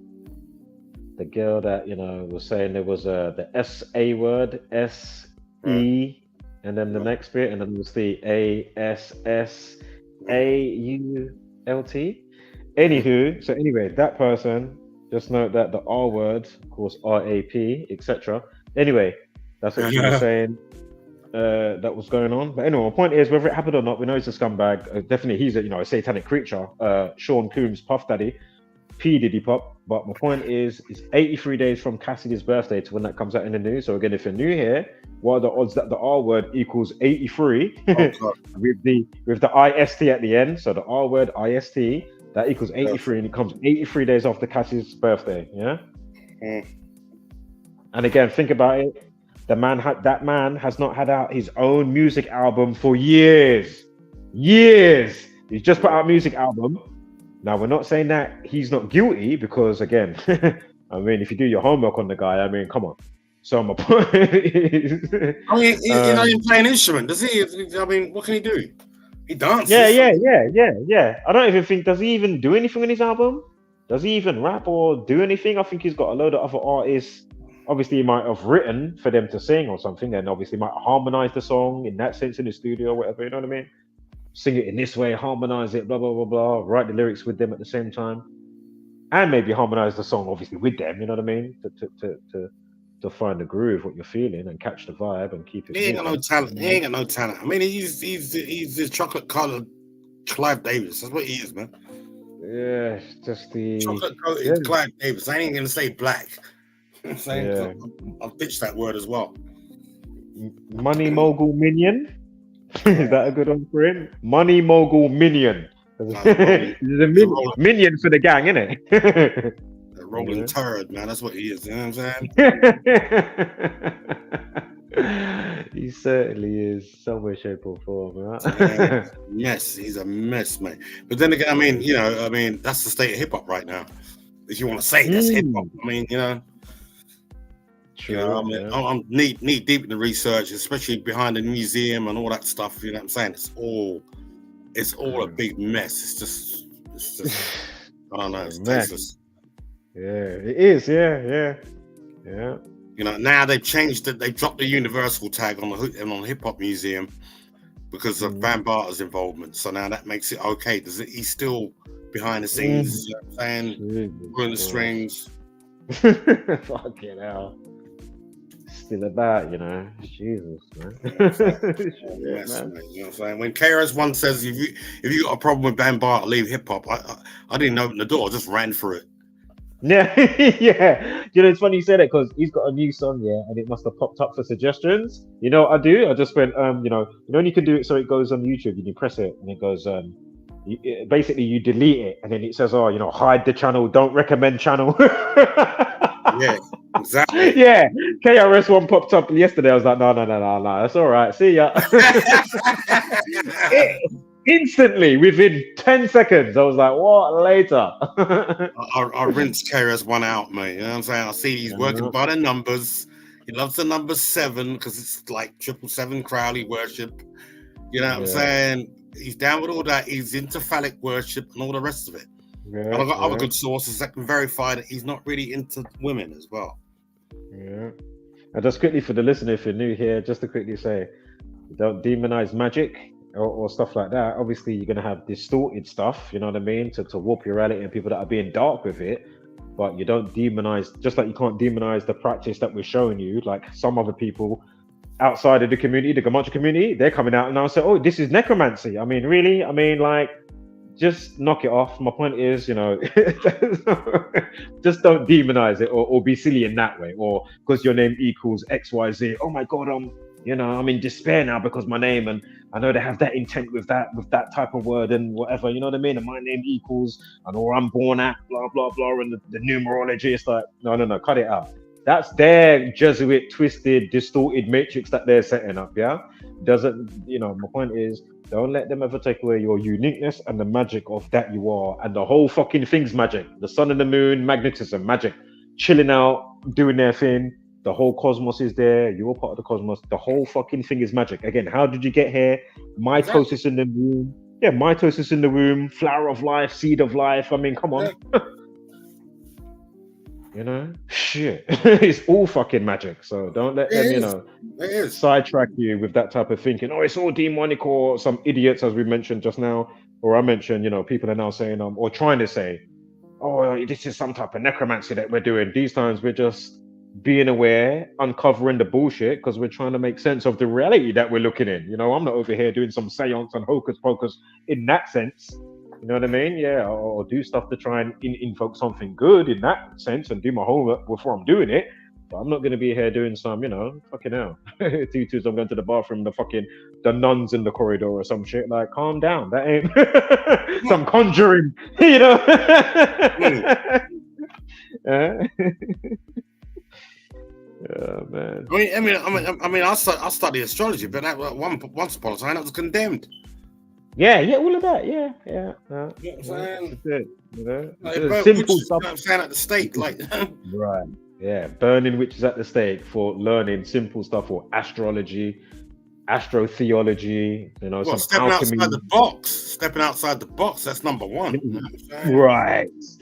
the girl that was saying there was the S-A word, S-E, and then the next bit, and then it was the A-S-S-A-U-L-T. Anywho, so anyway, that person, just note that the R word, of course, R-A-P, etc. Anyway, that's what she was saying that was going on. But anyway, my point is, whether it happened or not, we know he's a scumbag. Definitely, he's a satanic creature. Sean Coombs, Puff Daddy, P. Diddy Pop. But my point is, it's 83 days from Cassidy's birthday to when that comes out in the news. So again, if you're new here, what are the odds that the R word equals 83 with the IST at the end? So the R word IST. That equals 83, and it comes 83 days after Cassie's birthday. Yeah. And again, think about it. That man has not had out his own music album for years. He's just put out a music album. Now we're not saying that he's not guilty, because again, I mean, if you do your homework on the guy, I mean, come on. So my point is, I mean, he's not even playing an instrument, does he? I mean, what can he do? He dances. Yeah. I don't even think, does he even do anything on his album? Does he even rap or do anything? I think he's got a load of other artists. Obviously, he might have written for them to sing or something, and obviously might harmonize the song in that sense in the studio or whatever, you know what I mean? Sing it in this way, harmonize it, blah, blah, blah, blah, write the lyrics with them at the same time. and maybe harmonize the song obviously with them. You know what I mean? To find the groove, what you're feeling, and catch the vibe and keep it He ain't got no moving. talent. He ain't got no talent. I mean, he's the chocolate colored Clive Davis. That's what he is, man. Yeah, it's just the Chocolate coated Clive Davis. I ain't gonna say black. I'm saying, yeah. I've ditched that word as well. Money mogul minion. Is that a good one for him? Money mogul minion. He's a minion for the gang, isn't it? A rolling turd, man. That's what he is. You know what I'm saying? He certainly is, some way, shape, or form. Right? Yeah, mess. He's a mess, mate. But then again, I mean, you know, I mean, that's the state of hip hop right now. If you want to say that's hip hop, I mean, you know. True, you know, I mean, I'm knee deep in the research, especially behind the museum and all that stuff. You know what I'm saying? It's all a big mess. It's just I don't know. It's tasteless. Yeah, it is. Yeah. You know, now they've changed it. They dropped the universal tag on the Hip Hop Museum because of Van Barter's involvement. So now that makes it okay. He's still behind the scenes, you know what I'm saying, pulling the strings. Fucking hell. Still about, you know, Jesus, man. Yes, man. You know what I'm saying? When KRS-One says if you got a problem with Van Barter, leave hip hop, I didn't open the door, I just ran through it. Yeah, yeah. You know, it's funny you say that because he's got a new song, and it must have popped up for suggestions. You know what I do? I just went, you know, when you can do it so it goes on YouTube, you press it and it goes, basically you delete it and then it says, oh, you know, hide the channel, don't recommend channel. Yeah, exactly. Yeah, KRS-One popped up yesterday. I was like, no, that's all right. See ya. Instantly, within 10 seconds, I was like, what? Later. I rinsed KRS-One out, mate. You know what I'm saying? I see he's working by the numbers. He loves the number 7 because it's like 777 Crowley worship. You know what I'm saying? He's down with all that. He's into phallic worship and all the rest of it. And I've got other good sources that can verify that he's not really into women as well. Yeah. And just quickly for the listener, if you're new here, just to quickly say, don't demonize magic or stuff like that. Obviously, you're going to have distorted stuff, you know what I mean, to warp your reality and people that are being dark with it. But you don't demonize, just like you can't demonize the practice that we're showing you, like some other people outside of the community, the Gematria community, they're coming out and now say, oh, this is necromancy. I mean, really? I mean, like, just knock it off. My point is, you know, just don't demonize it or be silly in that way, or because your name equals XYZ. Oh my God, you know, I'm in despair now because my name, and I know they have that intent with that type of word and whatever, you know what I mean? And my name equals, and or I'm born at blah blah blah, and the numerology. It's like, no, cut it out. That's their Jesuit twisted, distorted matrix that they're setting up. Yeah, doesn't, you know? My point is, don't let them ever take away your uniqueness and the magic of that you are, and the whole fucking thing's magic. The sun and the moon, magnetism, magic, chilling out, doing their thing. The whole cosmos is there. You're part of the cosmos. The whole fucking thing is magic. Again, how did you get here? Mitosis in the womb. Yeah, mitosis in the womb. Flower of life, seed of life. I mean, come on. You know, shit. It's all fucking magic. So don't let them, you know, sidetrack you with that type of thinking. Oh, it's all demonic, or some idiots, as we mentioned just now, or I mentioned, you know, people are now saying, or trying to say, oh, this is some type of necromancy that we're doing. These times we're just being aware, uncovering the bullshit, because we're trying to make sense of the reality that we're looking in. You know, I'm not over here doing some seance and hocus pocus in that sense. You know what I mean? Yeah, or do stuff to try and invoke something good in that sense and do my homework before I'm doing it. But I'm not going to be here doing some, you know, fucking hell. Tutus, I'm going to the bathroom, the nuns in the corridor or some shit. Like, calm down. That ain't some conjuring, you know? Oh, man. I mean, I study astrology, but once upon a time, that was condemned. Yeah, all of that. Yeah. You know what I'm saying? You know, like, simple stuff. I'm saying at the stake, like. Right. Yeah, burning witches at the stake for learning simple stuff, or astrology, astrotheology. You know, some stepping alchemy. Stepping outside the box. That's number one. You know what I'm saying?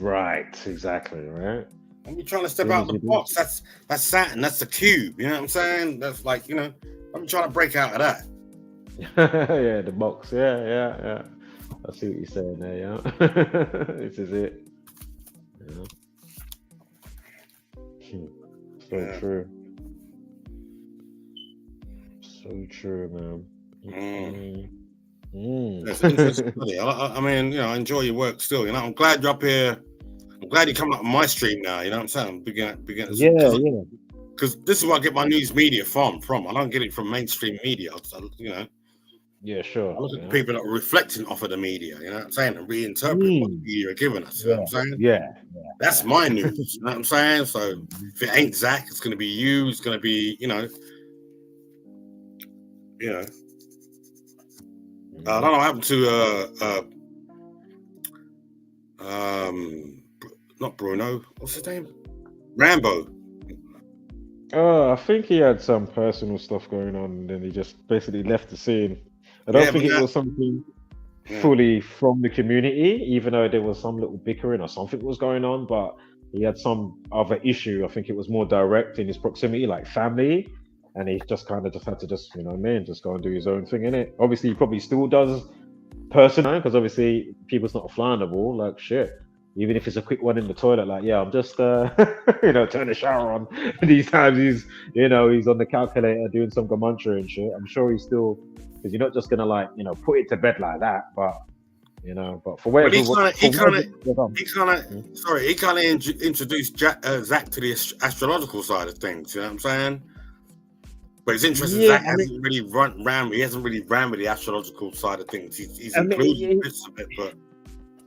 Right. Exactly. Right. I'm trying to step out of the box. That's Saturn. That's the cube. You know what I'm saying? That's like, you know, I'm trying to break out of that. Yeah, the box. Yeah. I see what you're saying there. Yeah, this is it. So true. So true, man. It's interesting. I mean, you know, I enjoy your work still. You know, I'm glad you're up here. I'm glad you're coming up on my stream now. You know what I'm saying? Because this is where I get my news media from. I don't get it from mainstream media. You know. Yeah, sure. I look at people that are reflecting off of the media. You know what I'm saying? And reinterpret what the media are giving us. You know what I'm saying? Yeah. That's my news. You know what I'm saying? So if it ain't Zach, it's going to be you. It's going to be, you know. I don't know what happened to not Bruno. What's his name? Rambo. Oh, I think he had some personal stuff going on, and then he just basically left the scene. I don't think it was something fully from the community, even though there was some little bickering or something was going on, but he had some other issue. I think it was more direct in his proximity, like family, and he just kind of just had to just go and do his own thing, innit? Obviously, he probably still does personal, because obviously people's not flyable, like shit. Even if it's a quick one in the toilet, like, yeah, I'm just, turn the shower on. These times he's on the calculator doing some Gematria and shit. I'm sure he's still, because you're not just gonna put it to bed like that. But but for whatever, he kind of introduced Zach to the astrological side of things. You know what I'm saying? But it's interesting. Zach hasn't really ran. He hasn't really ran with the astrological side of things. He's included bits of it, but.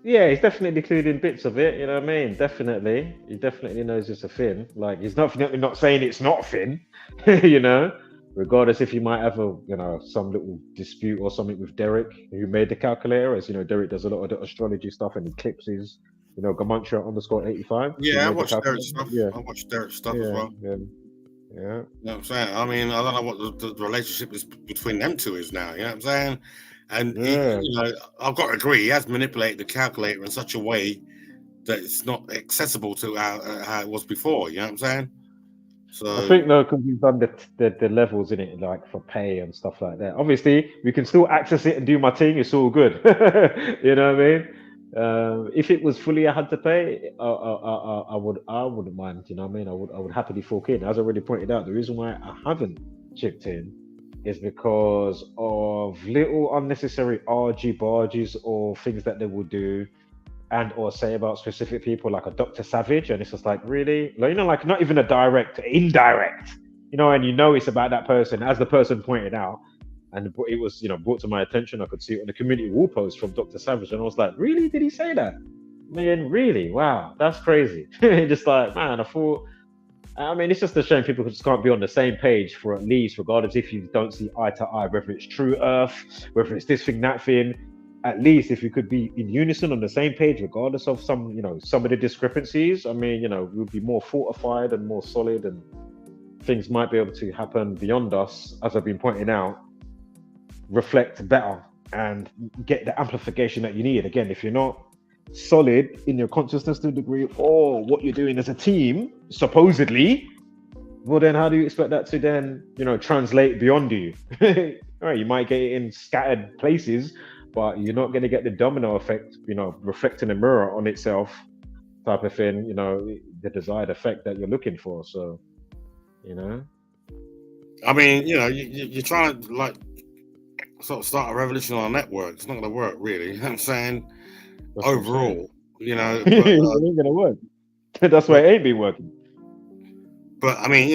Yeah, he's definitely including bits of it, you know what I mean? Definitely. He definitely knows it's a thing. Like, he's definitely not saying it's not a thing, regardless if he might have some little dispute or something with Derek, who made the calculator. As you know, Derek does a lot of the astrology stuff, and he clips his, Gematria_85. Yeah, I watched Derek's stuff. Yeah. I watched Derek's stuff as well. Yeah. You know what I'm saying? I mean, I don't know what the relationship is between them two is now, you know what I'm saying? And I've got to agree, he has manipulated the calculator in such a way that it's not accessible to how it was before. You know what I'm saying? So I think because we've done the levels in it, like for pay and stuff like that. Obviously, we can still access it and do my thing. It's all good. You know what I mean? If it was fully I had to pay, I wouldn't mind. You know what I mean? I would happily fork in. As I already pointed out, the reason why I haven't chipped in is because of little unnecessary argy-bargies or things that they will do and or say about specific people, like a Dr. Savage, and it's just like, really? Like, like not even a direct, indirect, and it's about that person, as the person pointed out, and it was, brought to my attention. I could see it on the community wall post from Dr. Savage, and I was like, really? Did he say that? Man, really? Wow, that's crazy. Just like, man, I mean, it's just a shame people just can't be on the same page for at least, regardless if you don't see eye to eye, whether it's True Earth, whether it's this thing, that thing. At least if you could be in unison on the same page, regardless of some of the discrepancies, I mean, we'll be more fortified and more solid, and things might be able to happen beyond us, as I've been pointing out, reflect better and get the amplification that you need. Again, if you're not solid in your consciousness to a degree, or what you're doing as a team, supposedly, well, then how do you expect that to then, translate beyond you? All right, you might get it in scattered places, but you're not going to get the domino effect, reflecting a mirror on itself type of thing, the desired effect that you're looking for. So, I mean, you're trying to like sort of start a revolution on a network. It's not going to work, really. You know what I'm saying? That's overall, it ain't going to work. That's why it ain't been working. But I mean,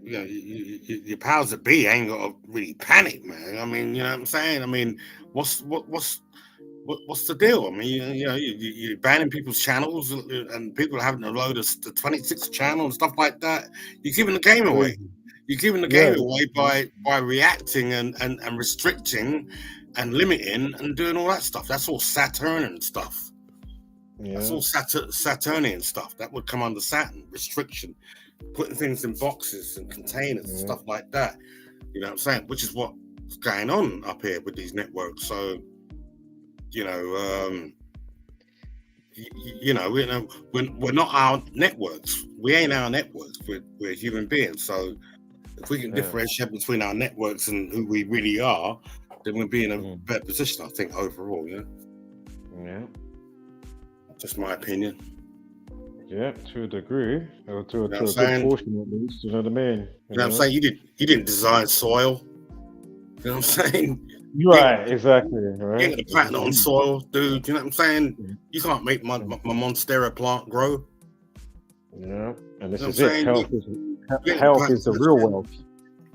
your powers that be ain't got to really panic, man. I mean, you know what I'm saying? I mean, what's the deal? I mean, you're banning people's channels, and people are having to load the 26 channel and stuff like that. You're giving the game away. You're giving the game away by reacting and restricting and limiting and doing all that stuff. That's all Saturnian stuff. Yeah. That's all Saturnian stuff. That would come under Saturn, restriction, putting things in boxes and containers and stuff like that. You know what I'm saying? Which is what's going on up here with these networks. So, we're not our networks. We ain't our networks. We're human beings. So if we can differentiate between our networks and who we really are, then we'll be in a better position, I think, overall. Yeah. Yeah. Just my opinion. Yeah, to a degree, or to a You know what good I'm saying? portion at least. You know what I mean? You know what I'm saying? You didn't design soil. You know what I'm saying? Right, exactly. Right. You ain't gonna plant it on soil, dude. You know what I'm saying? You can't make my monstera plant grow. Yeah, and this You know is what I'm it. saying? Health is the real wealth.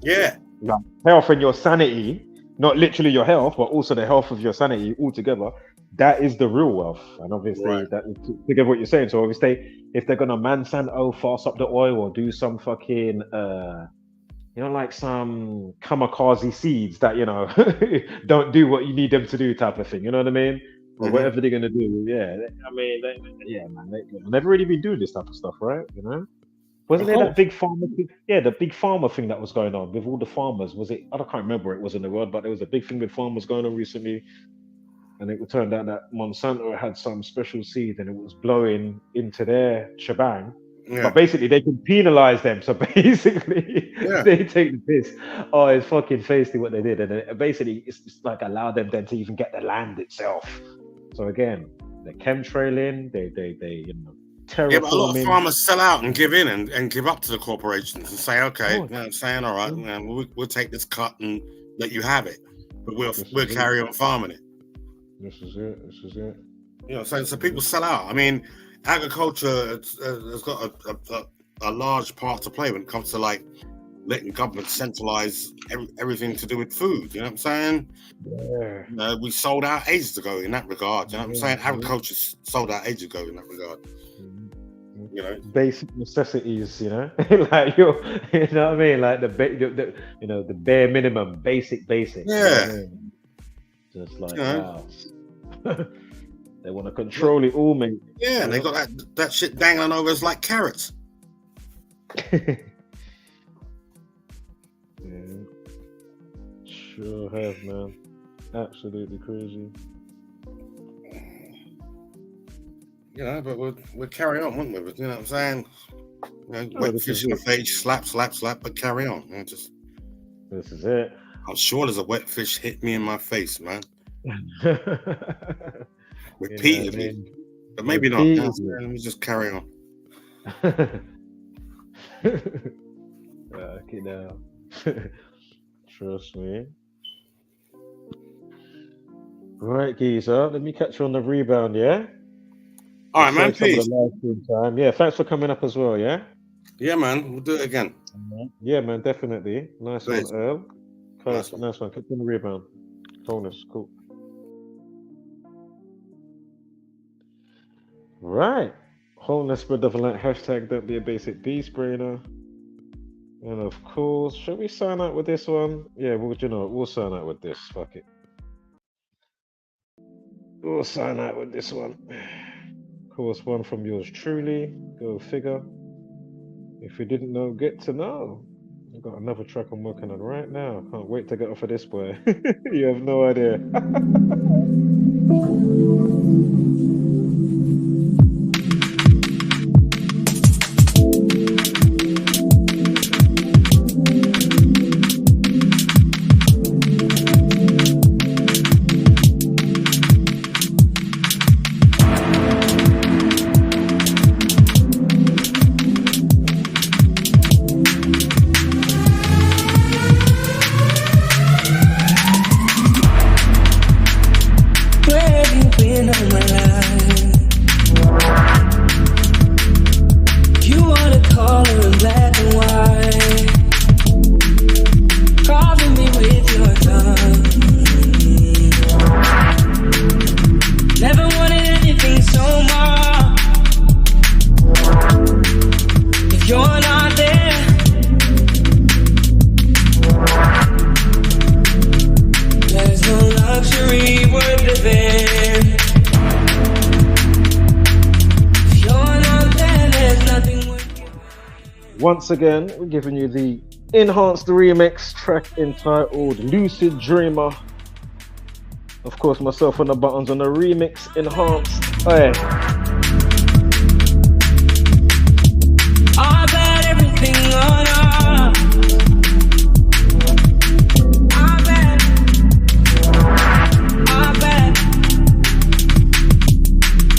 Yeah. Like health and your sanity, not literally your health, but also the health of your sanity altogether. That is the real wealth. And obviously, that to get what you're saying. So obviously, if they're gonna Monsanto fast up the oil or do some fucking like some kamikaze seeds that don't do what you need them to do type of thing. You know what I mean? Or whatever they're gonna do. Yeah, I mean, man, they've never really been doing this type of stuff, right? You know. Wasn't there that big farmer thing? Yeah, the big farmer thing that was going on with all the farmers. Was it? I can't remember where it was in the world, but there was a big thing with farmers going on recently. And it turned out that Monsanto had some special seed and it was blowing into their shebang. Yeah. But basically, they can penalize them. So basically, they take the piss. Oh, it's fucking feisty what they did. And basically, it's like allowed them then to even get the land itself. So again, they're chemtrailing, they terraforming. Yeah, but a lot of farmers sell out and give in and give up to the corporations and say, okay, you know what I'm saying? All right, we'll take this cut and let you have it. But we'll carry on farming it. This is it. You know, so people sell out. I mean, agriculture has got a large part to play when it comes to like letting government centralize everything to do with food. You know what I'm saying? Yeah. We sold out ages ago in that regard. You know what I'm saying? Agriculture sold out ages ago in that regard. You know, basic necessities. You know, like you know what I mean? Like the bare minimum, basic. Yeah. You know what I mean? Just like wow. They want to control it all, mate. Yeah, they got that shit dangling over us like carrots. Yeah, sure have, man. Absolutely crazy. You know, but we'll carry on, won't we? You know what I'm saying? Wet fish in the face, slap, but carry on. This is it. I'm sure there's a wet fish hit me in my face, man. Repeatedly. But maybe not. Let me just carry on. Okay, now. Trust me. Right, geezer. Let me catch you on the rebound, yeah? All right, man. Peace. Time. Yeah, thanks for coming up as well, yeah? Yeah, man. We'll do it again. Yeah, man, definitely. Nice one, Earl. Nice one. Catch you on the rebound. Bonus, cool. Right. Wholeness spread of light. Hashtag don't be a basic beast brainer. And of course, should we sign out with this one? Yeah, we'll sign out with this. Fuck it. We'll sign out with this one. Of course, one from yours truly. Go figure. If you didn't know, get to know. I've got another track I'm working on right now. Can't wait to get off of this boy. You have no idea. Once again, we're giving you the enhanced remix track entitled Lucid Dreamer. Of course, myself on the buttons on the remix enhanced. Hey. I bet everything on us. I bet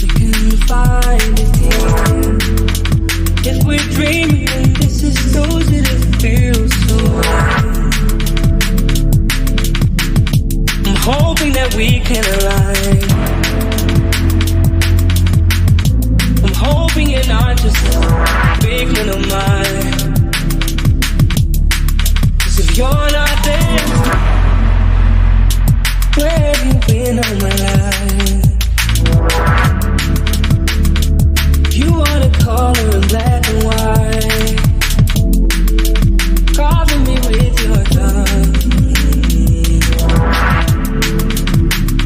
we can find it here. can align. I'm hoping you're not just a figment of mine. 'Cause if you're not there, where have you been all my life? You are the color in black and white, carving me with your tongue.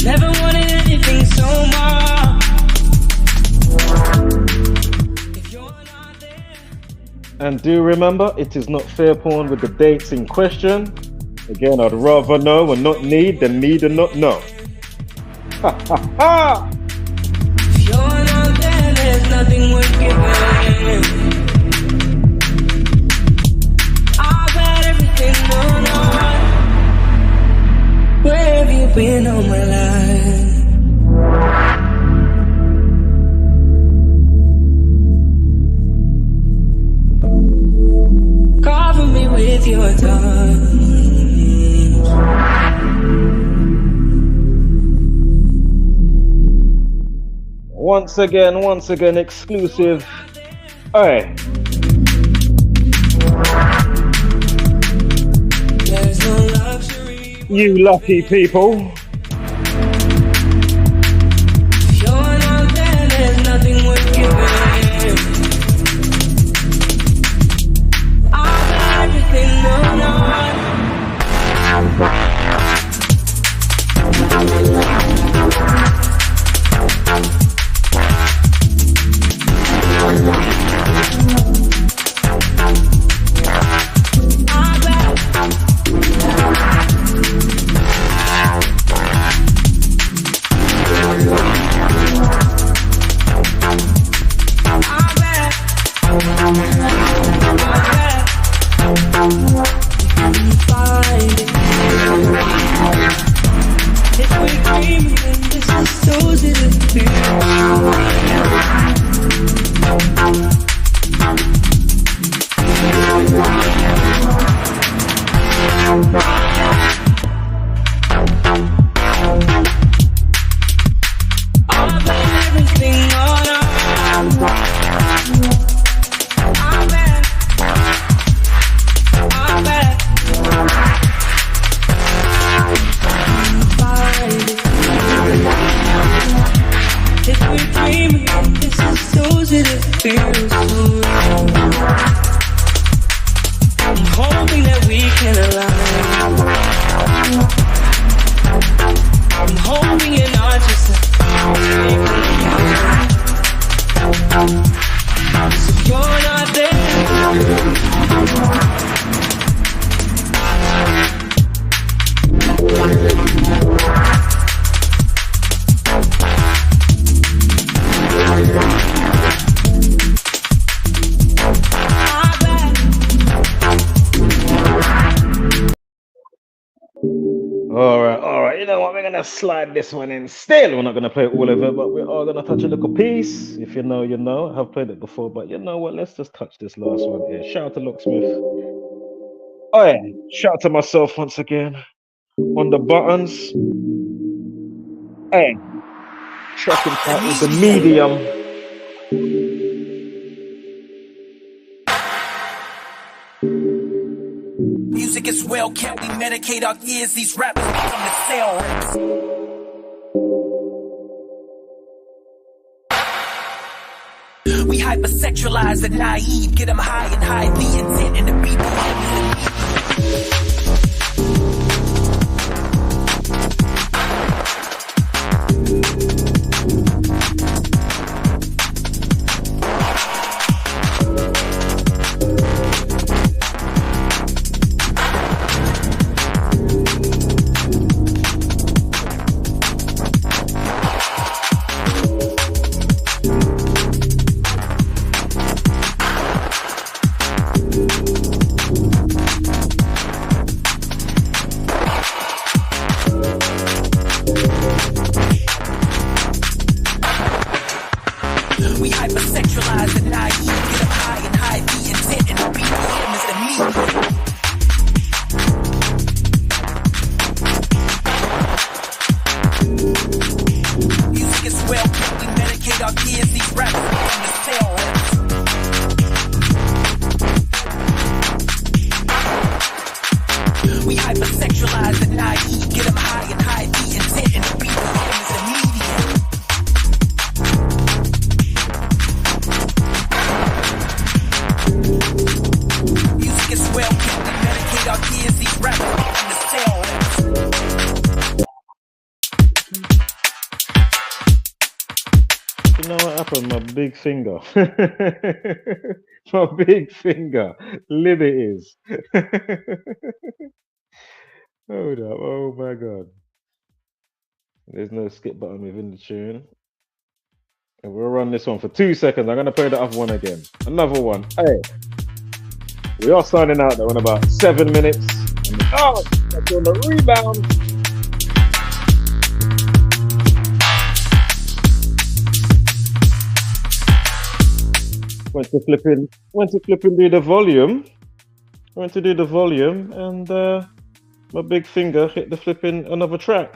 Never wanted anything so much. If you're not there. And do remember, it is not fair porn with the dates in question. Again, I'd rather know and not need than need and not know. Ha ha ha! If you're not there, there's nothing worth giving. I've had everything going on. Where have you been all my life? Cover me with your tongue. Once again, exclusive. Hey. There's no luxury. You lucky people. If you're not there, there's nothing worth giving. I've got everything going on. All right. You know what? We're gonna slide this one in. Still, we're not gonna play all of it, but we are gonna touch a little piece. If you know, you know. I have played it before, but you know what? Let's just touch this last one here. Shout out to Locksmith. Oh yeah, shout out to myself once again on the buttons. Hey, tracking part with the medium. Music as well, can't we medicate our ears? These rappers become the sale raps. We hypersexualize the naive, get them high and high, the intent and the beat. We hypersexualize the naive, get them high and hide the intent, and the beat is immediate. Music is well kept, we medicate our ears, these rappers on the cell. You know what happened? My big finger. My big finger. Liberties. Hold up. Oh my god. There's no skip button within the tune. And we'll run this one for 2 seconds. I'm going to play the other one again. Another one. Hey. We are signing out though in about 7 minutes. And that's on the rebound. Went to flipping do the volume. Went to do the volume, and my big finger hit the flipping another track.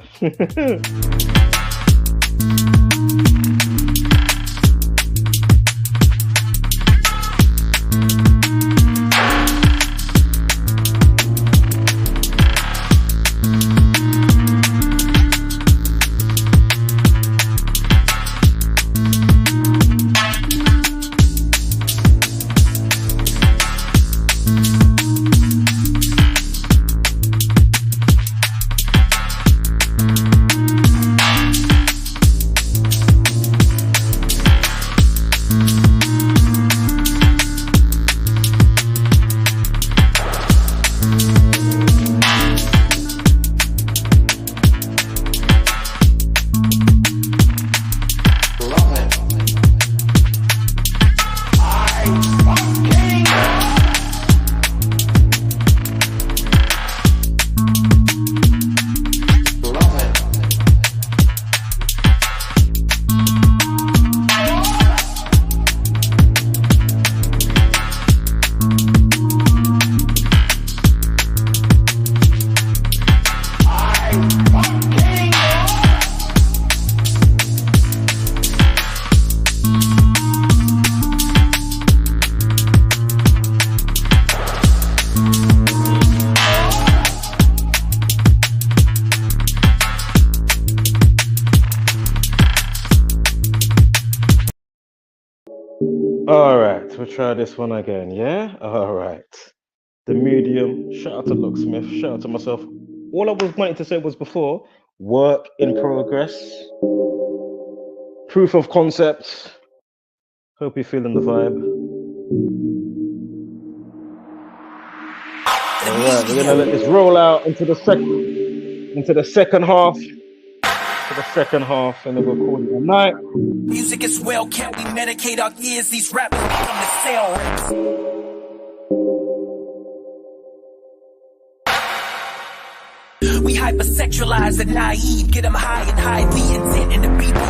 All right, we'll try this one again, yeah? All right. The medium, shout out to Locksmith, shout out to myself. All I was wanting to say was before, work in progress, proof of concept. Hope you're feeling the vibe. All right, we're gonna let this roll out into the second half. To the second half, and then we'll call it a night. Music is well kept, we medicate our ears, these rappers become the cell raps. We hypersexualize the naive, get them high and hide the intent, and the beat is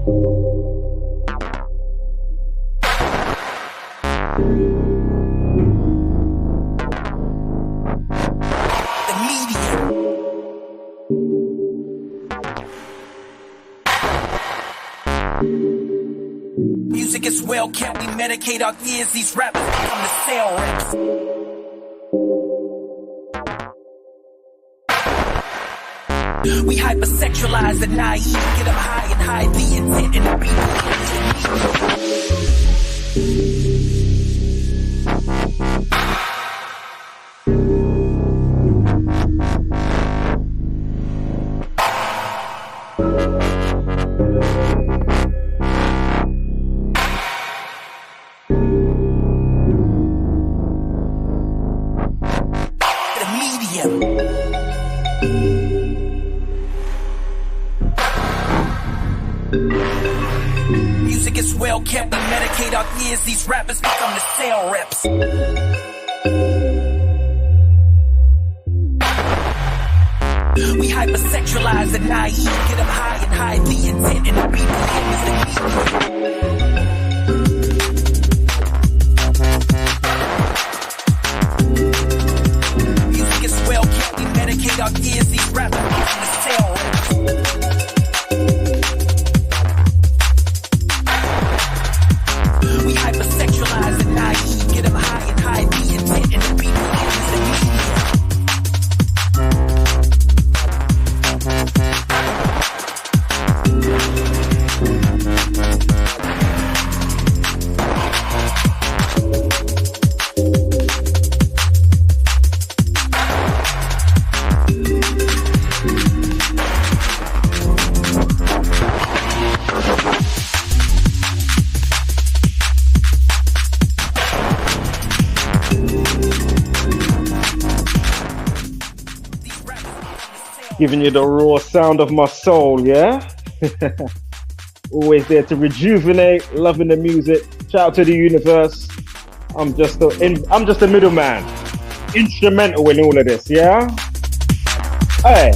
Music is well kept, we medicate our ears, these rappers become the sale reps. We hypersexualize the naive, get them high and hide the intent in the Music is well kept, we medicate our ears, these rappers become the sale reps. We hypersexualize the naive, get them high and hide the intent in the BPM. Music is well kept, we medicate our ears, these rappers become the sale reps. We hypersexualize the naive, get them high and hide the intent in the Giving you the raw sound of my soul, yeah? Always there to rejuvenate, loving the music. Shout out to the universe. I'm just a middleman. Instrumental in all of this, yeah? Hey.